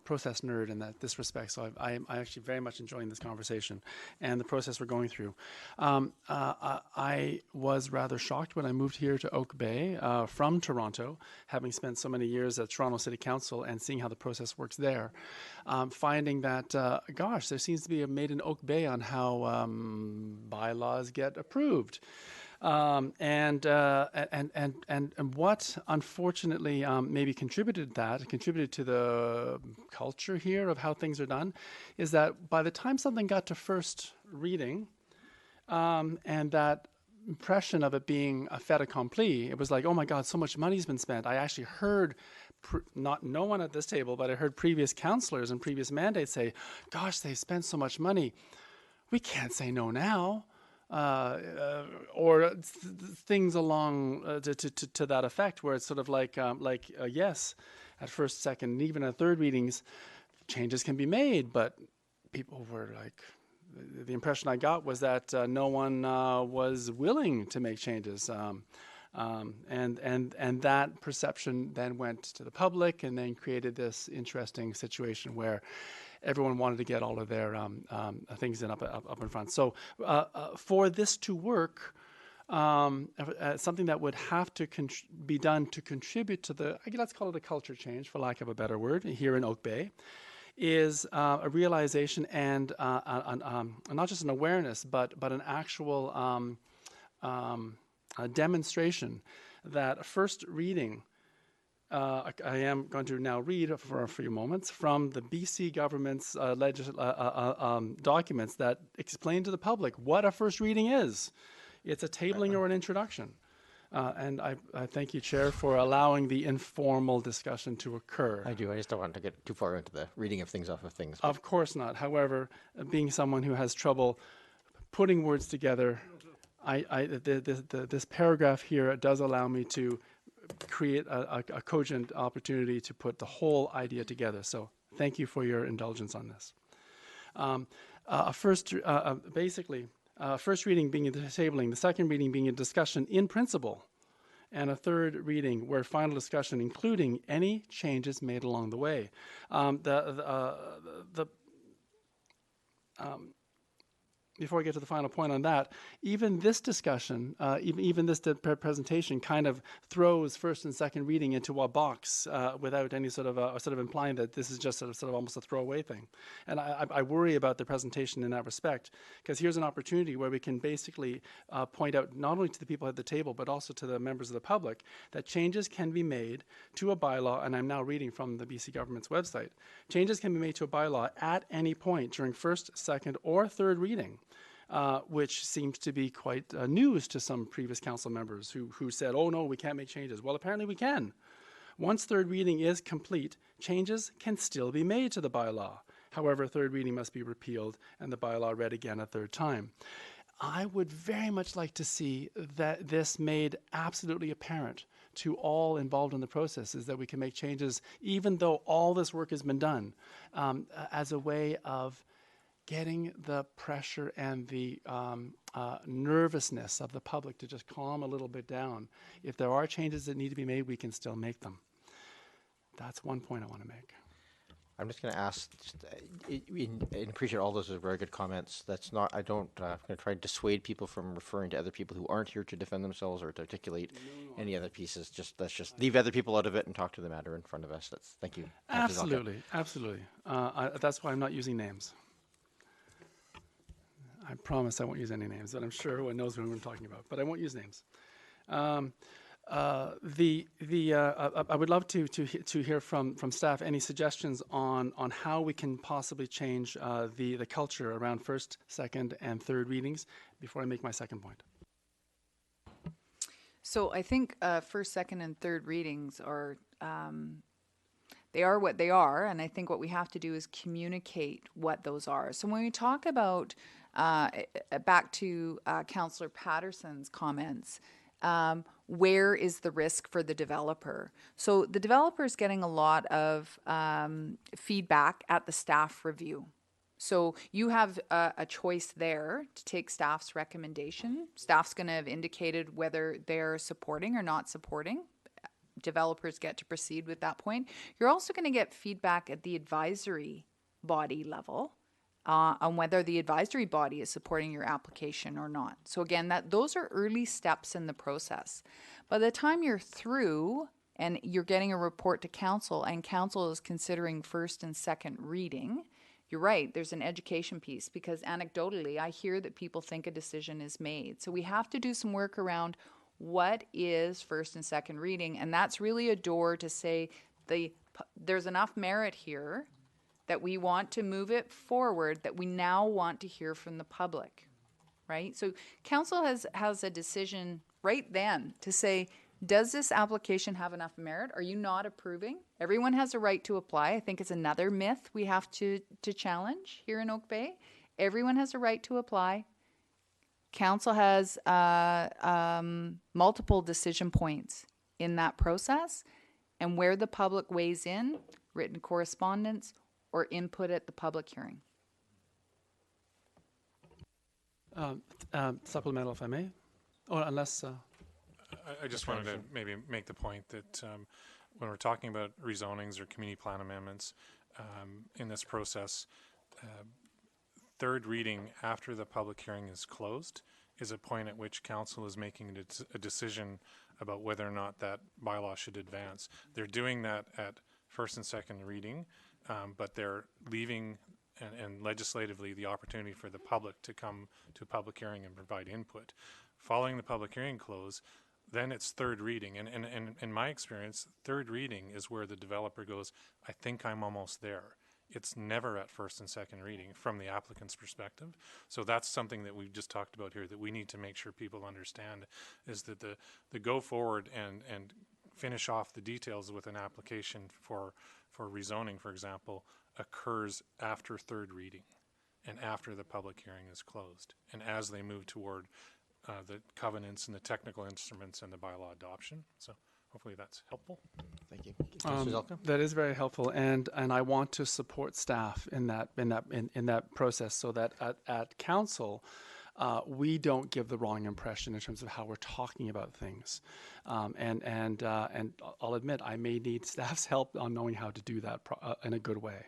process nerd in this respect. So I'm actually very much enjoying this conversation and the process we're going through. I was rather shocked when I moved here to Oak Bay from Toronto, having spent so many years at Toronto City Council and seeing how the process works there, finding that, gosh, there seems to be a made in Oak Bay on how bylaws get approved. And what unfortunately maybe contributed to the culture here of how things are done is that by the time something got to first reading and that impression of it being a fait accompli, it was like, oh my God, so much money's been spent. I actually heard, no one at this table, but I heard previous councillors and previous mandates say, gosh, they've spent so much money. We can't say no now. Or things along to that effect, where it's sort of like yes, at first, second, and even at third readings, changes can be made, but people were like the impression I got was that no one was willing to make changes. And that perception then went to the public and then created this interesting situation where everyone wanted to get all of their things in up in front. So for this to work, something that would have to be done to contribute to the, let's call it a culture change, for lack of a better word, here in Oak Bay, is a realization and not just an awareness, but an actual a demonstration that a first reading, I am going to now read for a few moments from the BC government's documents that explain to the public what a first reading is. It's a tabling or an introduction. And I thank you, Chair, for allowing the informal discussion to occur. I do. I just don't want to get too far into the reading of things off of things. Of course not. However, being someone who has trouble putting words together, this paragraph here does allow me to create a cogent opportunity to put the whole idea together. So thank you for your indulgence on this. First reading being the tabling, the second reading being a discussion in principle, and a third reading where final discussion, including any changes made along the way. Before I get to the final point on that, even this discussion, even this presentation kind of throws first and second reading into a box without any sort of implying that this is just sort of almost a throwaway thing. And I worry about the presentation in that respect, because here's an opportunity where we can basically point out not only to the people at the table, but also to the members of the public, that changes can be made to a bylaw, and I'm now reading from the BC government's website. Changes can be made to a bylaw at any point during first, second, or third reading. Which seems to be quite news to some previous council members who said, oh no, we can't make changes. Well, apparently we can. Once third reading is complete, changes can still be made to the bylaw. However, third reading must be repealed and the bylaw read again a third time. I would very much like to see that this made absolutely apparent to all involved in the process, is that we can make changes even though all this work has been done, as a way of getting the pressure and the nervousness of the public to just calm a little bit down. If there are changes that need to be made, we can still make them. That's one point I want to make. I'm just going to ask, and appreciate all those are very good comments. That's not, I'm going to try to dissuade people from referring to other people who aren't here to defend themselves or to articulate any other pieces. Let's just leave other people out of it and talk to the matter in front of us. Thank you. Absolutely. That's why I'm not using names. I promise I won't use any names, but I'm sure everyone knows who I'm talking about. But I won't use names. I would love to hear from staff any suggestions on how we can possibly change the culture around first, second, and third readings before I make my second point. So I think first, second, and third readings are they are what they are, and I think what we have to do is communicate what those are. So when we talk about back to Councillor Patterson's comments, where is the risk for the developer? So the developer is getting a lot of feedback at the staff review. So you have a choice there to take staff's recommendation. Staff's going to have indicated whether they're supporting or not supporting. Developers get to proceed with that point. You're also going to get feedback at the advisory body level on whether the advisory body is supporting your application or not. So again, those are early steps in the process. By the time you're through and you're getting a report to council and council is considering first and second reading, you're right, there's an education piece, because anecdotally I hear that people think a decision is made. So we have to do some work around what is first and second reading, and that's really a door to say there's enough merit here that we want to move it forward, that we now want to hear from the public, right? So council has a decision right then to say, does this application have enough merit? Are you not approving? Everyone has a right to apply. I think it's another myth we have to challenge here in Oak Bay. Everyone has a right to apply. Council has multiple decision points in that process, and where the public weighs in, written correspondence, or input at the public hearing. Supplemental, if I may, or unless. I just wanted to maybe make the point that when we're talking about rezonings or community plan amendments in this process, third reading after the public hearing is closed is a point at which council is making a decision about whether or not that bylaw should advance. They're doing that at first and second reading, but they're leaving and legislatively the opportunity for the public to come to a public hearing and provide input. Following the public hearing close, then it's third reading. And in my experience, third reading is where the developer goes, I think I'm almost there. It's never at first and second reading from the applicant's perspective. So that's something that we've just talked about here that we need to make sure people understand, is that the go forward and finish off the details with an application for rezoning, for example, occurs after third reading and after the public hearing is closed, and as they move toward the covenants and the technical instruments and the bylaw adoption. So hopefully that's helpful. Thank you. Councillor Zelka? That is very helpful, and I want to support staff in that process, so that at council, we don't give the wrong impression in terms of how we're talking about things. And I'll admit, I may need staff's help on knowing how to do that in a good way,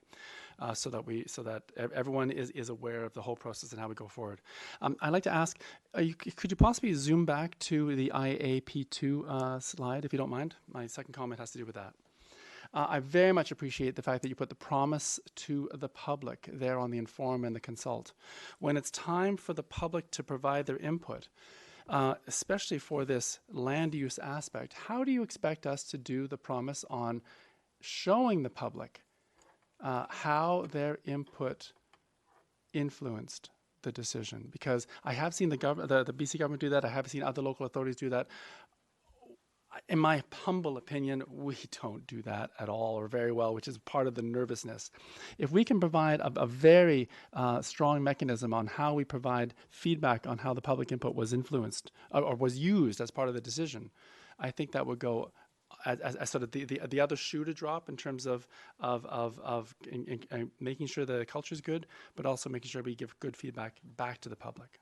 so that everyone is aware of the whole process and how we go forward. I'd like to ask, could you possibly zoom back to the Iap2 slide, if you don't mind? My second comment has to do with that. I very much appreciate the fact that you put the promise to the public there on the inform and the consult. When it's time for the public to provide their input, especially for this land use aspect, how do you expect us to do the promise on showing the public how their input influenced the decision? Because I have seen the BC government do that. I have seen other local authorities do that. In my humble opinion, we don't do that at all or very well, which is part of the nervousness. If we can provide a very strong mechanism on how we provide feedback on how the public input was influenced or was used as part of the decision, I think that would go as sort of the other shoe to drop in terms of making sure the culture is good, but also making sure we give good feedback back to the public.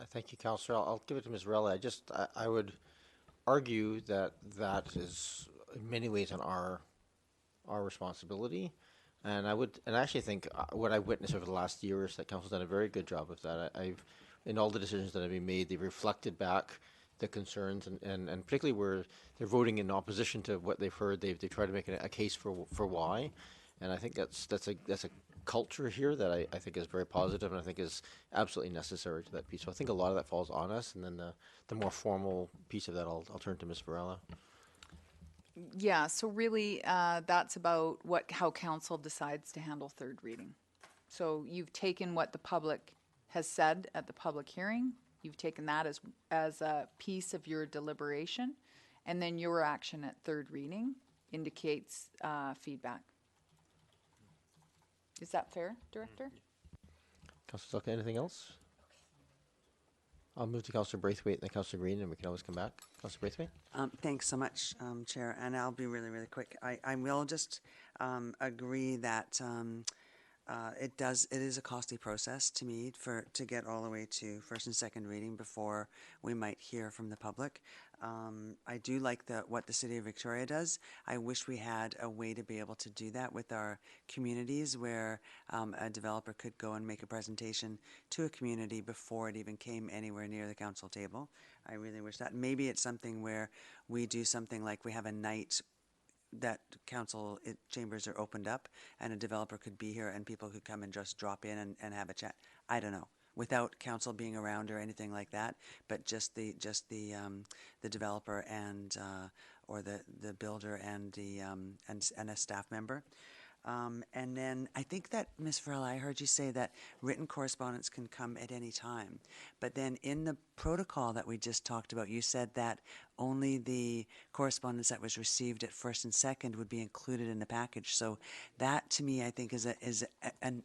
Thank you, Councillor. I'll give it to Ms. Varela. I would argue that is in many ways on our responsibility, and I actually think what I've witnessed over the last year is that council's done a very good job of that. I've in all the decisions that have been made, they've reflected back the concerns and particularly where they're voting in opposition to what they've heard, they've tried to make a case for why, and I think that's a culture here that I think is very positive and I think is absolutely necessary to that piece. So I think a lot of that falls on us, and then the more formal piece of that I'll turn to Ms. Varela. Yeah, so really that's about how council decides to handle third reading. So you've taken what the public has said at the public hearing, you've taken that as a piece of your deliberation, and then your action at third reading indicates feedback. Is that fair, Director? Councillor Zelka, anything else? I'll move to Councillor Braithwaite and then Councillor Green, and we can always come back. Councillor Braithwaite? Thanks so much, Chair, and I'll be really, really quick. I will just agree that it is a costly process to me to get all the way to first and second reading before we might hear from the public. I do like what the City of Victoria does. I wish we had a way to be able to do that with our communities, where a developer could go and make a presentation to a community before it even came anywhere near the council table. I really wish that. Maybe it's something where we do something like we have a night that council chambers are opened up and a developer could be here and people could come and just drop in and have a chat. I don't know, without council being around or anything like that, but just the developer and or the builder and the and a staff member. And then I think that, Ms. Varela, I heard you say that written correspondence can come at any time. But then in the protocol that we just talked about, you said that only the correspondence that was received at first and second would be included in the package. So that, to me, I think is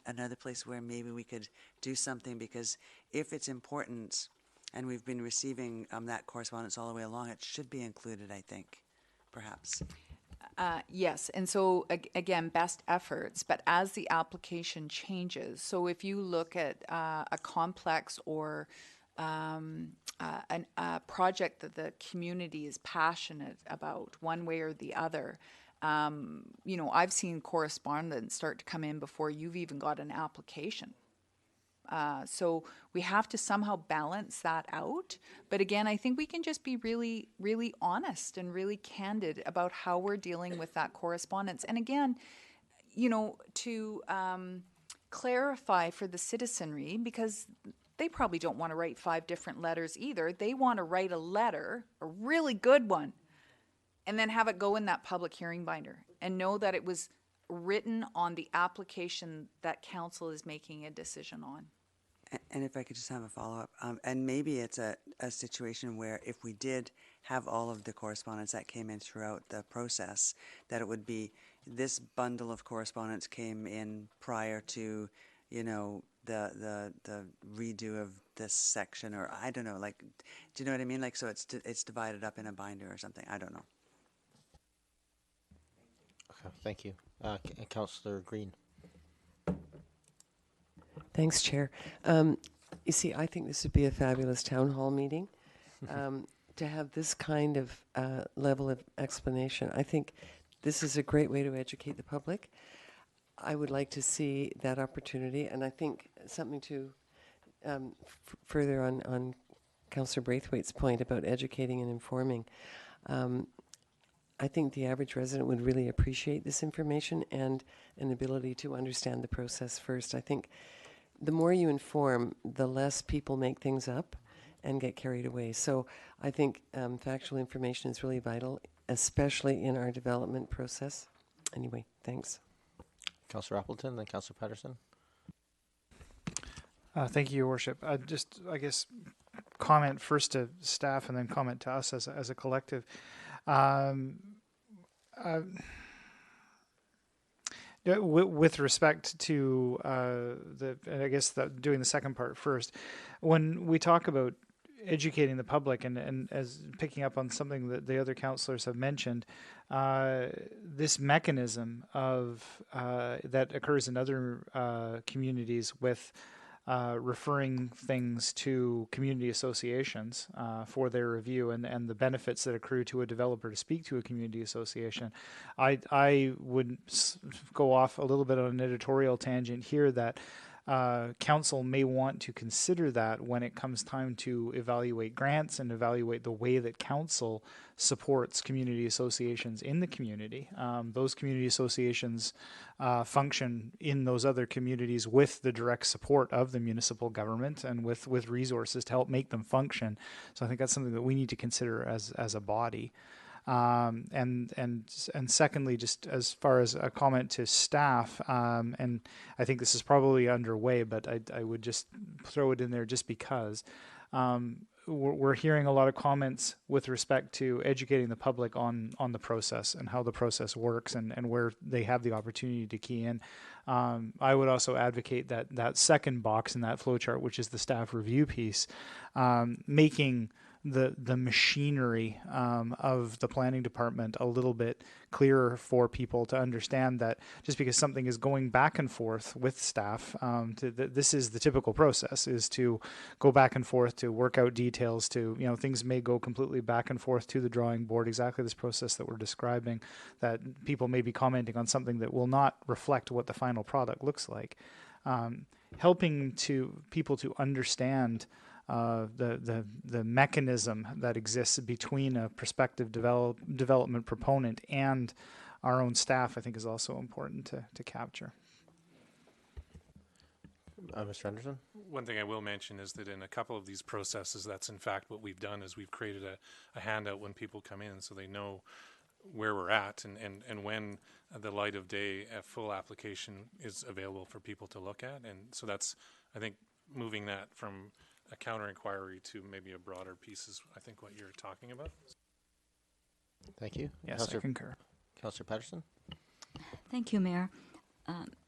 another place where maybe we could do something, because if it's important and we've been receiving that correspondence all the way along, it should be included, I think, perhaps. Yes, and so again, best efforts, but as the application changes, so if you look at a complex or a project that the community is passionate about one way or the other, you know, I've seen correspondence start to come in before you've even got an application. So we have to somehow balance that out. But again, I think we can just be really, really honest and really candid about how we're dealing with that correspondence. And again, you know, to clarify for the citizenry, because they probably don't want to write 5 different letters either. They want to write a letter, a really good one, and then have it go in that public hearing binder and know that it was written on the application that council is making a decision on. And if I could just have a follow-up, and maybe it's a situation where if we did have all of the correspondence that came in throughout the process, that it would be this bundle of correspondence came in prior to, you know, the redo of this section, or I don't know, like, do you know what I mean? Like, so it's divided up in a binder or something. I don't know. Okay, thank you. Councillor Green. Thanks, Chair. You see, I think this would be a fabulous town hall meeting. To have this kind of level of explanation, I think this is a great way to educate the public. I would like to see that opportunity, and I think something to further on Councillor Braithwaite's point about educating and informing. I think the average resident would really appreciate this information and an ability to understand the process first. I think the more you inform, the less people make things up and get carried away. So I think factual information is really vital, especially in our development process. Anyway, thanks. Councillor Appleton, then Councillor Patterson. Thank you, Your Worship. I guess, comment first to staff and then comment to us as a collective. With respect to and I guess doing the second part first, when we talk about educating the public and as picking up on something that the other councillors have mentioned, this mechanism of that occurs in other communities with referring things to community associations for their review and the benefits that accrue to a developer to speak to a community association. I would go off a little bit on an editorial tangent here that council may want to consider that when it comes time to evaluate grants and evaluate the way that council supports community associations in the community. Those community associations function in those other communities with the direct support of the municipal government and with resources to help make them function. So I think that's something that we need to consider as a body. And secondly, just as far as a comment to staff, and I think this is probably underway, but I would just throw it in there just because we're hearing a lot of comments with respect to educating the public on the process and how the process works and where they have the opportunity to key in. I would also advocate that second box in that flowchart, which is the staff review piece, making the machinery of the planning department a little bit clearer for people to understand that just because something is going back and forth with staff, this is the typical process, is to go back and forth to work out details, to, you know, things may go completely back and forth to the drawing board, exactly this process that we're describing, that people may be commenting on something that will not reflect what the final product looks like. Helping people to understand the mechanism that exists between a prospective development proponent and our own staff, I think, is also important to capture. Mr. Anderson? One thing I will mention is that in a couple of these processes, that's in fact what we've done, is we've created a handout when people come in so they know where we're at and when the light of day a full application is available for people to look at. And so that's, I think, moving that from a counter inquiry to maybe a broader piece is, I think, what you're talking about. Thank you. Yes, I concur. Councillor Patterson? Thank you, Mayor.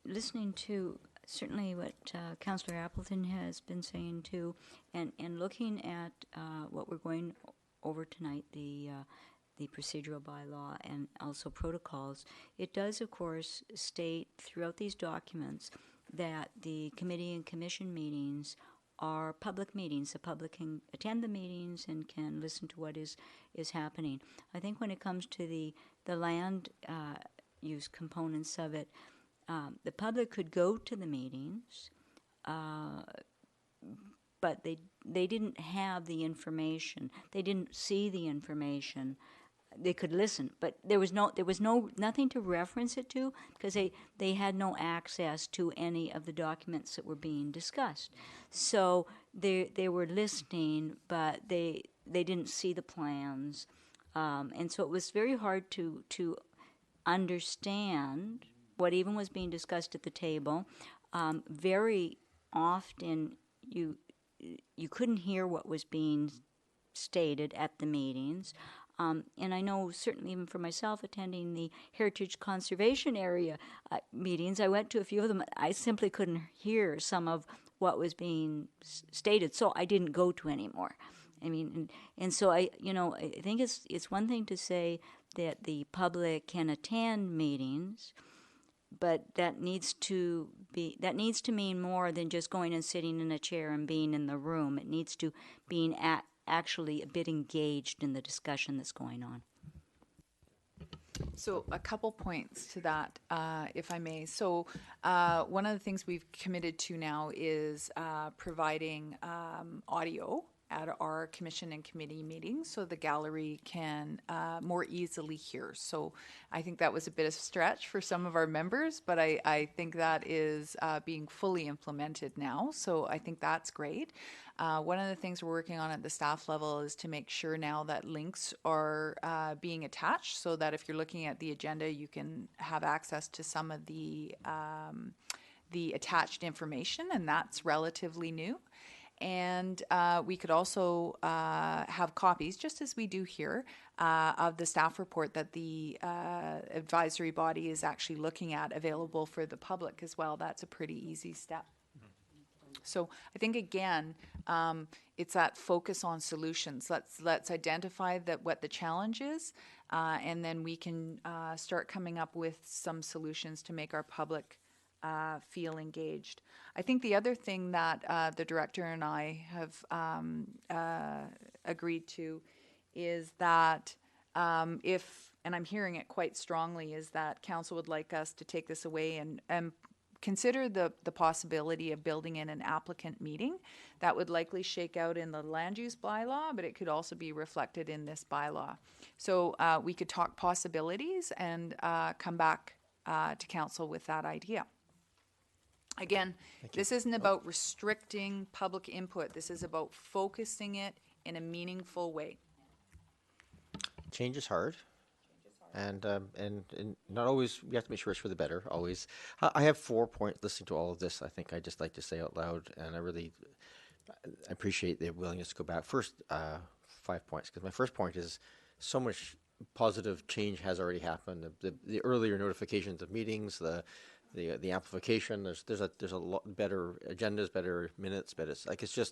Listening to certainly what Councillor Appleton has been saying too, and looking at what we're going over tonight, the the procedural bylaw and also protocols, it does, of course, state throughout these documents that the committee and commission meetings are public meetings. The public can attend the meetings and can listen to what is happening. I think when it comes to the land use components of it, the public could go to the meetings, but they didn't have the information. They didn't see the information. They could listen, but there was nothing to reference it to, because they had no access to any of the documents that were being discussed. So they were listening, but they didn't see the plans, and so it was very hard to understand what even was being discussed at the table. Very often you couldn't hear what was being stated at the meetings. And I know certainly even for myself attending the Heritage Conservation Area meetings, I went to a few of them, I simply couldn't hear some of what was being stated, so I didn't go to any more. I mean, and so I think it's one thing to say that the public can attend meetings, but that needs to mean more than just going and sitting in a chair and being in the room. It needs to be actually a bit engaged in the discussion that's going on. So a couple points to that, if I may. So one of the things we've committed to now is providing audio at our commission and committee meetings so the gallery can more easily hear. So I think that was a bit of a stretch for some of our members, but I think that is being fully implemented now. So I think that's great. One of the things we're working on at the staff level is to make sure now that links are being attached, so that if you're looking at the agenda, you can have access to some of the attached information, and that's relatively new. And we could also have copies, just as we do here, of the staff report that the advisory body is actually looking at, available for the public as well. That's a pretty easy step. So I think, again, it's that focus on solutions. Let's identify what the challenge is, and then we can start coming up with some solutions to make our public feel engaged. I think the other thing that the director and I have agreed to is that if, and I'm hearing it quite strongly, is that council would like us to take this away and consider the possibility of building in an applicant meeting. That would likely shake out in the land use bylaw, but it could also be reflected in this bylaw. So we could talk possibilities and come back to council with that idea. Again, this isn't about restricting public input. This is about focusing it in a meaningful way. Change is hard. And not always, we have to make sure it's for the better, always. I have 4 points listening to all of this. I think I'd just like to say out loud, and I really appreciate the willingness to go back. First, 5 points, because my first point is so much positive change has already happened. The earlier notifications of meetings, the amplification, there's a lot better agendas, better minutes, there's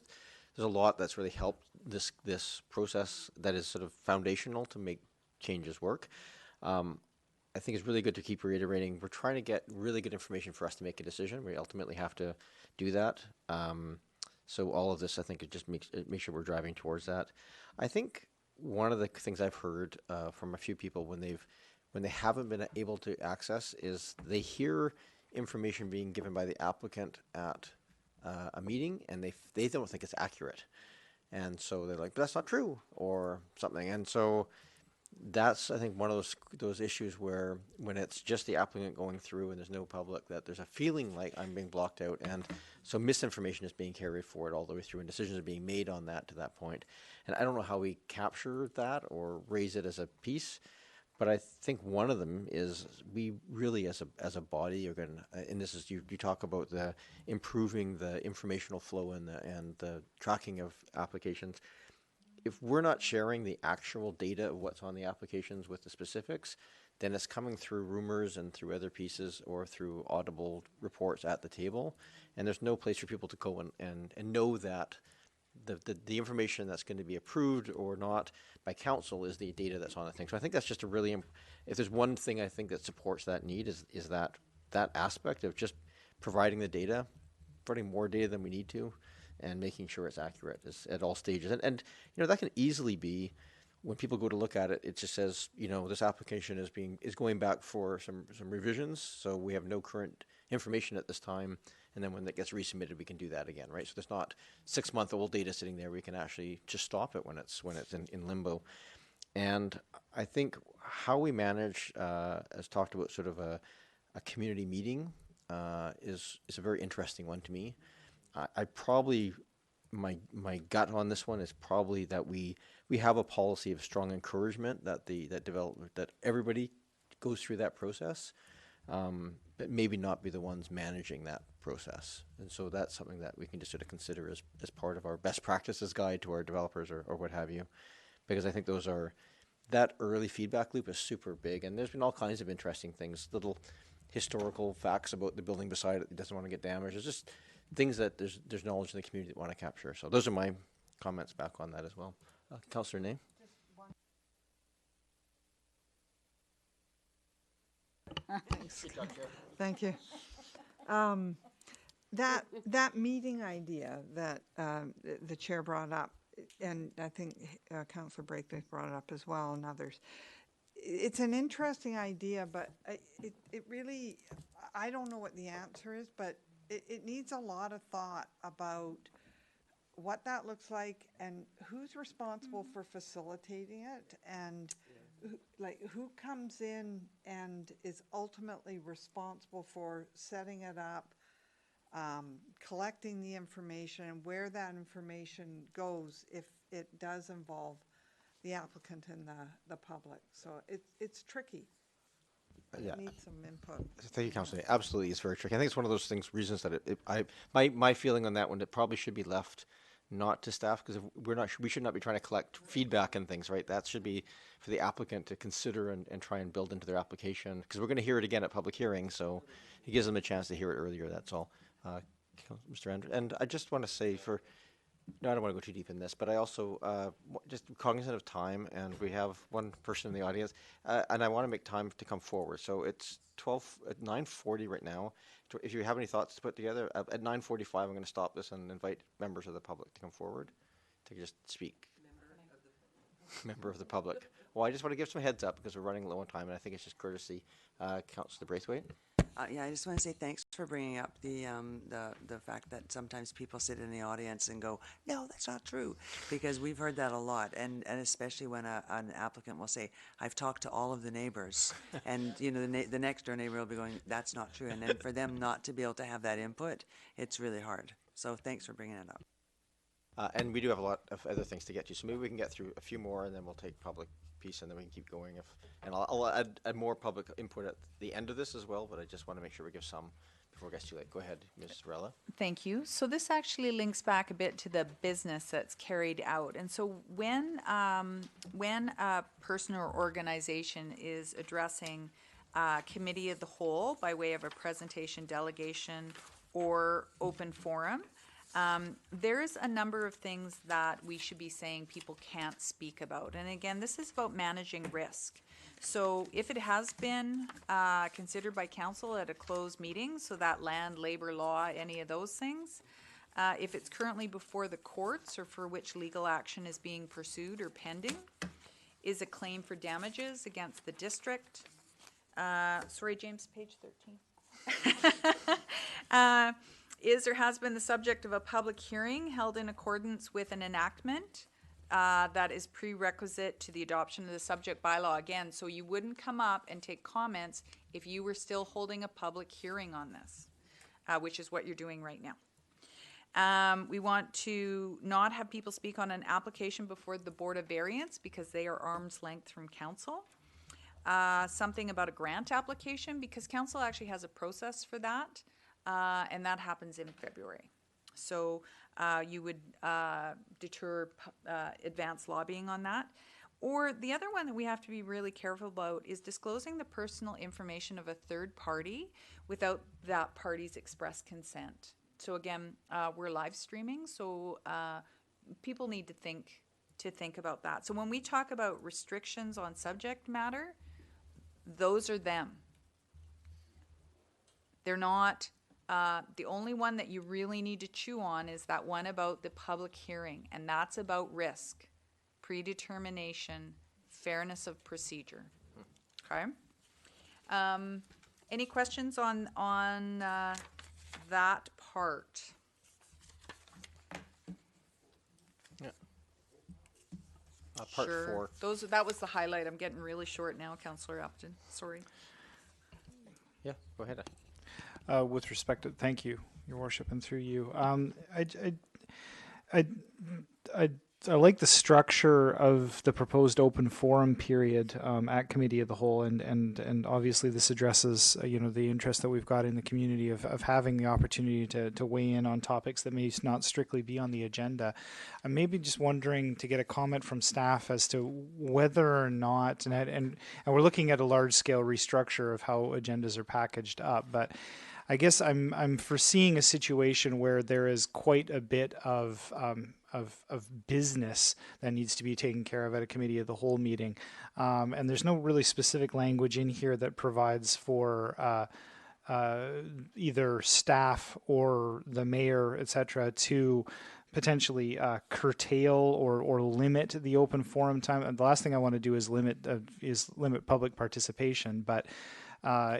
a lot that's really helped this process that is sort of foundational to make changes work. I think it's really good to keep reiterating. We're trying to get really good information for us to make a decision. We ultimately have to do that. So all of this, I think, it just makes sure we're driving towards that. I think one of the things I've heard from a few people when they haven't been able to access is they hear information being given by the applicant at a meeting, and they don't think it's accurate, and so they're like, but that's not true, or something. And so that's, I think, one of those issues where when it's just the applicant going through and there's no public, that there's a feeling like I'm being blocked out, and so misinformation is being carried forward all the way through, and decisions are being made on that to that point. And I don't know how we capture that or raise it as a piece, but I think one of them is we really, as a body, are going to, and this is, you talk about the improving the informational flow and the tracking of applications. If we're not sharing the actual data of what's on the applications with the specifics, then it's coming through rumors and through other pieces or through audible reports at the table. And there's no place for people to go and know that the information that's going to be approved or not by council is the data that's on the thing. So I think that's just a really, if there's one thing I think that supports that need is that aspect of just providing the data, providing more data than we need to, and making sure it's accurate at all stages. And that can easily be, when people go to look at it, it just says, this application is going back for some revisions, so we have no current information at this time, and then when it gets resubmitted, we can do that again, right? So there's not 6-month-old data sitting there. We can actually just stop it when it's in limbo. And I think how we manage, as talked about, sort of a community meeting is a very interesting one to me. I probably, my gut on this one is probably that we have a policy of strong encouragement that everybody goes through that process, but maybe not be the ones managing that process. And so that's something that we can just sort of consider as part of our best practices guide to our developers or what have you, because I think that early feedback loop is super big, and there's been all kinds of interesting things, little historical facts about the building beside it that doesn't want to get damaged. It's just things that there's knowledge in the community that want to capture. So those are my comments back on that as well. Councillor Name? Thank you. That meeting idea that the chair brought up, and I think Councillor Braithwaite brought it up as well, and others. It's an interesting idea, but it really, I don't know what the answer is, but it needs a lot of thought about what that looks like and who's responsible for facilitating it, and who comes in and is ultimately responsible for setting it up, collecting the information, and where that information goes if it does involve the applicant and the public. So it's tricky. Yeah. It needs some input. Thank you, Councillor. Absolutely, it's very tricky. I think it's one of those reasons that my feeling on that one, it probably should be left not to staff, because we should not be trying to collect feedback and things, right? That should be for the applicant to consider and try and build into their application, because we're going to hear it again at public hearing, so it gives them a chance to hear it earlier. That's all, Mr. Andrew. And I just want to say no, I don't want to go too deep in this, but I also just cognizant of time, and we have one person in the audience, and I want to make time to come forward. So it's 9:40 right now. If you have any thoughts to put together, at 9:45, I'm going to stop this and invite members of the public to come forward to just speak. Member of the public. Well, I just want to give some heads up because we're running low on time, and I think it's just courtesy. Councillor Braithwaite. Yeah, I just want to say thanks for bringing up the fact that sometimes people sit in the audience and go, no, that's not true, because we've heard that a lot, and especially when an applicant will say, I've talked to all of the neighbors, and the next door neighbor will be going, that's not true, and then for them not to be able to have that input, it's really hard. So thanks for bringing it up. And we do have a lot of other things to get to, so maybe we can get through a few more, and then we'll take public piece, and then we can keep going. And I'll add more public input at the end of this as well, but I just want to make sure we give some before it gets too late. Go ahead, Ms. Rella. Thank you. So this actually links back a bit to the business that's carried out. And so when a person or organization is addressing committee of the whole by way of a presentation, delegation, or open forum, there's a number of things that we should be saying people can't speak about. And again, this is about managing risk. So if it has been considered by council at a closed meeting, so that land, labor law, any of those things, if it's currently before the courts or for which legal action is being pursued or pending, is a claim for damages against the district. Sorry, James, page 13. Is or has been the subject of a public hearing held in accordance with an enactment that is prerequisite to the adoption of the subject bylaw. Again, so you wouldn't come up and take comments if you were still holding a public hearing on this, which is what you're doing right now. We want to not have people speak on an application before the Board of Variance because they are arm's length from council. Something about a grant application because council actually has a process for that. And that happens in February. So you would deter advanced lobbying on that. Or the other one that we have to be really careful about is disclosing the personal information of a third party without that party's express consent. So again, we're live streaming, so people need to think about that. So when we talk about restrictions on subject matter, those are them. They're not, the only one that you really need to chew on is that one about the public hearing, and that's about risk, predetermination, fairness of procedure. Okay? Any questions on that part? Part Sure. 4. That was the highlight. I'm getting really short now, Councillor Upton. Sorry. Yeah, go ahead. With respect to, thank you, Your Worship, and through you. I like the structure of the proposed open forum period at Committee of the Whole, and obviously this addresses the interest that we've got in the community of having the opportunity to weigh in on topics that may not strictly be on the agenda. I'm maybe just wondering to get a comment from staff as to whether or not, and we're looking at a large scale restructure of how agendas are packaged up, but I guess I'm foreseeing a situation where there is quite a bit of business that needs to be taken care of at a Committee of the Whole meeting, and there's no really specific language in here that provides for either staff or the mayor, etc., to potentially curtail or limit the open forum time. And the last thing I want to do is limit public participation, but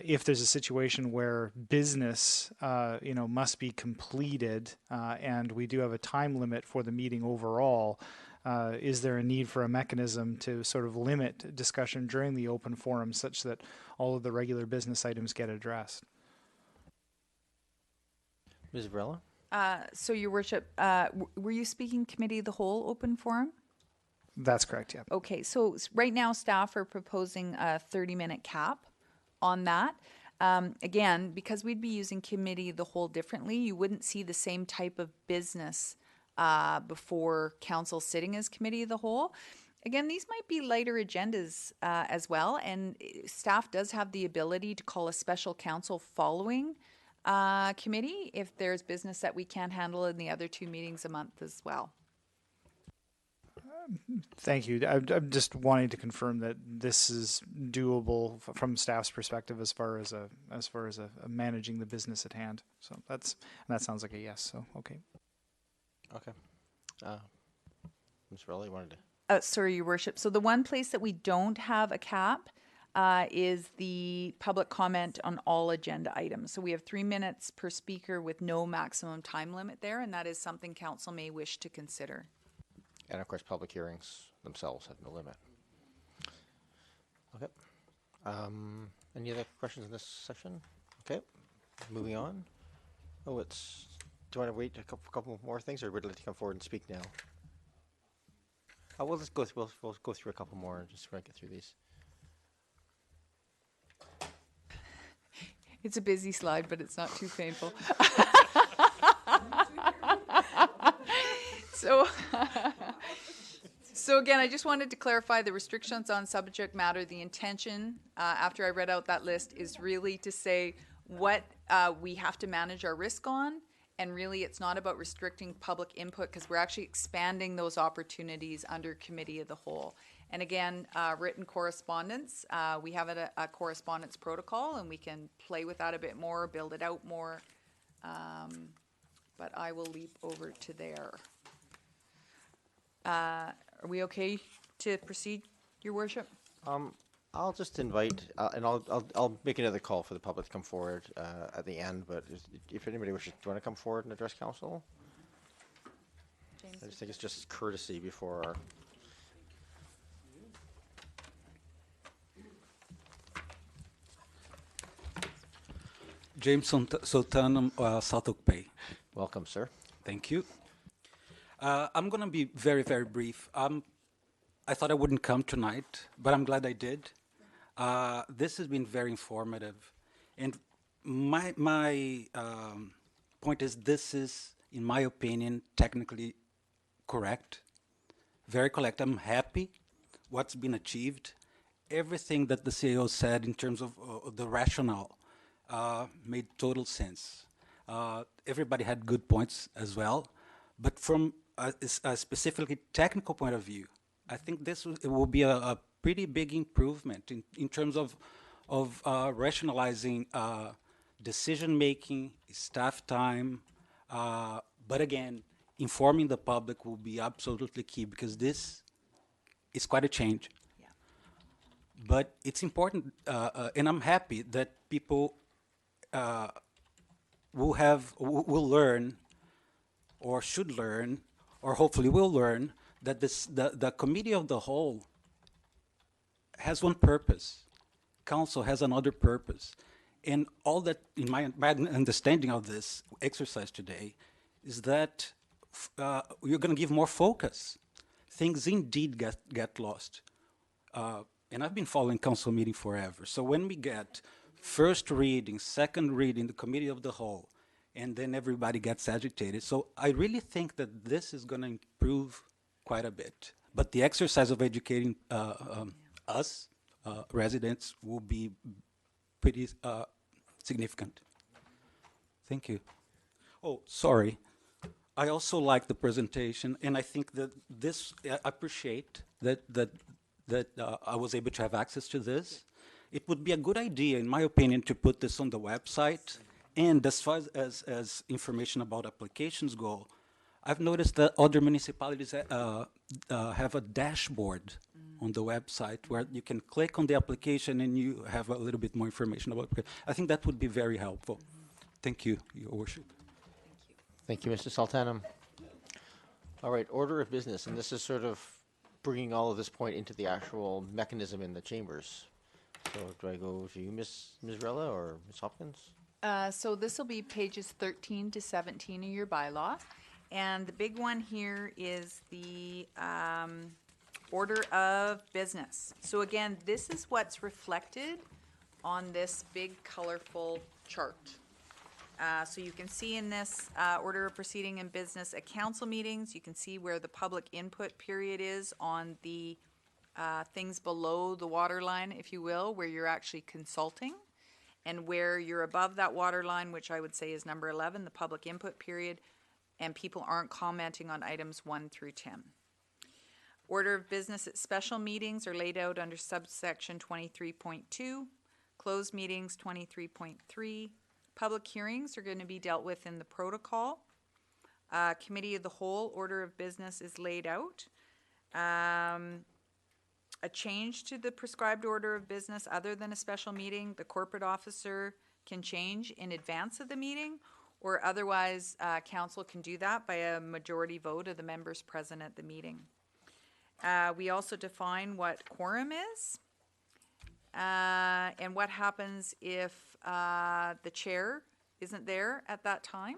if there's a situation where business, must be completed, and we do have a time limit for the meeting overall, is there a need for a mechanism to sort of limit discussion during the open forum such that all of the regular business items get addressed? Ms. Varela? So, Your Worship, were you speaking Committee of the Whole open forum? That's correct, yeah. Okay, so right now staff are proposing a 30-minute cap on that. Again, because we'd be using Committee of the Whole differently, you wouldn't see the same type of business before council sitting as Committee of the Whole. Again, these might be lighter agendas as well, and staff does have the ability to call a special council following committee if there's business that we can't handle in the other 2 meetings a month as well. Thank you. I'm just wanting to confirm that this is doable from staff's perspective as far as managing the business at hand. So that sounds like a yes. So okay. Okay. Ms. Varela, you wanted to? Sorry, Your Worship. So the one place that we don't have a cap is the public comment on all agenda items. So we have 3 minutes per speaker with no maximum time limit there, and that is something council may wish to consider. And of course, public hearings themselves have no limit. Okay. Any other questions in this session? Okay. Moving on. Do you want to wait a couple more things, or would you like to come forward and speak now? We'll just go through. We'll go through a couple more and just get through these. It's a busy slide, but it's not too painful. So again, I just wanted to clarify the restrictions on subject matter. The intention, after I read out that list, is really to say what we have to manage our risk on, and really it's not about restricting public input because we're actually expanding those opportunities under Committee of the Whole. And again, written correspondence, we have a correspondence protocol and we can play with that a bit more, build it out more, but I will leap over to there. Are we okay to proceed, Your Worship? I'll just invite, and I'll make another call for the public to come forward at the end. But if anybody wishes, do you want to come forward and address council? James, I just think it's just courtesy before our. James Sultan, South Oak Bay. Welcome, sir. Thank you. I'm going to be very, very brief. I thought I wouldn't come tonight, but I'm glad I did. This has been very informative. And my point is this is, in my opinion, technically correct, very correct. I'm happy what's been achieved. Everything that the CEO said in terms of the rationale made total sense. Everybody had good points as well. But from a specifically technical point of view, I think this it will be a pretty big improvement in terms of rationalizing decision making, staff time. But again, informing the public will be absolutely key because this is quite a change. Yeah. But it's important, and I'm happy that people will learn, or should learn, or hopefully will learn that the committee of the whole has one purpose. Council has another purpose. And all that, in my understanding of this exercise today, is that you're going to give more focus. Things indeed get lost. And I've been following council meeting forever. So when we get first reading, second reading, the committee of the whole, and then everybody gets agitated. So I really think that this is going to improve quite a bit. But the exercise of educating us, residents, will be pretty significant. Thank you. Oh, sorry. I also like the presentation, and I think that this, I appreciate that I was able to have access to this. It would be a good idea, in my opinion, to put this on the website. And as far as information about applications go, I've noticed that other municipalities have a dashboard on the website where you can click on the application and you have a little bit more information about it. I think that would be very helpful. Thank you, Your Worship. Thank you, Mr. Sultanum. All right, order of business, and this is sort of bringing all of this point into the actual mechanism in the chambers. So do I go to you, Ms. Rella, or Ms. Hopkins? So this will be pages 13 to 17 of your bylaw. And the big one here is the order of business. So again, this is what's reflected on this big colorful chart. So you can see in this order of proceeding in business at council meetings, you can see where the public input period is on the things below the water line, if you will, where you're actually consulting. And where you're above that water line, which I would say is number 11, the public input period, and people aren't commenting on items 1 through 10. Order of business at special meetings are laid out under subsection 23.2, closed meetings 23.3. Public hearings are going to be dealt with in the protocol. Committee of the whole order of business is laid out. A change to the prescribed order of business other than a special meeting, the corporate officer can change in advance of the meeting, or otherwise council can do that by a majority vote of the members present at the meeting. We also define what quorum is and what happens if the chair isn't there at that time.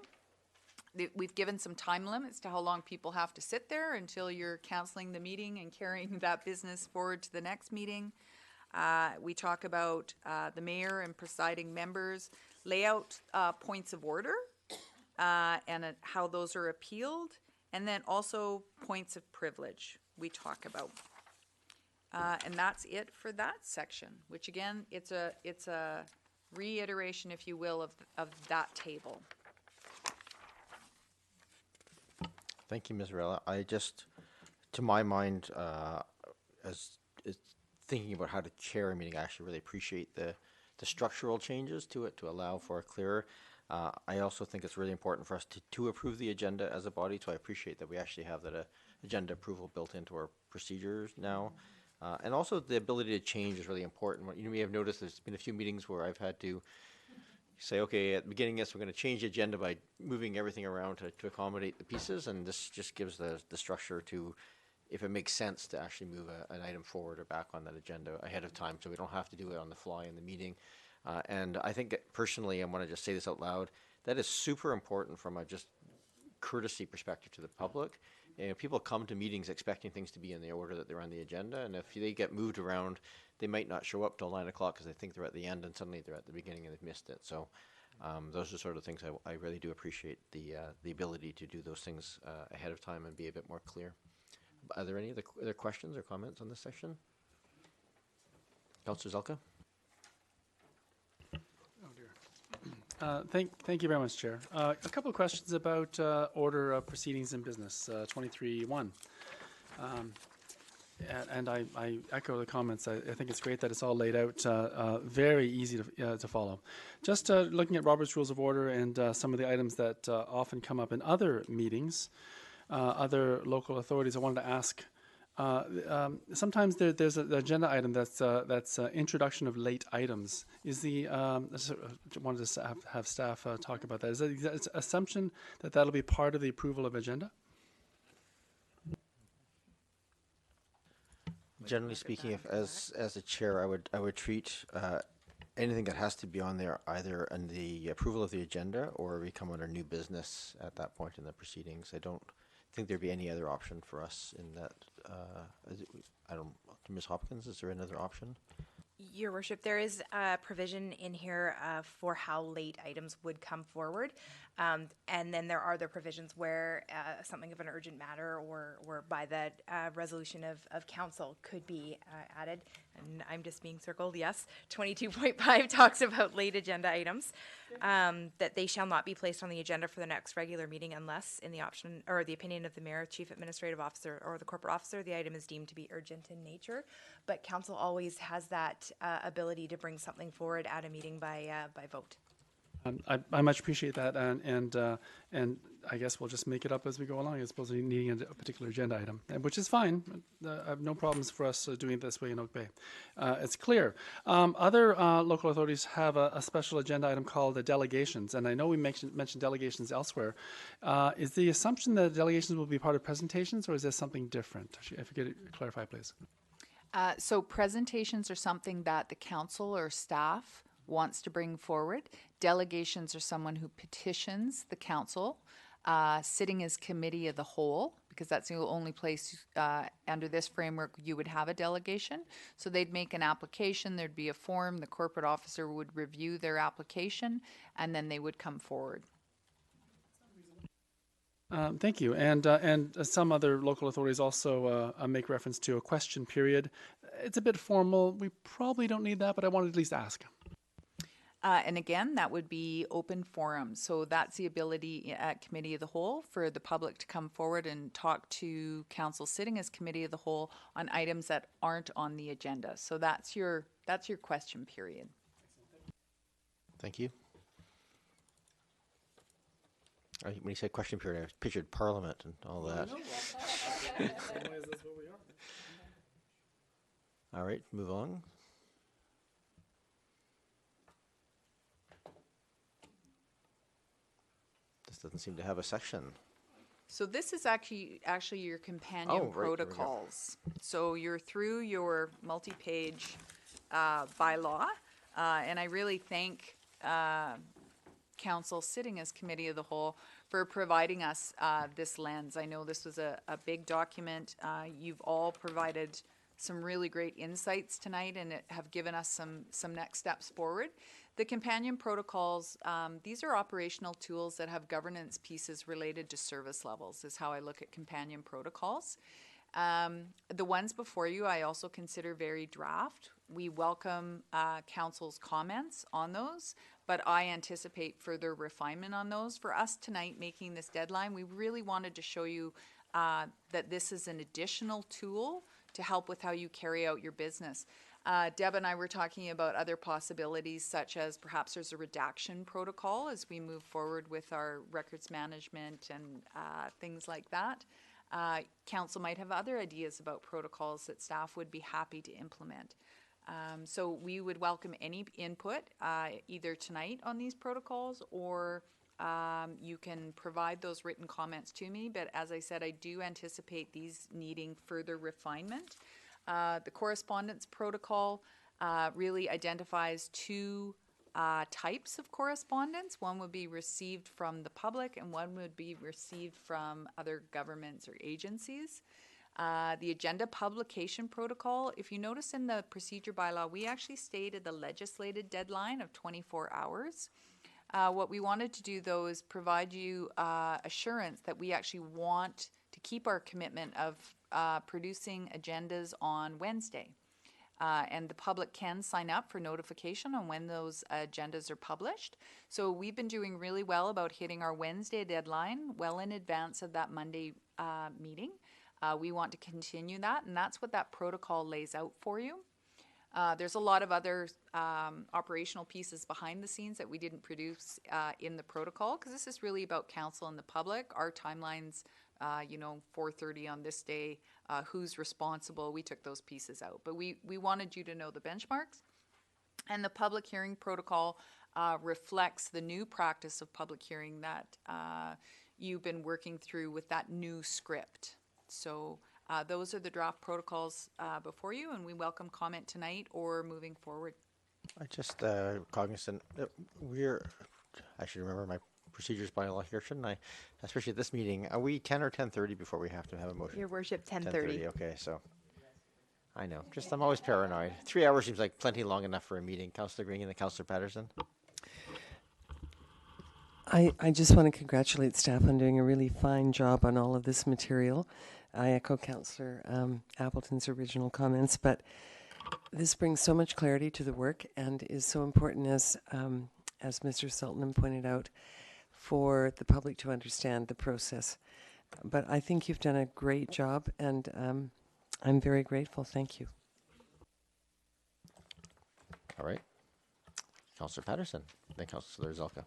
We've given some time limits to how long people have to sit there until you're canceling the meeting and carrying that business forward to the next meeting. We talk about the mayor and presiding members, lay out points of order and how those are appealed, and then also points of privilege we talk about. And that's it for that section, which again, it's a reiteration, if you will, of that table. Thank you, Ms. Rella. I just, to my mind, as thinking about how to chair a meeting, I actually really appreciate the structural changes to it to allow for a clearer. I also think it's really important for us to approve the agenda as a body, so I appreciate that we actually have that agenda approval built into our procedures now. And also the ability to change is really important. You may have noticed there's been a few meetings where I've had to say, okay, at the beginning, yes, we're going to change the agenda by moving everything around to accommodate the pieces, and this just gives the structure to, if it makes sense, to actually move an item forward or back on that agenda ahead of time, so we don't have to do it on the fly in the meeting. And I think personally, I want to just say this out loud, that is super important from a just courtesy perspective to the public. You know, people come to meetings expecting things to be in the order that they're on the agenda, and if they get moved around, they might not show up till 9 o'clock because they think they're at the end, and suddenly they're at the beginning and they've missed it. So those are sort of things I really do appreciate, the ability to do those things ahead of time and be a bit more clear. Are there any other questions or comments on this section? Councillor Zelka? Oh dear. Thank you very much, Chair. A couple of questions about order of proceedings in business, 23.1. And I echo the comments. I think it's great that it's all laid out, very easy to follow. Just looking at Robert's Rules of Order and some of the items that often come up in other meetings, other local authorities, I wanted to ask, sometimes there's an agenda item that's introduction of late items. Is the I wanted to have staff talk about that. Is that assumption that that'll be part of the approval of agenda? Generally speaking, if as a chair, I would treat anything that has to be on there either in the approval of the agenda or become under new business at that point in the proceedings. I don't think there'd be any other option for us in that. I don't. Ms. Hopkins, is there another option? Your Worship, there is a provision in here for how late items would come forward. And then there are other provisions where something of an urgent matter or by the resolution of council could be added. And I'm just being circled, yes. 22.5 talks about late agenda items, that they shall not be placed on the agenda for the next regular meeting unless, in the option or the opinion of the mayor, chief administrative officer, or the corporate officer, the item is deemed to be urgent in nature. But council always has that ability to bring something forward at a meeting by vote. I much appreciate that, and I guess we'll just make it up as we go along, as opposed to needing a particular agenda item, which is fine. I have no problems for us doing it this way in Oak Bay. It's clear. Other local authorities have a special agenda item called the delegations, and I know we mentioned delegations elsewhere. Is the assumption that delegations will be part of presentations, or is there something different? If you could clarify, please. So presentations are something that the council or staff wants to bring forward. Delegations are someone who petitions the council, sitting as committee of the whole, because that's the only place under this framework you would have a delegation. So they'd make an application, there'd be a form, the corporate officer would review their application, and then they would come forward. Thank you. And some other local authorities also make reference to a question period. It's a bit formal. We probably don't need that, but I wanted to at least ask. And again, that would be open forum. So that's the ability at Committee of the Whole for the public to come forward and talk to council sitting as Committee of the Whole on items that aren't on the agenda. So that's your question period. Thank you. When you said question period, I pictured Parliament and all that. All right, move on. This doesn't seem to have a section. So this is actually your companion Oh, right, there we go. protocols. So you're through your multi-page bylaw, and I really thank council sitting as Committee of the Whole for providing us this lens. I know this was a big document. You've all provided some really great insights tonight and have given us some next steps forward. The companion protocols, these are operational tools that have governance pieces related to service levels, is how I look at companion protocols. The ones before you I also consider very draft. We welcome council's comments on those, but I anticipate further refinement on those. For us tonight making this deadline, we really wanted to show you that this is an additional tool to help with how you carry out your business. Deb and I were talking about other possibilities, such as perhaps there's a redaction protocol as we move forward with our records management and things like that. Council might have other ideas about protocols that staff would be happy to implement. So we would welcome any input either tonight on these protocols, or you can provide those written comments to me. But as I said, I do anticipate these needing further refinement. The correspondence protocol really identifies two types of correspondence. One would be received from the public and one would be received from other governments or agencies. The agenda publication protocol, if you notice in the procedure bylaw, we actually stated the legislated deadline of 24 hours. What we wanted to do, though, is provide you assurance that we actually want to keep our commitment of producing agendas on Wednesday. and the public can sign up for notification on when those agendas are published. So we've been doing really well about hitting our Wednesday deadline well in advance of that Monday meeting. We want to continue that, and that's what that protocol lays out for you. There's a lot of other operational pieces behind the scenes that we didn't produce in the protocol, because this is really about council and the public. Our timelines, 4:30 on this day, who's responsible, we took those pieces out. But we wanted you to know the benchmarks. And the public hearing protocol reflects the new practice of public hearing that you've been working through with that new script. So those are the draft protocols before you, and we welcome comment tonight or moving forward. I just cognizant that I should remember my procedures bylaw here, shouldn't I? Especially at this meeting. Are we 10 or 10:30 before we have to have a motion? Your worship, 10:30. Okay, so I know. I'm always paranoid. 3 hours seems like plenty long enough for a meeting. Councillor Green and Councillor Patterson. I just want to congratulate staff on doing a really fine job on all of this material. I echo Councillor Appleton's original comments, but this brings so much clarity to the work and is so important, as Mr. Sultan pointed out, for the public to understand the process. But I think you've done a great job, and I'm very grateful. Thank you. All right. Councillor Patterson, then Councillor Zelka.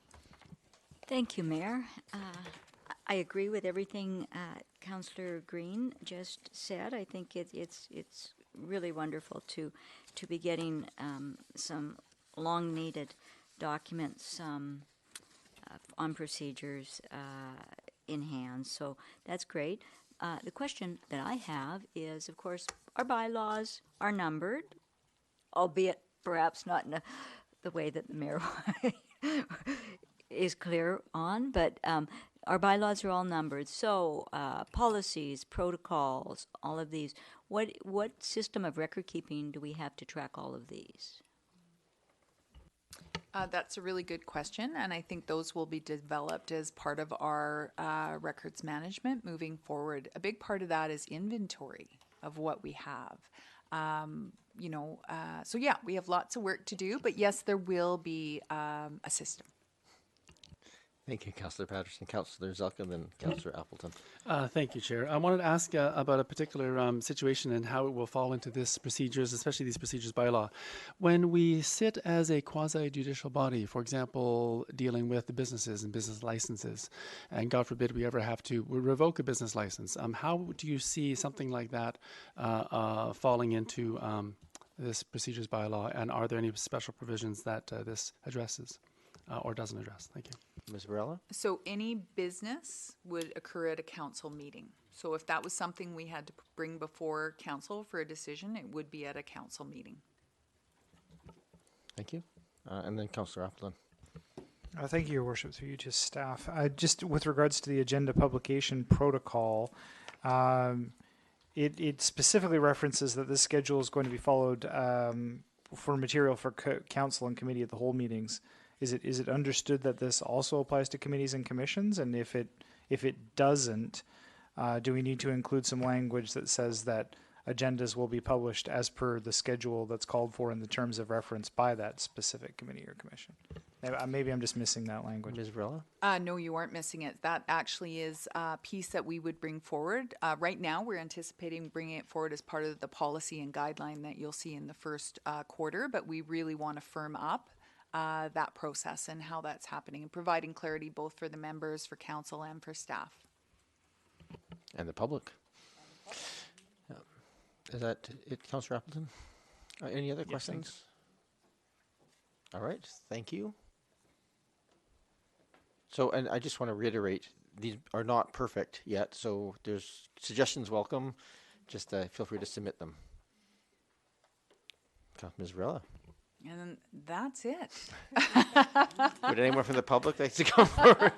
Thank you, Mayor. I agree with everything Councillor Green just said. I think it's really wonderful to be getting some long-needed documents on procedures in hand. So that's great. The question that I have is, of course, our bylaws are numbered, albeit perhaps not in the way that the mayor is clear on, but our bylaws are all numbered. So policies, protocols, all of these. What system of record keeping do we have to track all of these? That's a really good question, and I think those will be developed as part of our records management moving forward. A big part of that is inventory of what we have. So yeah, we have lots of work to do, but yes, there will be a system. Thank you, Councillor Patterson. Councillor Zelka, then Councillor Appleton. Thank you, Chair. I wanted to ask about a particular situation and how it will fall into this procedures, especially these procedures bylaw. When we sit as a quasi-judicial body, for example, dealing with the businesses and business licenses, and God forbid we ever have to revoke a business license, how do you see something like that falling into this procedures bylaw, and are there any special provisions that this addresses or doesn't address? Thank you. Ms. Varela? So any business would occur at a council meeting. So if that was something we had to bring before council for a decision, it would be at a council meeting. Thank you. And then Councillor Appleton. Thank you, Your Worship, through you to staff. Just with regards to the agenda publication protocol, it specifically references that this schedule is going to be followed for material for council and committee at the whole meetings. Is it understood that this also applies to committees and commissions? And if it doesn't, do we need to include some language that says that agendas will be published as per the schedule that's called for in the terms of reference by that specific committee or commission? Maybe I'm just missing that language. Ms. Varela? No, you aren't missing it. That actually is a piece that we would bring forward. Right now, we're anticipating bringing it forward as part of the policy and guideline that you'll see in the first quarter, but we really want to firm up that process and how that's happening, and providing clarity both for the members, for council, and for staff. And the public. Is that it, Councillor Appleton? Any other questions? All right, thank you. So, and I just want to reiterate, these are not perfect yet, so there's suggestions welcome. Just feel free to submit them. Ms. Varela. And then that's it. Would anyone from the public like to come forward?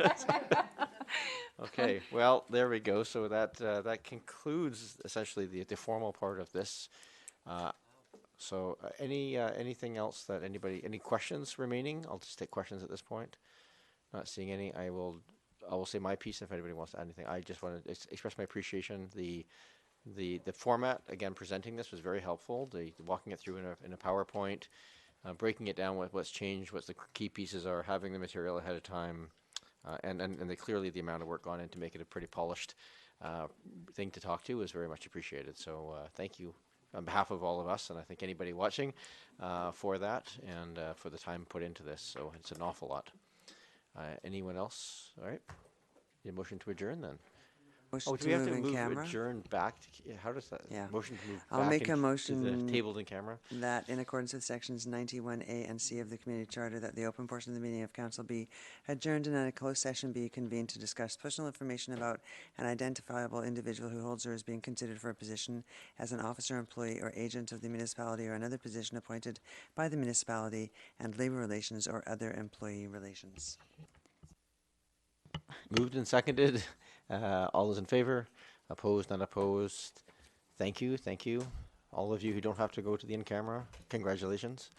Okay, well, there we go. So that concludes essentially the formal part of this. So anything else that any questions remaining? I'll just take questions at this point. Not seeing any. I will say my piece. If anybody wants to add anything, I just want to express my appreciation. The The format, again, presenting this was very helpful. The walking it through in a PowerPoint, breaking it down with what's changed, what the key pieces are, having the material ahead of time, and clearly the amount of work gone in to make it a pretty polished thing to talk to is very much appreciated. So thank you on behalf of all of us, and I think anybody watching, for that and for the time put into this. So it's an awful lot. Anyone else? All right. Need a motion to adjourn then. Motion Oh, do to we have to move in move camera. adjourn back? How does that? Yeah. Motion to move I'll back make a to motion the tabled in camera. That in accordance with sections 91A and C of the Community Charter, that the open portion of the meeting of council be adjourned and that a closed session be convened to discuss personal information about an identifiable individual who holds or is being considered for a position as an officer, employee, or agent of the municipality or another position appointed by the municipality, and labor relations or other employee relations. Moved and seconded. All those in favor? Opposed, not opposed. Thank you, thank you. All of you who don't have to go to the in-camera, congratulations.